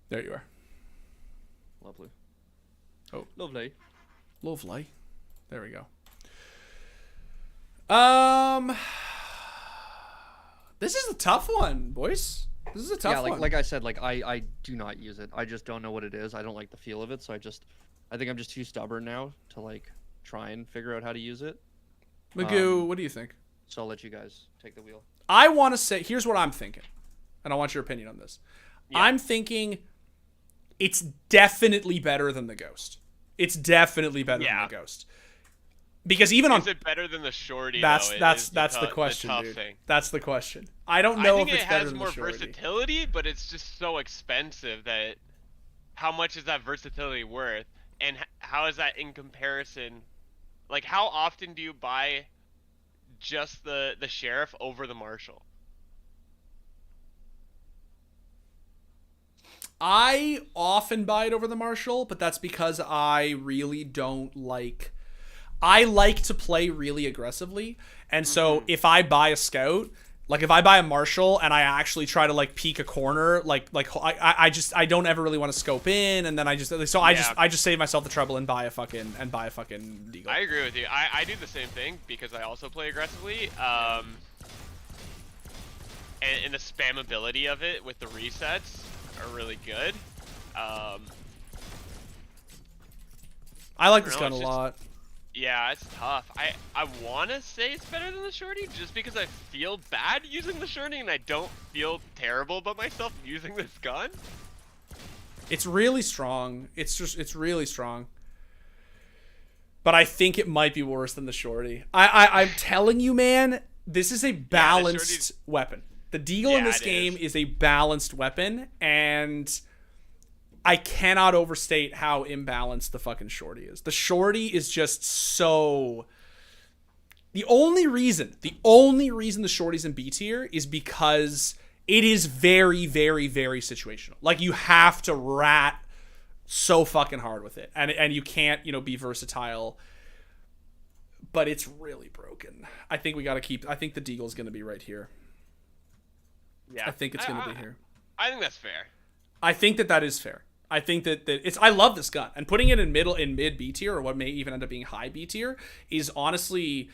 There you are. Lovely. Oh. Lovely. Lovely. There we go. This is a tough one, boys. This is a tough one. Like I said, like I do not use it. I just don't know what it is. I don't like the feel of it, so I think I'm just too stubborn now to like try and figure out how to use it. Magoo, what do you think? So I'll let you guys take the wheel. I want to say, here's what I'm thinking, and I want your opinion on this. Yeah. I'm thinking it's definitely better than the Ghost. It's definitely better than the Ghost. Because even on Is it better than the shorty? that's though, that's is that's the tough question, dude. thing. That's the question. I don't know I if think it's it better has than more the shorty. versatility, but it's just so expensive that how much is that versatility worth? And how is that in comparison? Like, how often do you buy just the sheriff over the marshal? I often buy it over the Marshall, but that's because I really don't like... I like to play really aggressively, and so if I buy a Scout, like if I buy a Marshall and I actually try to like peek a corner, I don't ever really want to scope in, and then I just save myself the trouble and buy a fucking Deagle. I agree with you. I do the same thing because I also play aggressively. And the spammability of it with the resets are really good. I like this know, gun a it's just- lot. Yeah, it's tough. I want to say it's better than the shorty just because I feel bad using the shorty and I don't feel terrible about myself using this gun. It's really strong. It's really strong. But I think it might be worse than the shorty. I'm telling you, man, this is a balanced weapon. The Deagle in this game is a balanced weapon, and I cannot overstate how imbalanced the fucking shorty is. The shorty is just so... The only reason the shorty's in B tier is because it is very, very, very situational. Like, you have to rat so fucking hard with it. And you can't, be versatile. But it's really broken. I think we gotta keep... I think the Deagle's gonna be right here. Yeah, I think it's gonna be here. I think that's fair. I think that is fair. I think that it's... I love this gun. And putting it in mid B tier, or what may even end up being high B tier, is honestly,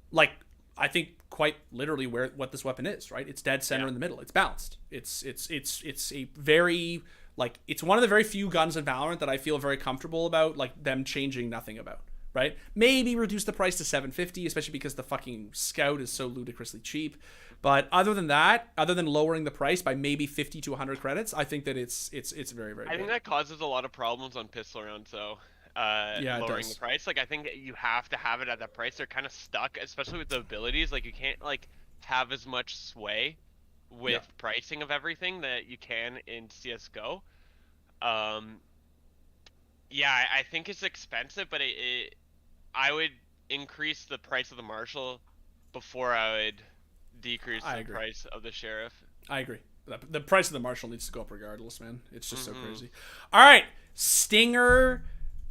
like, I think quite literally what this weapon is, right? It's dead center Yeah. in the middle. It's balanced. It's a very, like, it's one of the very few guns in Valorant that I feel very comfortable about, like, them changing nothing about, right? Maybe reduce the price to $750, especially because the fucking Scout is so ludicrously cheap. But other than that, other than lowering the price by maybe 50 to 100 credits, I think that it's very, very good. I think that causes a lot of problems on pistol rounds, though. Yeah, it lowering does. the price. Like, I think you have to have it at that price. They're kind of stuck, especially with the abilities. Like, you can't like have as much sway with pricing of everything that you can in CS:GO. Yeah, I think it's expensive, but I would increase the price of the Marshal before I would decrease the price of the Sheriff. I agree. The price of the Marshal needs to go up regardless, man. It's just so crazy. All right, Stinger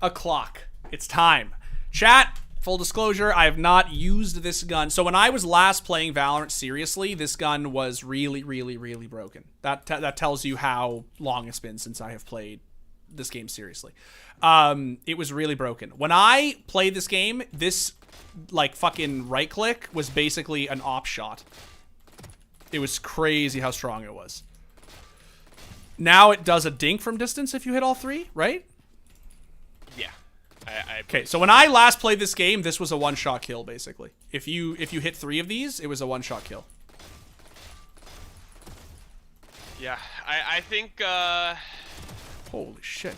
o'clock. It's time. Chat, full disclosure, I have not used this gun. So when I was last playing Valorant seriously, this gun was really, really, really broken. That tells you how long it's been since I have played this game seriously. It was really broken. When I played this game, this like fucking right click was basically an op shot. It was crazy how strong it was. Now it does a dink from distance if you hit all three, right? Yeah. Okay, so when I last played this game, this was a one-shot kill basically. If you hit 3 of these, it was a one-shot kill. Yeah, I think Holy shit.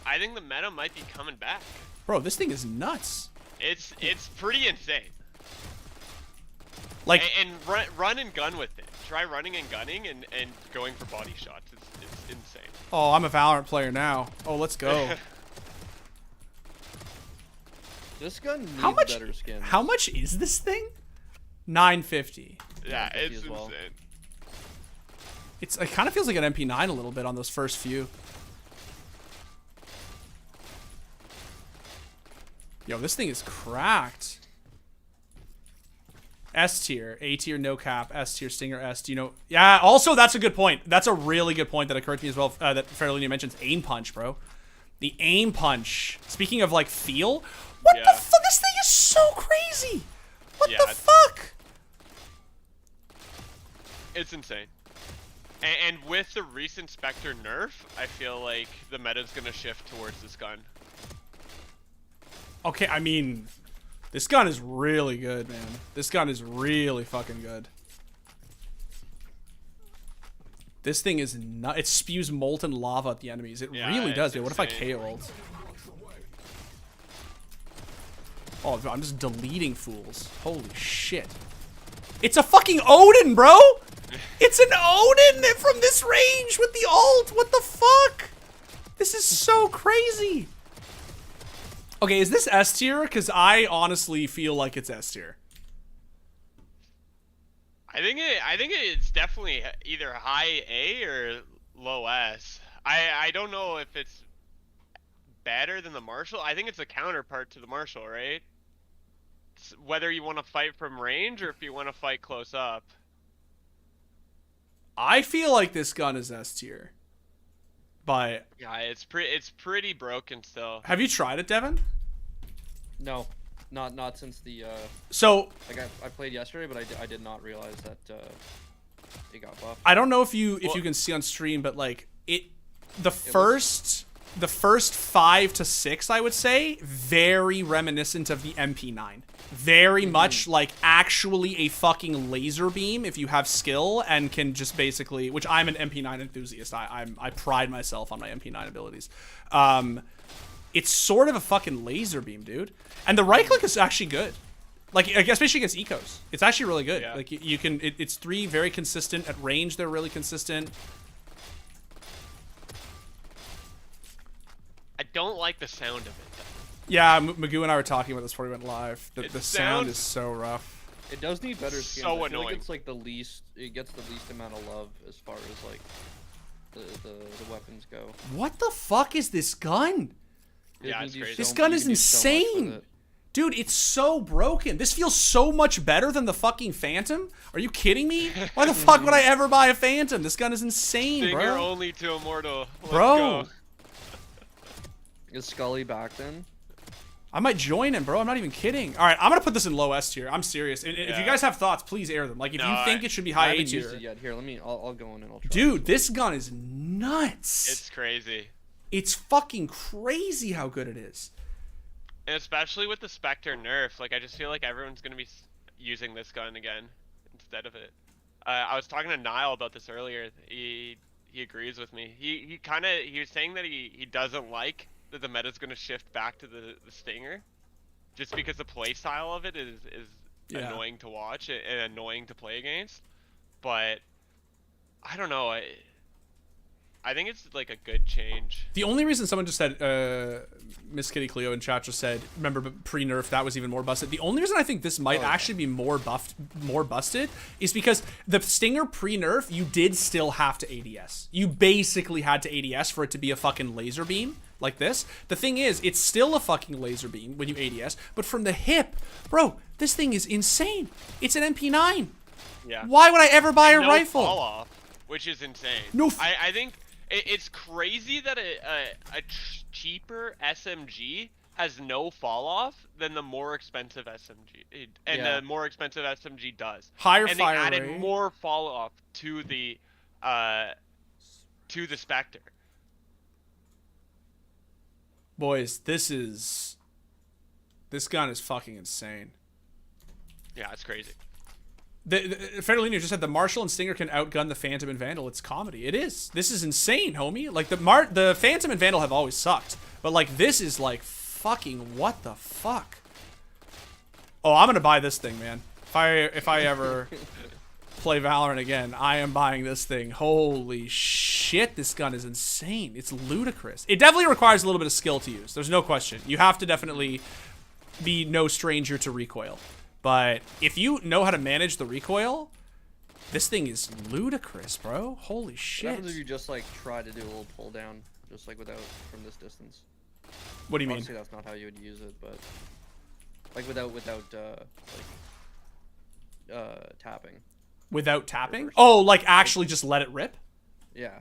I think the meta might be coming back. Bro, this thing is nuts. It's pretty insane. Like, And run and gun with it. Try running and gunning and going for body shots. It's insane. oh, I'm a Valorant player now. Oh, let's go. This gun needs How much? better skin. How much is this thing? $950. Yeah, 950 it's as well. insane. It kind of feels like an MP9 a little bit on those first few. Yo, this thing is cracked. S tier, A tier, no cap, S tier, Stinger S. Do you know? Yeah. Also, that's a good point. That's a really good point that occurred to me as well. That Fairlinia mentions aim punch, bro. The aim punch. Speaking of like feel, what the fuck? This thing is so crazy. What the fuck? It's insane. And with the recent Spectre nerf, I feel like the meta's gonna shift towards this gun. Okay, I mean, this gun is really good, man. This gun is really fucking good. This thing is not. It spews molten lava at the enemies. It really does, dude. What if I KO'd? Oh, I'm just deleting fools. Holy shit. It's a fucking Odin, bro! It's an Odin from this range with the ult! What the fuck? This is so crazy. Okay, is this S tier? Because I honestly feel like it's S tier. I think it's definitely either high A or low S. I don't know if it's better than the Marshal. I think it's a counterpart to the Marshal, right? It's whether you want to fight from range or if you want to fight close up. I feel like this gun is S tier. But Yeah, it's pretty broken still. have you tried it, Devin? No, not since the. So Like I played yesterday, but I did not realize that it got buffed. I don't know if you can see on stream, but like the first 5 to 6, I would say, very reminiscent of the MP9. Very much like actually a fucking laser beam if you have skill and can just basically, which I'm an MP9 enthusiast. I pride myself on my MP9 abilities. It's sort of a fucking laser beam, dude. And the right click is actually good. Like, especially against ecos. It's actually really good. Yeah. Like, you can, it's 3 very consistent. At range, they're really consistent. I don't like the sound of it though. Yeah, Magoo and I were talking about this before we went live. The sound sounds- is so rough. It does need better skins. So I feel annoying. like it's like the least. It gets the least amount of love as far as like the weapons go. What the fuck is this gun? Yeah, it's crazy. This gun is insane. Dude, it's so broken. This feels so much better than the fucking Phantom. Are you kidding me? Why the fuck would I ever buy a Phantom? This gun is insane, Stinger bro. only to Immortal. Let's Bro. go. Is Scully back then? I might join him, bro. I'm not even kidding. All right, I'm gonna put this in low S tier. I'm serious. And if you guys have thoughts, please air them. Like if you think it should be I high A haven't used tier. it yet. Here, I'll go in and I'll try. Dude, this gun is nuts. It's crazy. It's fucking crazy how good it is. And especially with the Spectre nerf, like I just feel like everyone's gonna be using this gun again instead of it. I was talking to Niall about this earlier. He agrees with me. He was saying that he doesn't like that the meta's gonna shift back to the Stinger, just because the play style of it is annoying to watch and annoying to play against. But I don't know. I think it's like a good change. The only reason someone just said, Miss Kitty Cleo in chat just said, remember pre-nerf that was even more busted. The only reason I think this might actually be more busted is because the Stinger pre-nerf, you did still have to ADS. You basically had to ADS for it to be a fucking laser beam like this. The thing is, it's still a fucking laser beam when you ADS, but from the hip, bro, this thing is insane. It's an MP9. Yeah. Why would I ever buy a rifle? Fall off, which is insane. No. I think it's crazy that a cheaper SMG has no fall off than the more expensive SMG, and the more expensive SMG does. Higher and fire they added rate. more fall off to the Spectre. Boys, this gun is fucking insane. Yeah, it's crazy. Federlino just said the Marshall and Stinger can outgun the Phantom and Vandal. It's comedy. It is. This is insane, homie. Like the Phantom and Vandal have always sucked, but like this is like fucking what the fuck. Oh, I'm gonna buy this thing, man. If I ever play Valorant again, I am buying this thing. Holy shit, this gun is insane. It's ludicrous. It definitely requires a little bit of skill to use. There's no question. You have to definitely be no stranger to recoil. But if you know how to manage the recoil, this thing is ludicrous, bro. Holy shit. What happens if you just like try to do a little pull down, just like without from this distance? What do you Obviously, mean? that's not how you would use it, but like without tapping. Without tapping? Reverse. Oh, like actually just let it rip? Yeah.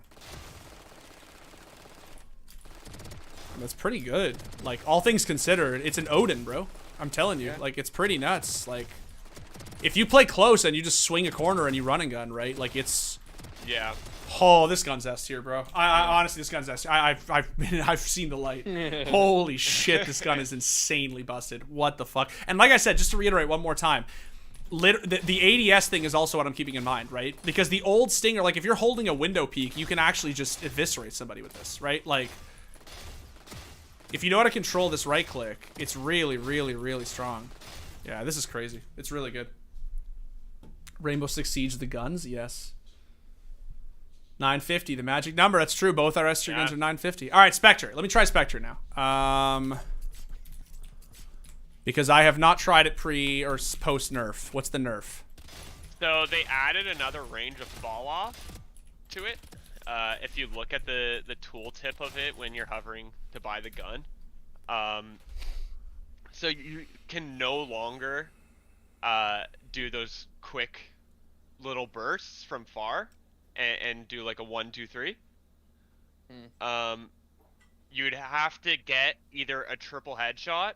That's pretty good. Like, all things considered, it's an Odin, bro. I'm telling you, Yeah. like, it's pretty nuts. Like, if you play close and you just swing a corner and you run and gun, right? Like, it's... Yeah. Oh, this gun's S tier, bro. I honestly, this gun's S tier. I've seen the light. Holy shit, this gun is insanely busted. What the fuck? And like I said, just to reiterate one more time, the ADS thing is also what I'm keeping in mind, right? Because the old Stinger, like, if you're holding a window peek, you can actually just eviscerate somebody with this, right? Like... if you know how to control this right click, it's really, really, really strong. Yeah, this is crazy. It's really good. Rainbow Six Siege the guns, yes. 950, the magic number. That's true. Both our S tier guns are 950. All right, Spectre. Let me try Spectre now. Because I have not tried it pre or post nerf. What's the nerf? So they added another range of fall off to it. If you look at the tooltip of it when you're hovering to buy the gun, so you can no longer do those quick little bursts from far and do like a 1, 2, 3. You'd have to get either a triple headshot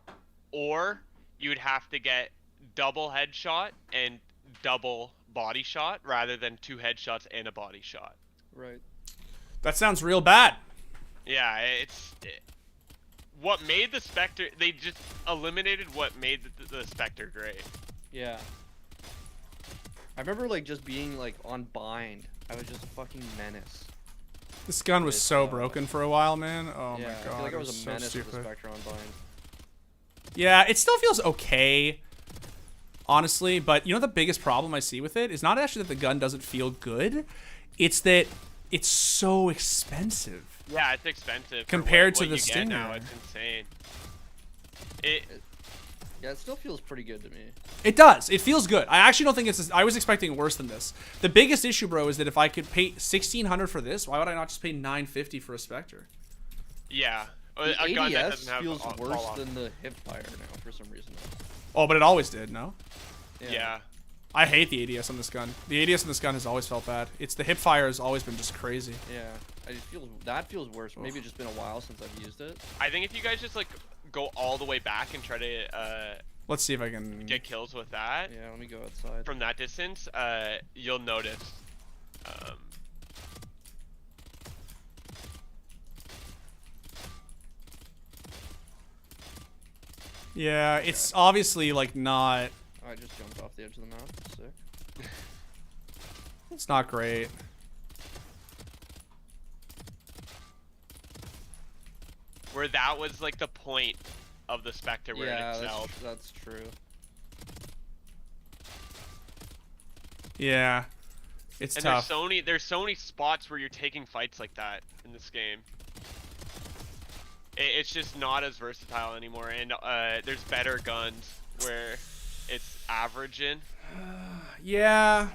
or you'd have to get double headshot and double body shot rather than 2 headshots and a body shot. Right. That sounds real bad. Yeah, what made the Spectre... They just eliminated what made the Spectre great. Yeah. I remember like just being like on bind. I was just a fucking menace. This gun was so broken for a while, man. Oh Yeah, my I god, feel like I it was a so menace with the stupid. Spectre on bind. Yeah, it still feels okay, honestly. But you know the biggest problem I see with it is not actually that the gun doesn't feel good. It's that it's so expensive. Yeah, it's expensive. Compared for to what the you get now, Stinger. it's insane. Yeah, it still feels pretty good to me. It does. It feels good. I actually don't think it's... I was expecting worse than this. The biggest issue, bro, is that if I could pay $1,600 for this, why would I not just pay $950 for a Spectre? Yeah. The A gun that ADS doesn't have feels fall worse off. than the hip fire now for some reason. Oh, but it always did, no? Yeah. I hate the ADS on this gun. The ADS on this gun has always felt bad. It's the hip fire has always been just crazy. Yeah. That feels worse. Maybe it's just been a while since I've used it. I think if you guys just like go all the way back and try to Let's see if I can get kills with that Yeah, let me go outside. from that distance, you'll notice. Yeah, it's obviously like not. Oh, I just jumped off the edge of the map. Sick. It's not great. Where that was like the point of the Spectre where Yeah, it excelled. that's true. Yeah, it's And tough. there's so many spots where you're taking fights like that in this game. It's just not as versatile anymore, and there's better guns where it's averaging. Yeah,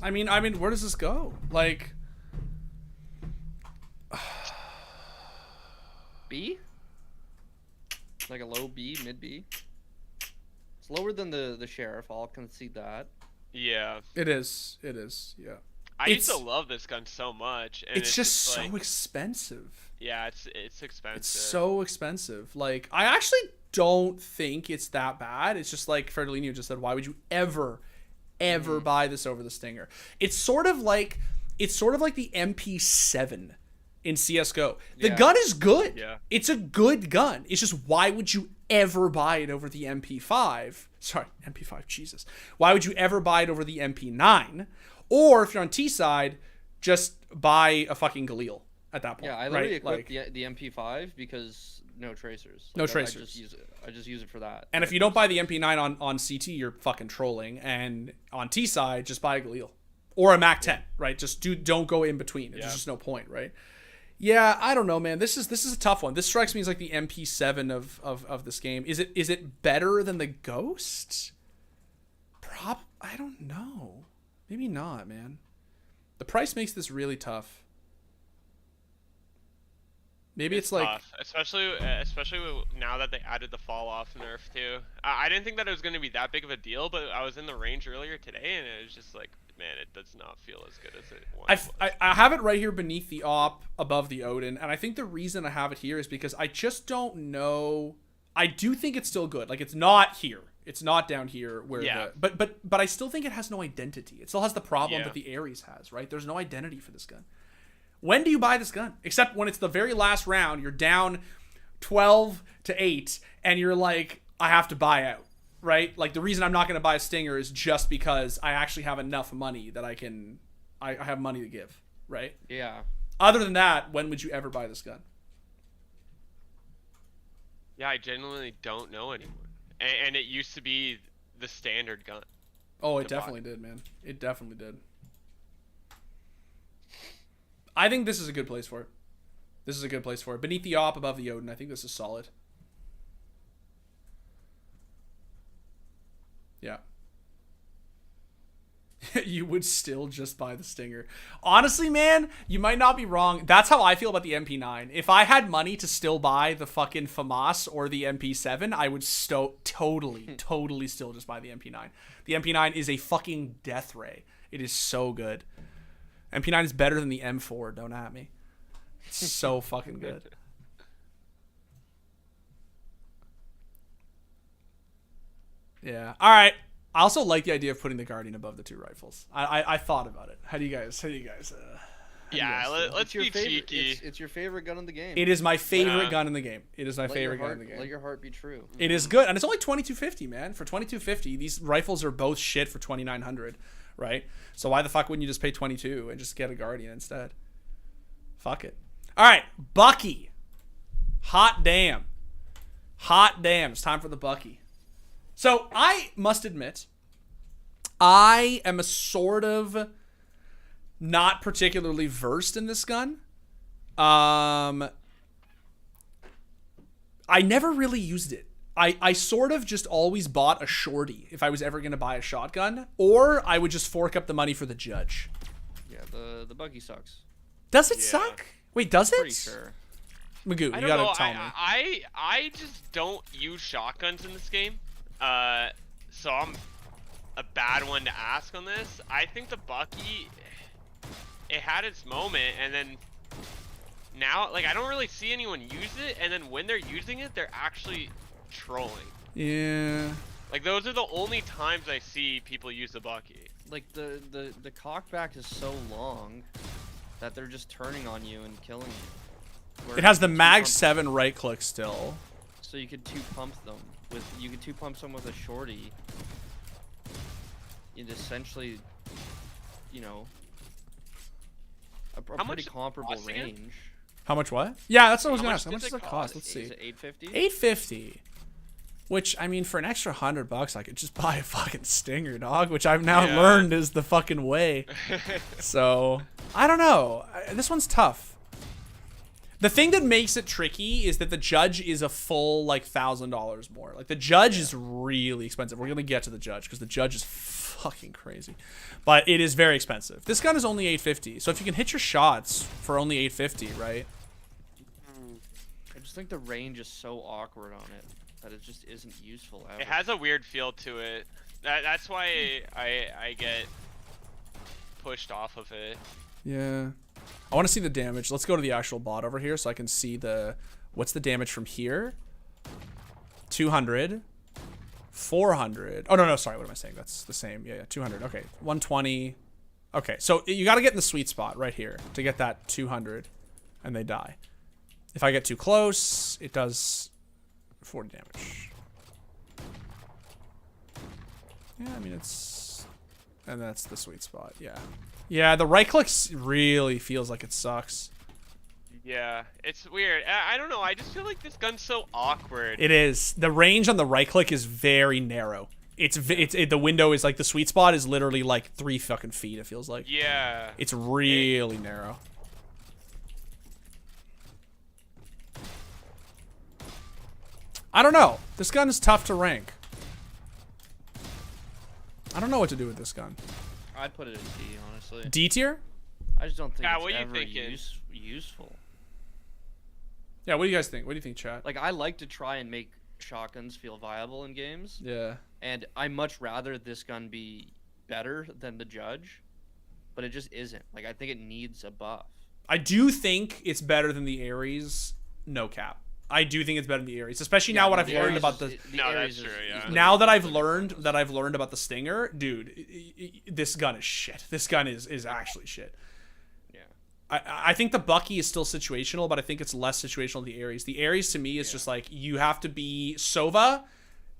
I mean, where does this go? Like, B? Like a low B, mid B? It's lower than the Sheriff, I'll concede that. Yeah. it is. It is. Yeah. I used to It's- love this gun so much. And It's just so like, expensive. yeah, it's expensive. It's so expensive. Like, I actually don't think it's that bad. It's just like Ferdolino just said, why would you ever buy this over the Stinger? It's sort of like the MP7 in CS:GO. The Yeah. gun is good. Yeah. It's a good gun. It's just, why would you ever buy it over the MP5? Sorry, MP5, Jesus. Why would you ever buy it over the MP9? Or if you're on T side, just buy a fucking Galil at that point. Yeah, I right? literally equipped Like, the MP5, because no tracers. No I tracers. just use it for that. and if you don't buy the MP9 on CT, you're fucking trolling. And on T side, just buy a Galil or a Mac 10, right? Just don't go in between. There's Yeah. just no point, right? Yeah, I don't know, man. This is a tough one. This strikes me as like the MP7 of this game. Is it better than the Ghost? I don't know. Maybe not, man. The price makes this really tough. Maybe it's like, tough, especially now that they added the fall off nerf too. I didn't think that it was going to be that big of a deal, but I was in the range earlier today, and it was just like, man, it does not feel as good as it once was. I have it right here beneath the op, above the Odin, and I think the reason I have it here is because I just don't know. I do think it's still good. Like, it's not here. It's not down here where Yeah. but I still think it has no identity. It still has the problem Yeah. that the Ares has, right? There's no identity for this gun. When do you buy this gun? Except when it's the very last round, you're down 12-8, and you're like, I have to buy out, right? Like, the reason I'm not going to buy a Stinger is just because I actually have enough money that I have money to give, right? Yeah. Other than that, when would you ever buy this gun? Yeah, I genuinely don't know anymore. And it used to be the standard gun. Oh, it to buy. definitely did, man. It definitely did. I think this is a good place for it. This is a good place for it. Beneath the op, above the Odin. I think this is solid. Yeah. You would still just buy the Stinger. Honestly, man, you might not be wrong. That's how I feel about the MP9. If I had money to still buy the fucking FAMAS or the MP7, I would totally still just buy the MP9. The MP9 is a fucking death ray. It is so good. MP9 is better than the M4. Don't at me. It's so fucking good. Yeah. All right. I also like the idea of putting the Guardian above the two rifles. I thought about it. How do you guys? Yeah, let's be cheeky. It's your favorite gun in the game. It is my favorite Yeah. gun in the game. It is my Let favorite your gun heart, in the game. Let your heart be true. It is good, and it's only 2250, man. For 2250, these rifles are both shit for 2900, right? So why the fuck wouldn't you just pay 22 and just get a Guardian instead? Fuck it. All right, Bucky. Hot damn. Hot damn. It's time for the Bucky. So I must admit, I am a sort of not particularly versed in this gun. I never really used it. I sort of just always bought a shorty if I was ever going to buy a shotgun, or I would just fork up the money for the judge. Yeah, the buggy sucks. Does it Yeah. suck? Wait, does it? Pretty sure. Magoo, I you don't gotta know. tell me. I just don't use shotguns in this game. So I'm a bad one to ask on this. I think the Bucky, it had its moment, and then now, like, I don't really see anyone use it, and then when they're using it, they're actually trolling. Yeah. Like those are the only times I see people use the Bucky. Like the cockback is so long that they're just turning on you and killing you. It has the Mag 7 right click still. So you could two pump them with with a shorty. It essentially, you know, a pretty comparable range. How much what? Yeah, that's what I was How gonna much ask. How much does does it it cost? cost? Let's see. Is it 850? 850. Which, I mean, for an extra $100, I could just buy a fucking Stinger, dog. Which I've now learned is the fucking way. So, I don't know. This one's tough. The thing that makes it tricky is that the judge is a full, like, $1,000 more. Like, the judge is really expensive. We're gonna get to the judge, because the judge is fucking crazy. But it is very expensive. This gun is only 850. So if you can hit your shots for only 850, right? I just think the range is so awkward on it that it just isn't useful ever. It has a weird feel to it. That's why I get pushed off of it. Yeah. I want to see the damage. Let's go to the actual bot over here so I can see what's the damage from here. 200. 400. Oh, no, sorry. What am I saying? That's the same. Yeah, 200. Okay. 120. Okay, so you got to get in the sweet spot right here to get that 200, and they die. If I get too close, it does 40 damage. Yeah, I mean, it's... And that's the sweet spot, yeah. Yeah, the right click really feels like it sucks. Yeah, it's weird. I don't know. I just feel like this gun's so awkward. It is. The range on the right click is very narrow. The window is like, the sweet spot is literally like 3 fucking feet, it feels like. Yeah. It's really narrow. I don't know. This gun is tough to rank. I don't know what to do with this gun. I'd put it in D, honestly. D tier? I just don't think Yeah, it's what are you ever thinking? useful. Yeah, what do you guys think? What do you think, chat? Like, I like to try and make shotguns feel viable in games, Yeah. and I much rather this gun be better than the judge, but it just isn't. Like, I think it needs a buff. I do think it's better than the Ares, no cap. I do think it's better than the Ares, especially now what I've learned about the... No, that's true, yeah. Now that I've learned about the Stinger, dude, this gun is shit. This gun is actually shit. Yeah. I think the Bucky is still situational, but I think it's less situational than the Ares. The Ares to me is just like, you have to be Sova,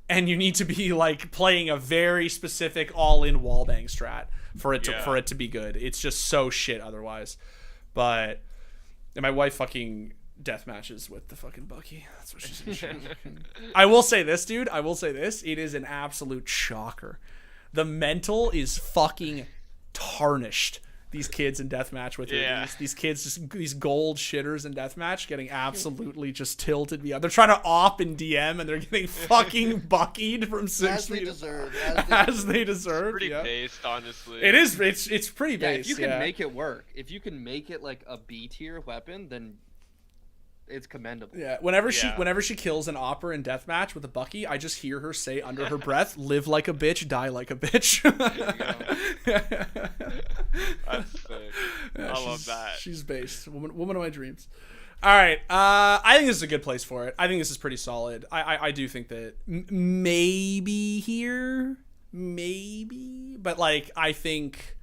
and you need to be like playing a very specific all-in wallbang strat for it to be good. It's just so shit otherwise. But and my wife fucking death matches with the fucking Bucky. That's what she's saying. I will say this, dude. I will say this. It is an absolute shocker. The mental is fucking tarnished. These kids in deathmatch with her. These kids, just these gold shitters in deathmatch, getting absolutely just tilted. They're trying to op in DM, and they're getting fucking buckied from 6 feet. As they deserve. It's pretty based, honestly. It is. It's pretty based. If you can make it work, if you can make it like a B tier weapon, then it's commendable. Yeah. Whenever she kills an opera in deathmatch with a Bucky, I just hear her say under her breath, "Live like a bitch, die like a bitch." That's sick. Yeah, I love that. She's based. Woman of my dreams. All right. I think this is a good place for it. I think this is pretty solid. I do think that maybe here, maybe, but like I think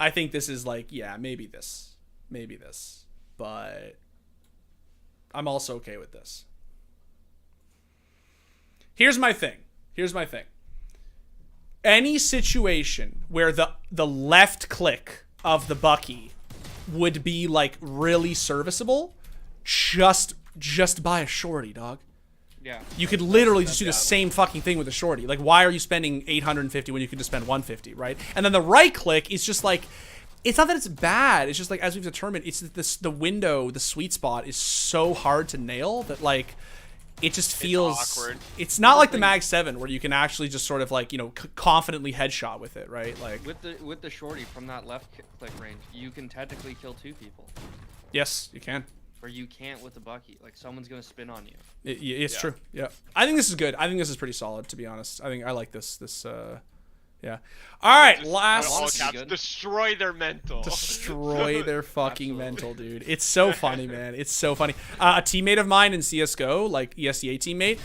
this is like, yeah, maybe this. But I'm also okay with this. Here's my thing. Any situation where the left click of the Bucky would be like really serviceable, just buy a shorty, dog. Yeah. You could literally just do the same fucking thing with a shorty. Like, why are you spending 850 when you could just spend 150, right? And then the right click is just like, it's not that it's bad. It's just like, as we've determined, it's the window, the sweet spot is so hard to nail that like it just feels awkward. It's not like the Mag 7 where you can actually just sort of like, you know, confidently headshot with it, right? Like with the shorty from that left click range, you can technically kill 2 people. Yes, you can. Or you can't with the Bucky. Like, someone's gonna spin on you. It's true. Yeah. I think this is good. I think this is pretty solid, to be honest. I think I like this. Yeah. All right, Just, last. all Honestly, caps, good. destroy their mental. Destroy their fucking Absolutely. mental, dude. It's so funny, man. It's so funny. A teammate of mine in CSGO, like ESEA teammate,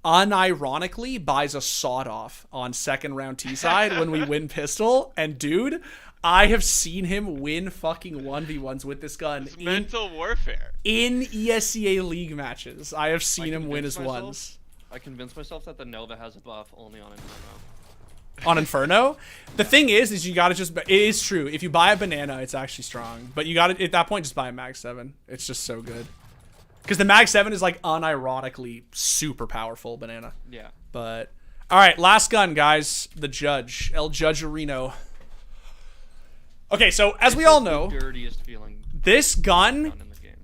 unironically buys a sawed off on second round T side when we win pistol. And dude, I have seen him win fucking 1v1s with this gun It's mental warfare. in ESEA league matches. I have seen him win convinced as myself- ones. I convinced myself that the Nova has a buff only on Inferno. On Inferno, the thing is you gotta just. It is true. If you buy a banana, it's actually strong. But you gotta at that point just buy a Mag 7. It's just so good. Because the Mag 7 is like unironically super powerful banana. Yeah. But all right, last gun, guys. The Judge, El Judgerino. Okay, so as we all know, The dirtiest feeling this gun. done in the game.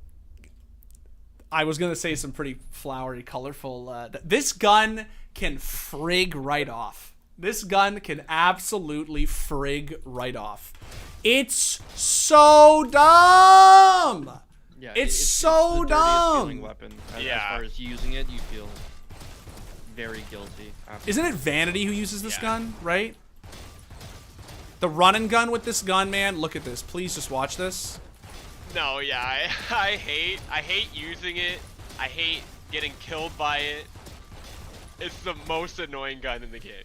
I was gonna say some pretty flowery, colorful. This gun can frig right off. This gun can absolutely frig right off. It's so dumb. Yeah, It's the so dirtiest dumb. feeling weapon. As Yeah. far as using it, you feel very guilty. After. Isn't it Vanity who uses this Yeah. gun, right? The run and gun with this gun, man. Look at this. Please just watch this. No, yeah, I hate using it. I hate getting killed by it. It's the most annoying gun in the game.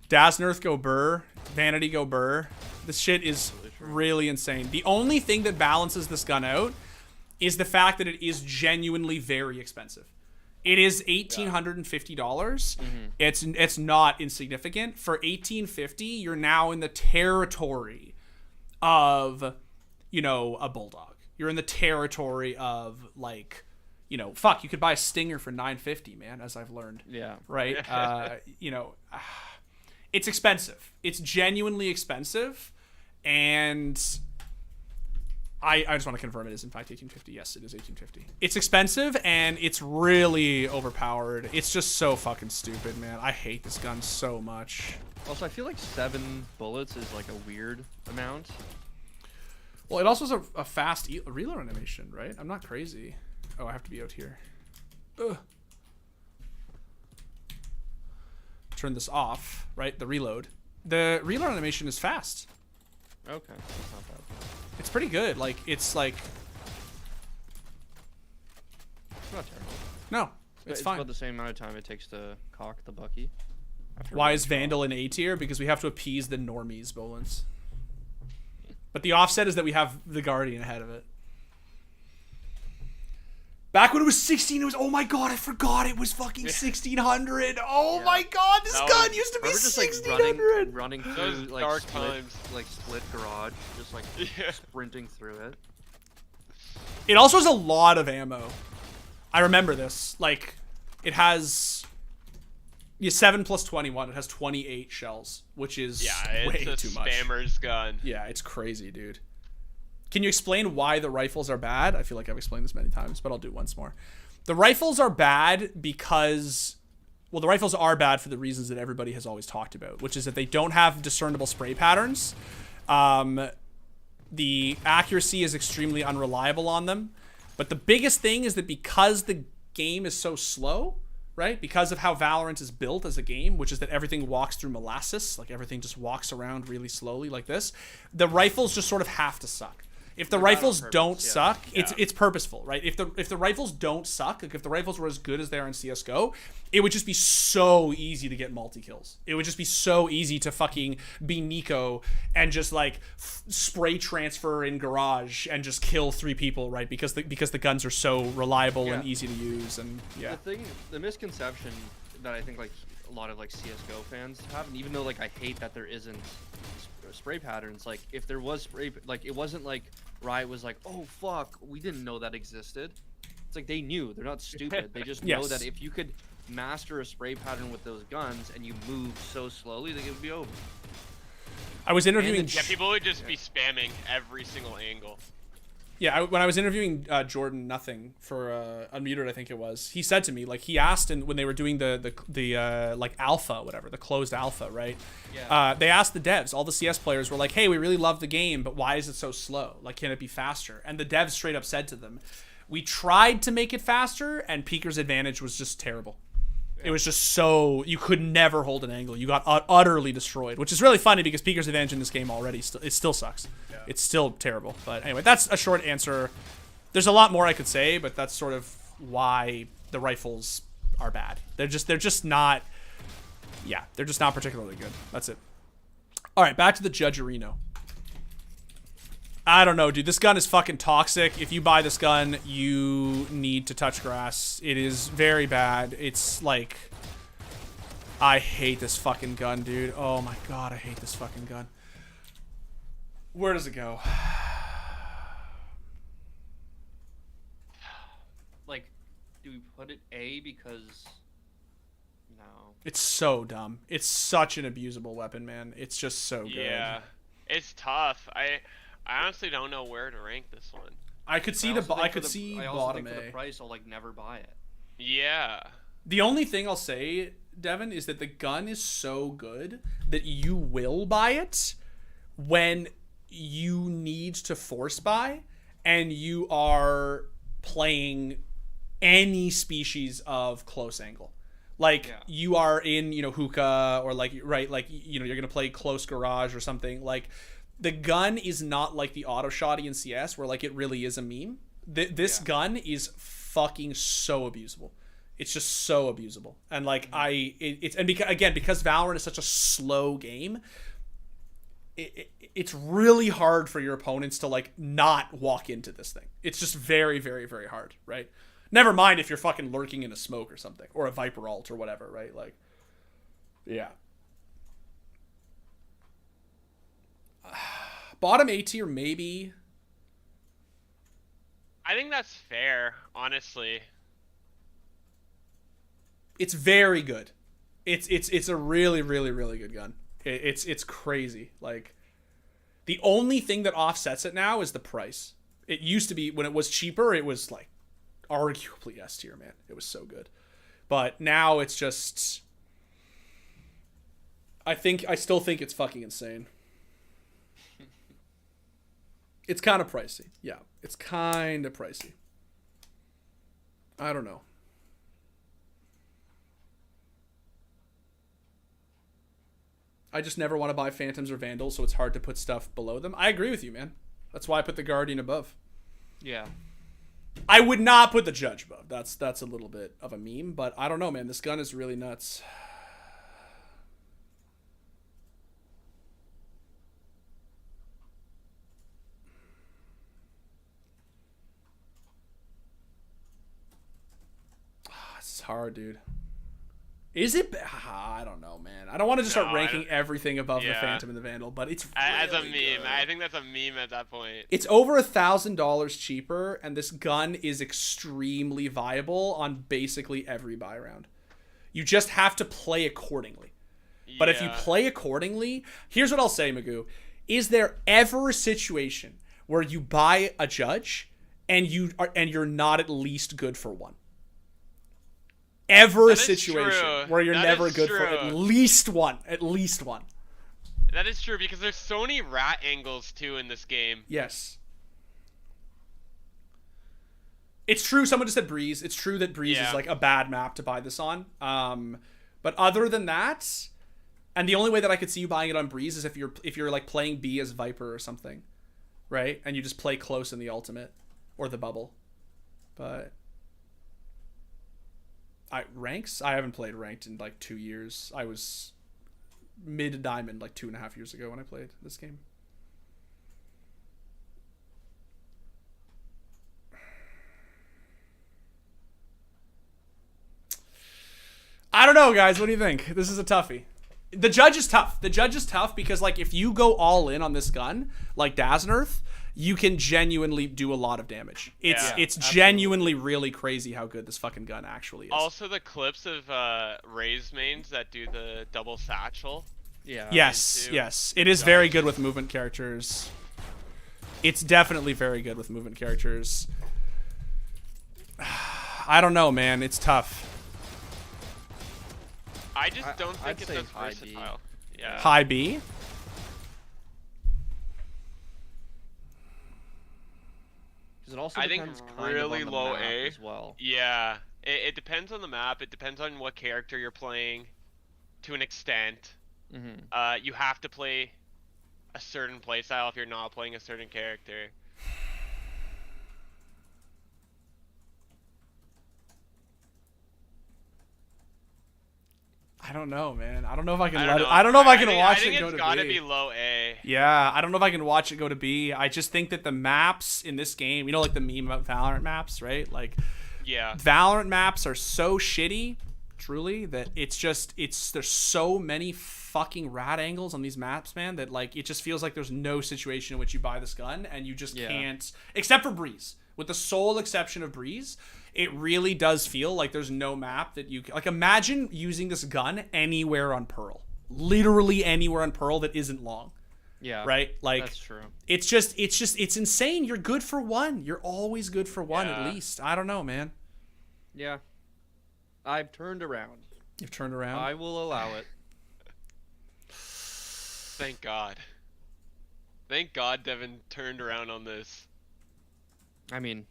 Daznirth go burr. Vanity go burr. This shit is really insane. The only thing that balances this gun out is the fact that it is genuinely very expensive. It is $1,850. It's not insignificant. For $1,850, you're now in the territory of, you know, a Bulldog. You're in the territory of, like, you know, fuck, you could buy a Stinger for $950, man, as I've learned. Yeah. Right? You know, it's expensive. It's genuinely expensive. And I just want to confirm it is in fact 1850. Yes, it is 1850. It's expensive and it's really overpowered. It's just so fucking stupid, man. I hate this gun so much. Also, I feel like 7 bullets is like a weird amount. Well, it also has a fast reload animation, right? I'm not crazy. Oh, I have to be out here. Ugh. Turn this off, right? The reload. The reload animation is fast. Okay, that's not bad. It's pretty good. Like, it's like, It's not terrible. no, it's fine. about the same amount of time it takes to cock the Bucky. after Why one is shot. Vandal in A tier? Because we have to appease the normies, Bolins. But the offset is that we have the Guardian ahead of it. Back when it was 16, it was, oh my god, I forgot it was fucking 1600. Oh my god, this That gun was- used to be Remember just like 1600. running through Those like dark split, times. like split garage, just like Yeah. sprinting through it. It also has a lot of ammo. I remember this. Like, it has 7 plus 21. It has 28 shells, which is Yeah, way it's a too much. spammer's gun. Yeah, it's crazy, dude. Can you explain why the rifles are bad? I feel like I've explained this many times, but I'll do it once more. The rifles are bad because, well, the rifles are bad for the reasons that everybody has always talked about, which is that they don't have discernible spray patterns. The accuracy is extremely unreliable on them. But the biggest thing is that because the game is so slow, right? Because of how Valorant is built as a game, which is that everything walks through molasses, like everything just walks around really slowly like this, the rifles just sort of have to suck. If the They're not on rifles purpose, don't yeah. suck, Yeah. it's purposeful, right? If the rifles don't suck, like if the rifles were as good as they are in CS:GO, it would just be so easy to get multi-kills. It would just be so easy to fucking be Nico and just like spray transfer in garage and just kill 3 people, right? Because the guns are so reliable and Yeah. easy to use, and yeah. The misconception that I think like a lot of like CS:GO fans have, and even though like I hate that there isn't spray patterns, like if there was spray, like it wasn't like Riot was like, oh fuck, we didn't know that existed. It's like they knew. They're not stupid. They just know Yes. that if you could master a spray pattern with those guns and you move so slowly, that it would be over. I was interviewing. And Yeah, people would just be spamming every single angle. Yeah, when I was interviewing Jordan Nothing for Unmuted, I think it was, he said to me, like, he asked, and when they were doing the like alpha, whatever, the closed alpha, right? Yeah. They asked the devs, all the CS players were like, hey, we really love the game, but why is it so slow? Like, can it be faster? And the devs straight up said to them, we tried to make it faster, and Peeker's advantage was just terrible. It was just so you could never hold an angle. You got utterly destroyed, which is really funny because Peeker's advantage in this game already it still sucks. Yeah. It's still terrible. But anyway, that's a short answer. There's a lot more I could say, but that's sort of why the rifles are bad. They're just not. Yeah, they're just not particularly good. That's it. All right, back to the Judgerino. I don't know, dude. This gun is fucking toxic. If you buy this gun, you need to touch grass. It is very bad. It's like... I hate this fucking gun, dude. Oh my god, I hate this fucking gun. Where does it go? Like, do we put it A because... No. It's so dumb. It's such an abusable weapon, man. It's just so good. Yeah. It's tough. I honestly don't know where to rank this one. I could see I also bottom think for A. the price, I'll like never buy it. Yeah. The only thing I'll say, Devin, is that the gun is so good that you will buy it when you need to force buy and you are playing any species of close angle. Like, you are in, hookah, or like, right, like, you're going to play close garage or something. Like, the gun is not like the auto shotty in CS where, like, it really is a meme. This gun is fucking so abusable. It's just so abusable. And, like, because Valorant is such a slow game, it's really hard for your opponents to, like, not walk into this thing. It's just very, very, very hard, right? Never mind if you're fucking lurking in a smoke or something, or a Viper ult or whatever, right? Like, yeah. Bottom A tier, maybe. I think that's fair, honestly. It's very good. It's a really, really, really good gun. It's crazy. Like, the only thing that offsets it now is the price. It used to be, when it was cheaper, it was like arguably S tier, man. It was so good. But now it's just, I still think it's fucking insane. It's kind of pricey. Yeah, it's kind of pricey. I don't know. I just never want to buy Phantoms or Vandals, so it's hard to put stuff below them. I agree with you, man. That's why I put the Guardian above. Yeah. I would not put the Judge above. That's a little bit of a meme, but I don't know, man. This gun is really nuts. This is hard, dude. Is it? I don't know, man. I don't want to just start ranking everything above the Phantom and the Vandal, but it's really as a meme. good. I think that's a meme at that point. It's over $1,000 cheaper, and this gun is extremely viable on basically every buy round. You just have to play accordingly. But if you play accordingly, here's what I'll say, Magoo. Is there ever a situation where you buy a Judge and you're not at least good for one? Ever a situation where you're never good for at least one. At least one. That is true, because there's so many rat angles, too, in this game. Yes. It's true, someone just said Breeze. It's true that Breeze is, like, a bad map to buy this on. But other than that, and the only way that I could see you buying it on Breeze is if you're like, playing B as Viper or something. Right? And you just play close in the ultimate. Or the bubble. But... ranks? I haven't played ranked in like 2 years. I was mid-diamond like 2.5 years ago when I played this game. I don't know, guys. What do you think? This is a toughie. The Judge is tough. The Judge is tough because, like, if you go all in on this gun, like Daznarth, you can genuinely do a lot of damage. It's genuinely really crazy how good this fucking gun actually is. Also, the clips of Raze mains that do the double satchel. Yeah. Yes. It is very good with movement characters. It's definitely very good with movement characters. I don't know, man. It's tough. I just don't think it's as high versatile. B. Yeah. High B? Because it also I think depends kind really of on the low map A as well. Yeah. It depends on the map. It depends on what character you're playing, to an extent. You have to play a certain playstyle if you're not playing a certain character. I don't know, man. I don't know if I can I I don't know if I can watch I think it go it's to gotta B. be low A. Yeah, I don't know if I can watch it go to B. I just think that the maps in this game, you know, like the meme about Valorant maps, right? Like, Yeah. Valorant maps are so shitty, truly, that there's so many fucking rad angles on these maps, man, that like it just feels like there's no situation in which you buy this gun and you just can't, except for Breeze. With the sole exception of Breeze, it really does feel like there's no map that you can, like, imagine using this gun anywhere on Pearl. Literally anywhere on Pearl that isn't long. Yeah. Right? Like, that's true. It's insane. You're good for one. You're always good for one at least. I don't know, man. Yeah. I've turned around. You've turned around? I will allow it. Thank God. Thank God Devin turned around on this. I mean,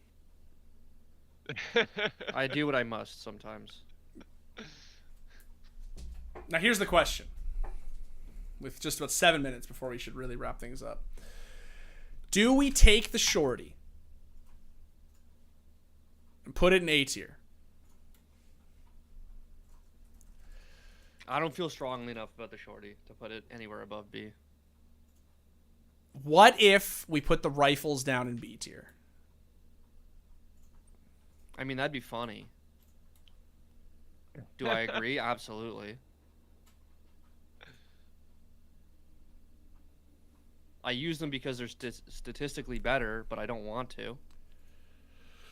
I do what I must sometimes. Now here's the question. With just about 7 minutes before we should really wrap things up. Do we take the shorty and put it in A tier? I don't feel strongly enough about the shorty to put it anywhere above B. What if we put the rifles down in B tier? I mean, that'd be funny. Do I agree? Absolutely. I use them because they're statistically better, but I don't want to.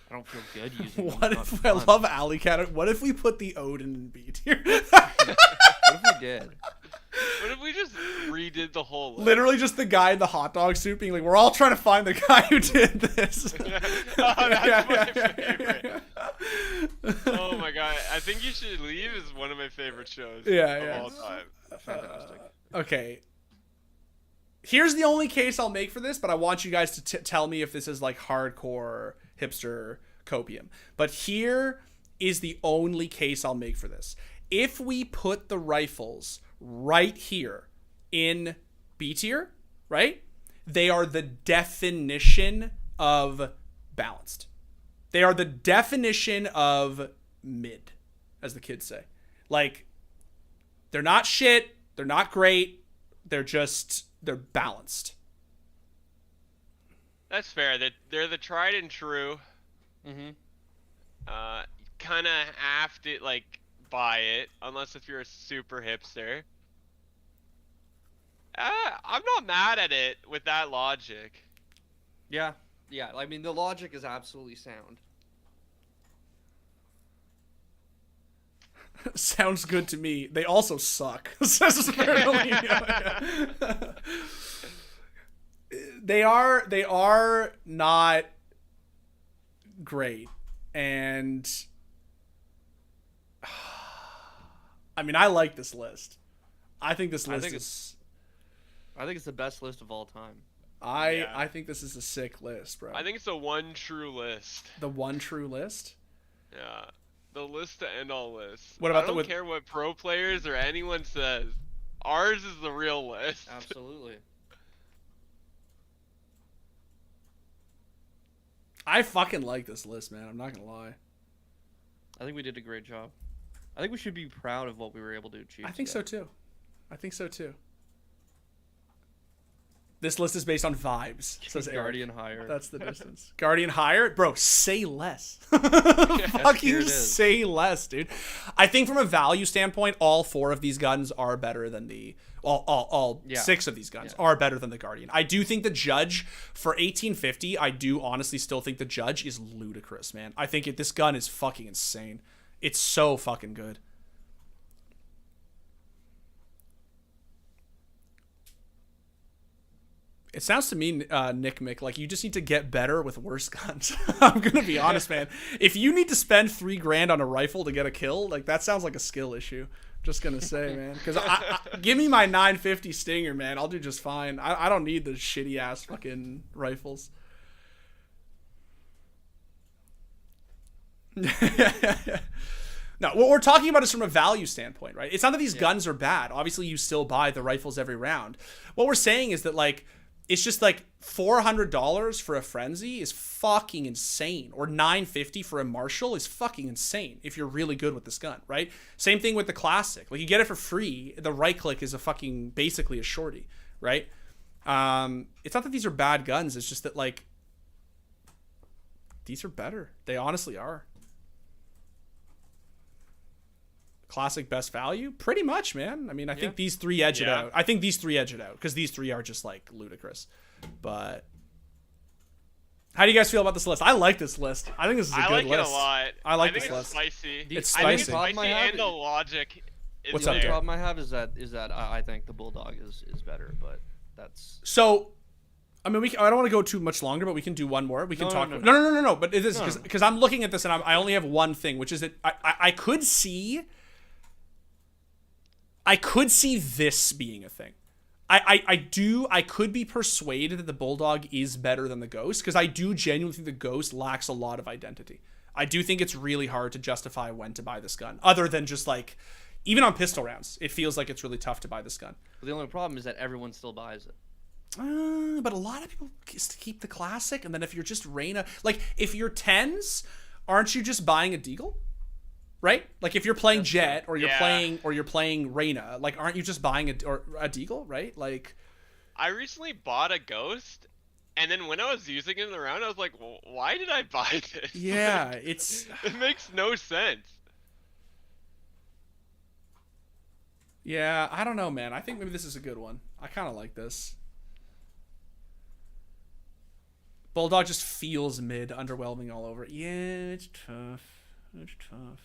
I don't feel good using them. What if I love Alley Cat? What if we put the Odin in B tier? What if we did? What if we just redid the whole list? Literally just the guy in the hot dog suit being like, we're all trying to find the guy who did this. Oh, that's my favorite. Oh my god, I Think You Should Leave is one of my favorite shows of all time. Fantastic. Okay. Here's the only case I'll make for this, but I want you guys to tell me if this is like hardcore hipster copium. But here is the only case I'll make for this. If we put the rifles right here in B tier, right? They are the definition of balanced. They are the definition of mid, as the kids say. Like, they're not shit. They're not great. They're balanced. That's fair. They're the tried and true. Mm-hmm. Kind of have to, like, buy it, unless if you're a super hipster. I'm not mad at it with that logic. Yeah. Yeah. I mean, the logic is absolutely sound. Sounds good to me. They also suck. They are not great. And I mean, I like this list. I think this list I think it's the best list of all time. I think this is a sick list, bro. I think it's the one true list. The one true list? Yeah. The list to end all lists. What about I don't care what pro players or anyone says. Ours is the real list. Absolutely. I fucking like this list, man. I'm not gonna lie. I think we did a great job. I think we should be proud of what we were able to achieve. I think so too. This list is based on vibes, says Eric. Guardian higher. That's the distance. Guardian higher? Bro, say less. Fucking say less, dude. I think from a value standpoint, all 4 of these guns are better than all 6 of these guns are better than the Guardian. I do think the Judge, for 1850, I do honestly still think the Judge is ludicrous, man. I think this gun is fucking insane. It's so fucking good. It sounds to me, Nick Mick, like you just need to get better with worse guns. I'm gonna be honest, man. If you need to spend $3,000 on a rifle to get a kill, like that sounds like a skill issue. Just gonna say, man. Because give me my 950 Stinger, man. I'll do just fine. I don't need the shitty ass fucking rifles. No, what we're talking about is from a value standpoint, right? It's not that these guns are bad. Obviously, you still buy the rifles every round. What we're saying is that, like, it's just like $400 for a Frenzy is fucking insane, or $950 for a Marshall is fucking insane if you're really good with this gun, right? Same thing with the Classic. Like, you get it for free. The right click is a fucking basically a shorty, right? It's not that these are bad guns. It's just that, like, these are better. They honestly are. Classic best value? Pretty much, man. I mean, I think these three edge it out. I think these three edge it out because these three are just, like, ludicrous. But how do you guys feel about this list? I like this list. I think this is a good list. I like it a lot. I like this this list. Spicy. It's I think spicy. it's spicy and the logic is What's The up, only Derek? problem I have is that I think the Bulldog is better, but that's So, I mean, I don't want to go too much longer, but we can do one more. We can talk. no. No. But it is because I'm looking at this and I only have one thing, which is that I could see this being a thing. I could be persuaded that the Bulldog is better than the Ghost because I do genuinely think the Ghost lacks a lot of identity. I do think it's really hard to justify when to buy this gun, other than just like, even on pistol rounds, it feels like it's really tough to buy this gun. the only problem is that everyone still buys it. But a lot of people keep the Classic, and then if you're just Reyna, like if you're 10s, aren't you just buying a Deagle? Right? Like if you're playing Jet or you're playing Reyna, like aren't you just buying a Deagle, right? Like I recently bought a Ghost, and then when I was using it in the round, I was like, well, why did I buy this? yeah, it's It makes no sense. yeah, I don't know, man. I think maybe this is a good one. I kind of like this. Bulldog just feels mid, underwhelming all over. Yeah, it's tough. It's tough.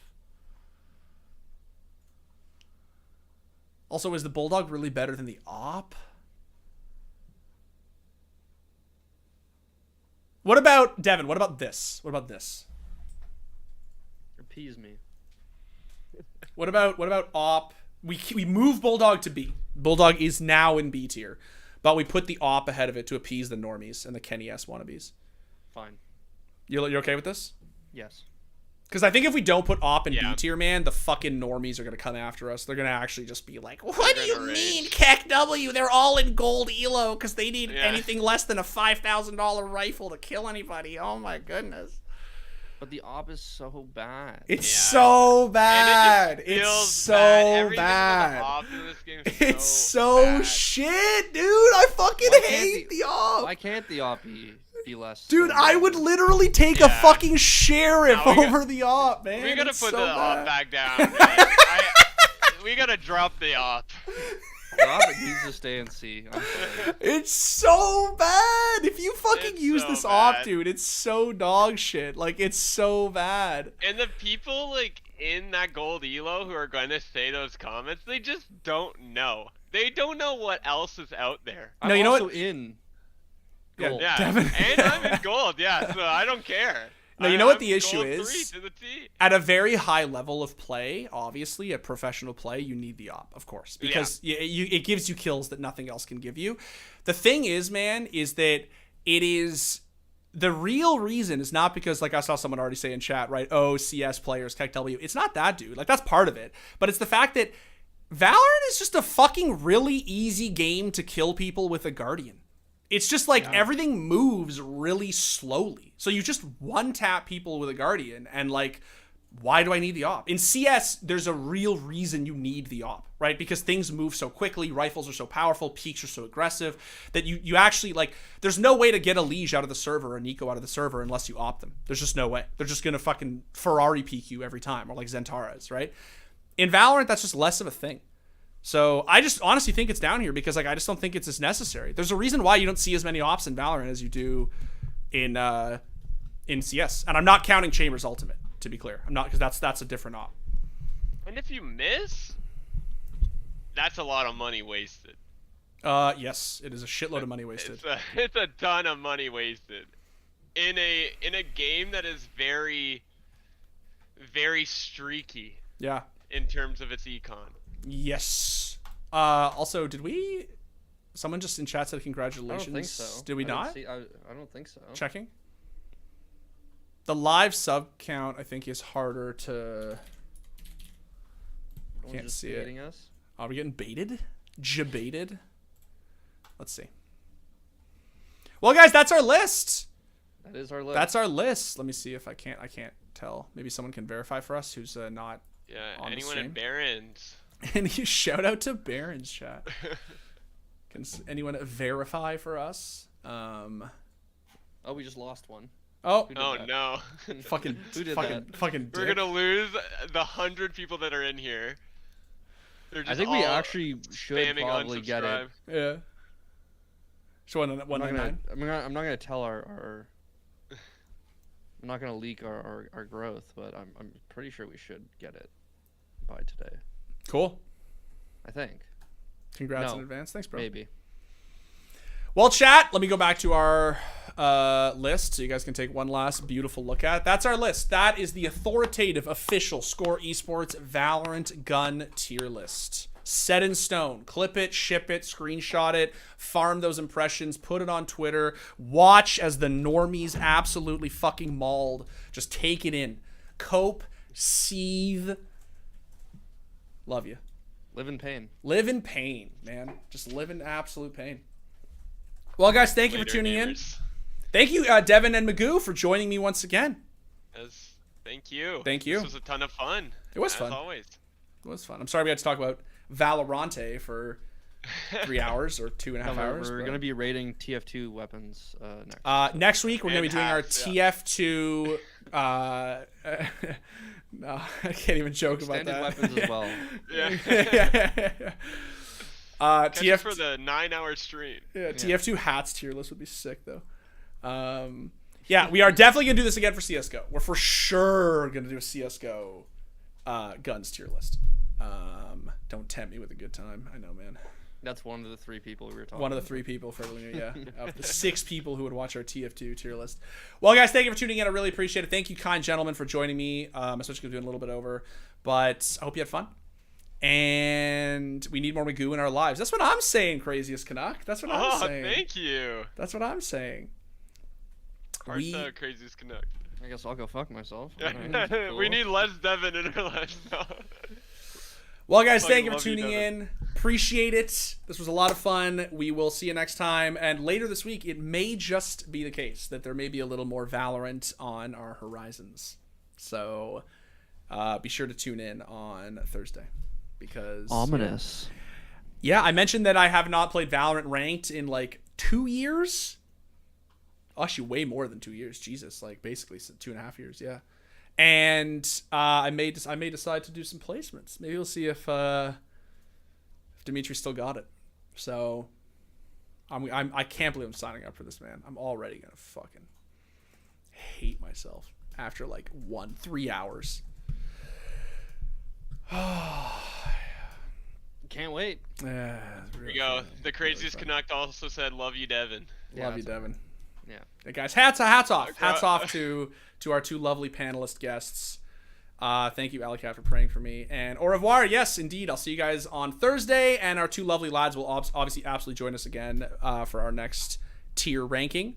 Also, is the Bulldog really better than the Op? What about Devin? What about this? What about this? Appease me. What about Op? We move Bulldog to B. Bulldog is now in B tier, but we put the Op ahead of it to appease the normies and the Kenny S wannabes. Fine. You're okay with this? Yes. Because I think if we don't put Op in B tier, man, the fucking normies are going to come after us. They're going to actually just be like, what do you mean, Keck W? They're all in gold elo because they need anything less than a $5,000 rifle to kill anybody. Oh, my goodness. But the Op is so bad. It's so bad. It's so bad. bad. Op in this game is It's so bad. shit, dude. I fucking hate the Op. Why can't the Op be less? Dude, I would literally take a fucking sheriff over the Op, man. We gotta It's put so the bad. Op back down. We gotta drop the Op. The Op needs to stay in C. I'm sorry. It's so bad. If you fucking It's use so this bad. Op, dude, it's so dog shit. Like, it's so bad. And the people like in that gold elo who are going to say those comments, they just don't know. They don't know what else is out there. No, I'm you know also what? in Yeah, gold. Yeah, Devin. and I'm in gold. Yeah, so I don't care. No, you know what I'm the issue gold is? 3 to the T. At a very high level of play, obviously, at professional play, you need the Op, of course, because it gives you kills that nothing else can give you. The thing is, man, is that it is the real reason is not because, like I saw someone already say in chat, right? Oh, CS players, Keck W. It's not that, dude. Like, that's part of it. But it's the fact that Valorant is just a fucking really easy game to kill people with a Guardian. It's just like everything moves really slowly. So you just one-tap people with a Guardian and like, why do I need the Op? In CS, there's a real reason you need the Op, right? Because things move so quickly, rifles are so powerful, peaks are so aggressive that you actually like, there's no way to get a Liege out of the server or a Nico out of the server unless you Op them. There's just no way. They're just going to fucking Ferrari peek you every time, or like Zentaras, right? In Valorant, that's just less of a thing. So I just honestly think it's down here because like I just don't think it's as necessary. There's a reason why you don't see as many ops in Valorant as you do in CS, and I'm not counting Chambers Ultimate, to be clear. I'm not, because that's a different op. And if you miss, that's a lot of money wasted. Yes, it is a shitload of money wasted. It's a ton of money wasted in a game that is very, very streaky. Yeah. In terms of its econ. Yes. Also, did we? Someone just in chat said congratulations. I don't think so. Did we not? I don't think so. Checking. The live sub count, I think, is harder to... Someone's Can't just see it. baiting us. Are we getting baited? Jebaited? Let's see. Well, guys, that's our list. That is our list. That's our list. Let me see if I can't tell. Maybe someone can verify for us who's not Yeah, on the anyone stream. at Barron's? And you shout out to Barron's chat. Can anyone verify for us? Oh, we just lost one. Oh, Who did Oh that? no. fucking, Who did fucking, that? fucking dick. We're gonna lose the 100 people that are in here. They're I just think we all actually should spamming probably get it. unsubscribe. Yeah. So I'm not gonna. 199. I'm not gonna tell our I'm not gonna leak our growth, but I'm pretty sure we should get it by today. Cool. I think. Congrats No. in advance. Thanks, bro. Maybe. Well, chat, let me go back to our list so you guys can take one last beautiful look at it. That's our list. That is the authoritative, official Score Esports Valorant gun tier list. Set in stone. Clip it, ship it, screenshot it, farm those impressions, put it on Twitter. Watch as the normies absolutely fucking mauled. Just take it in. Cope, seethe. Love you. Live in pain. Live in pain, man. Just live in absolute pain. Well, guys, thank you for Later, tuning in. gamers. Thank you, Devin and Magoo, for joining me once again. Thank you. Thank you. This was a ton of fun. It was as fun. always. It was fun. I'm sorry we had to talk about Valorante for 3 hours or 2.5 hours. We're but- gonna be rating TF2 weapons next. next week, we're going to be doing our And hats, TF2... no, I can't even joke about Extended that. weapons as well. Yeah. Catch us for the 9-hour stream. Yeah, TF2 hats tier list would be sick, though. Yeah, we are definitely going to do this again for CSGO. We're for sure going to do a CSGO guns tier list. Don't tempt me with a good time. I know, man. That's one of the 3 people we were talking. One of the 3 people for everyone, yeah. Of the 6 people who would watch our TF2 tier list. Well, guys, thank you for tuning in. I really appreciate it. Thank you, kind gentlemen, for joining me. Especially because we're doing a little bit over. But I hope you had fun. And we need more Magoo in our lives. That's what I'm saying, Craziest Canuck. That's what I'm saying. Thank you. That's what I'm saying. Heart the craziest connect. I guess I'll go fuck myself. Alright, cool. We need less Devin in our lives now. Well, guys, Fucking thank you for love you, tuning Devin. in. Appreciate it. This was a lot of fun. We will see you next time. And later this week, it may just be the case that there may be a little more Valorant on our horizons. So be sure to tune in on Thursday. Because Ominous. yeah, I mentioned that I have not played Valorant ranked in like 2 years. Actually, way more than 2 years. Jesus, like basically 2.5 years. Yeah, and I may decide to do some placements. Maybe we'll see if Dimitri still got it. So I can't believe I'm signing up for this, man. I'm already gonna fucking hate myself after like 3 hours. Can't wait. Yeah, Here we go. The craziest Canuck also said, "Love you, Devin." Love you, Devin. Yeah. Hey guys, hats off. Okay. Hats off to our 2 lovely panelist guests. Thank you, Alicat, for praying for me. And au revoir. Yes, indeed. I'll see you guys on Thursday. And our 2 lovely lads will obviously absolutely join us again for our next tier ranking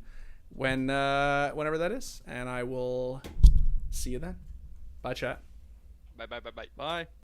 whenever that is. And I will see you then. Bye, chat. Bye. Bye.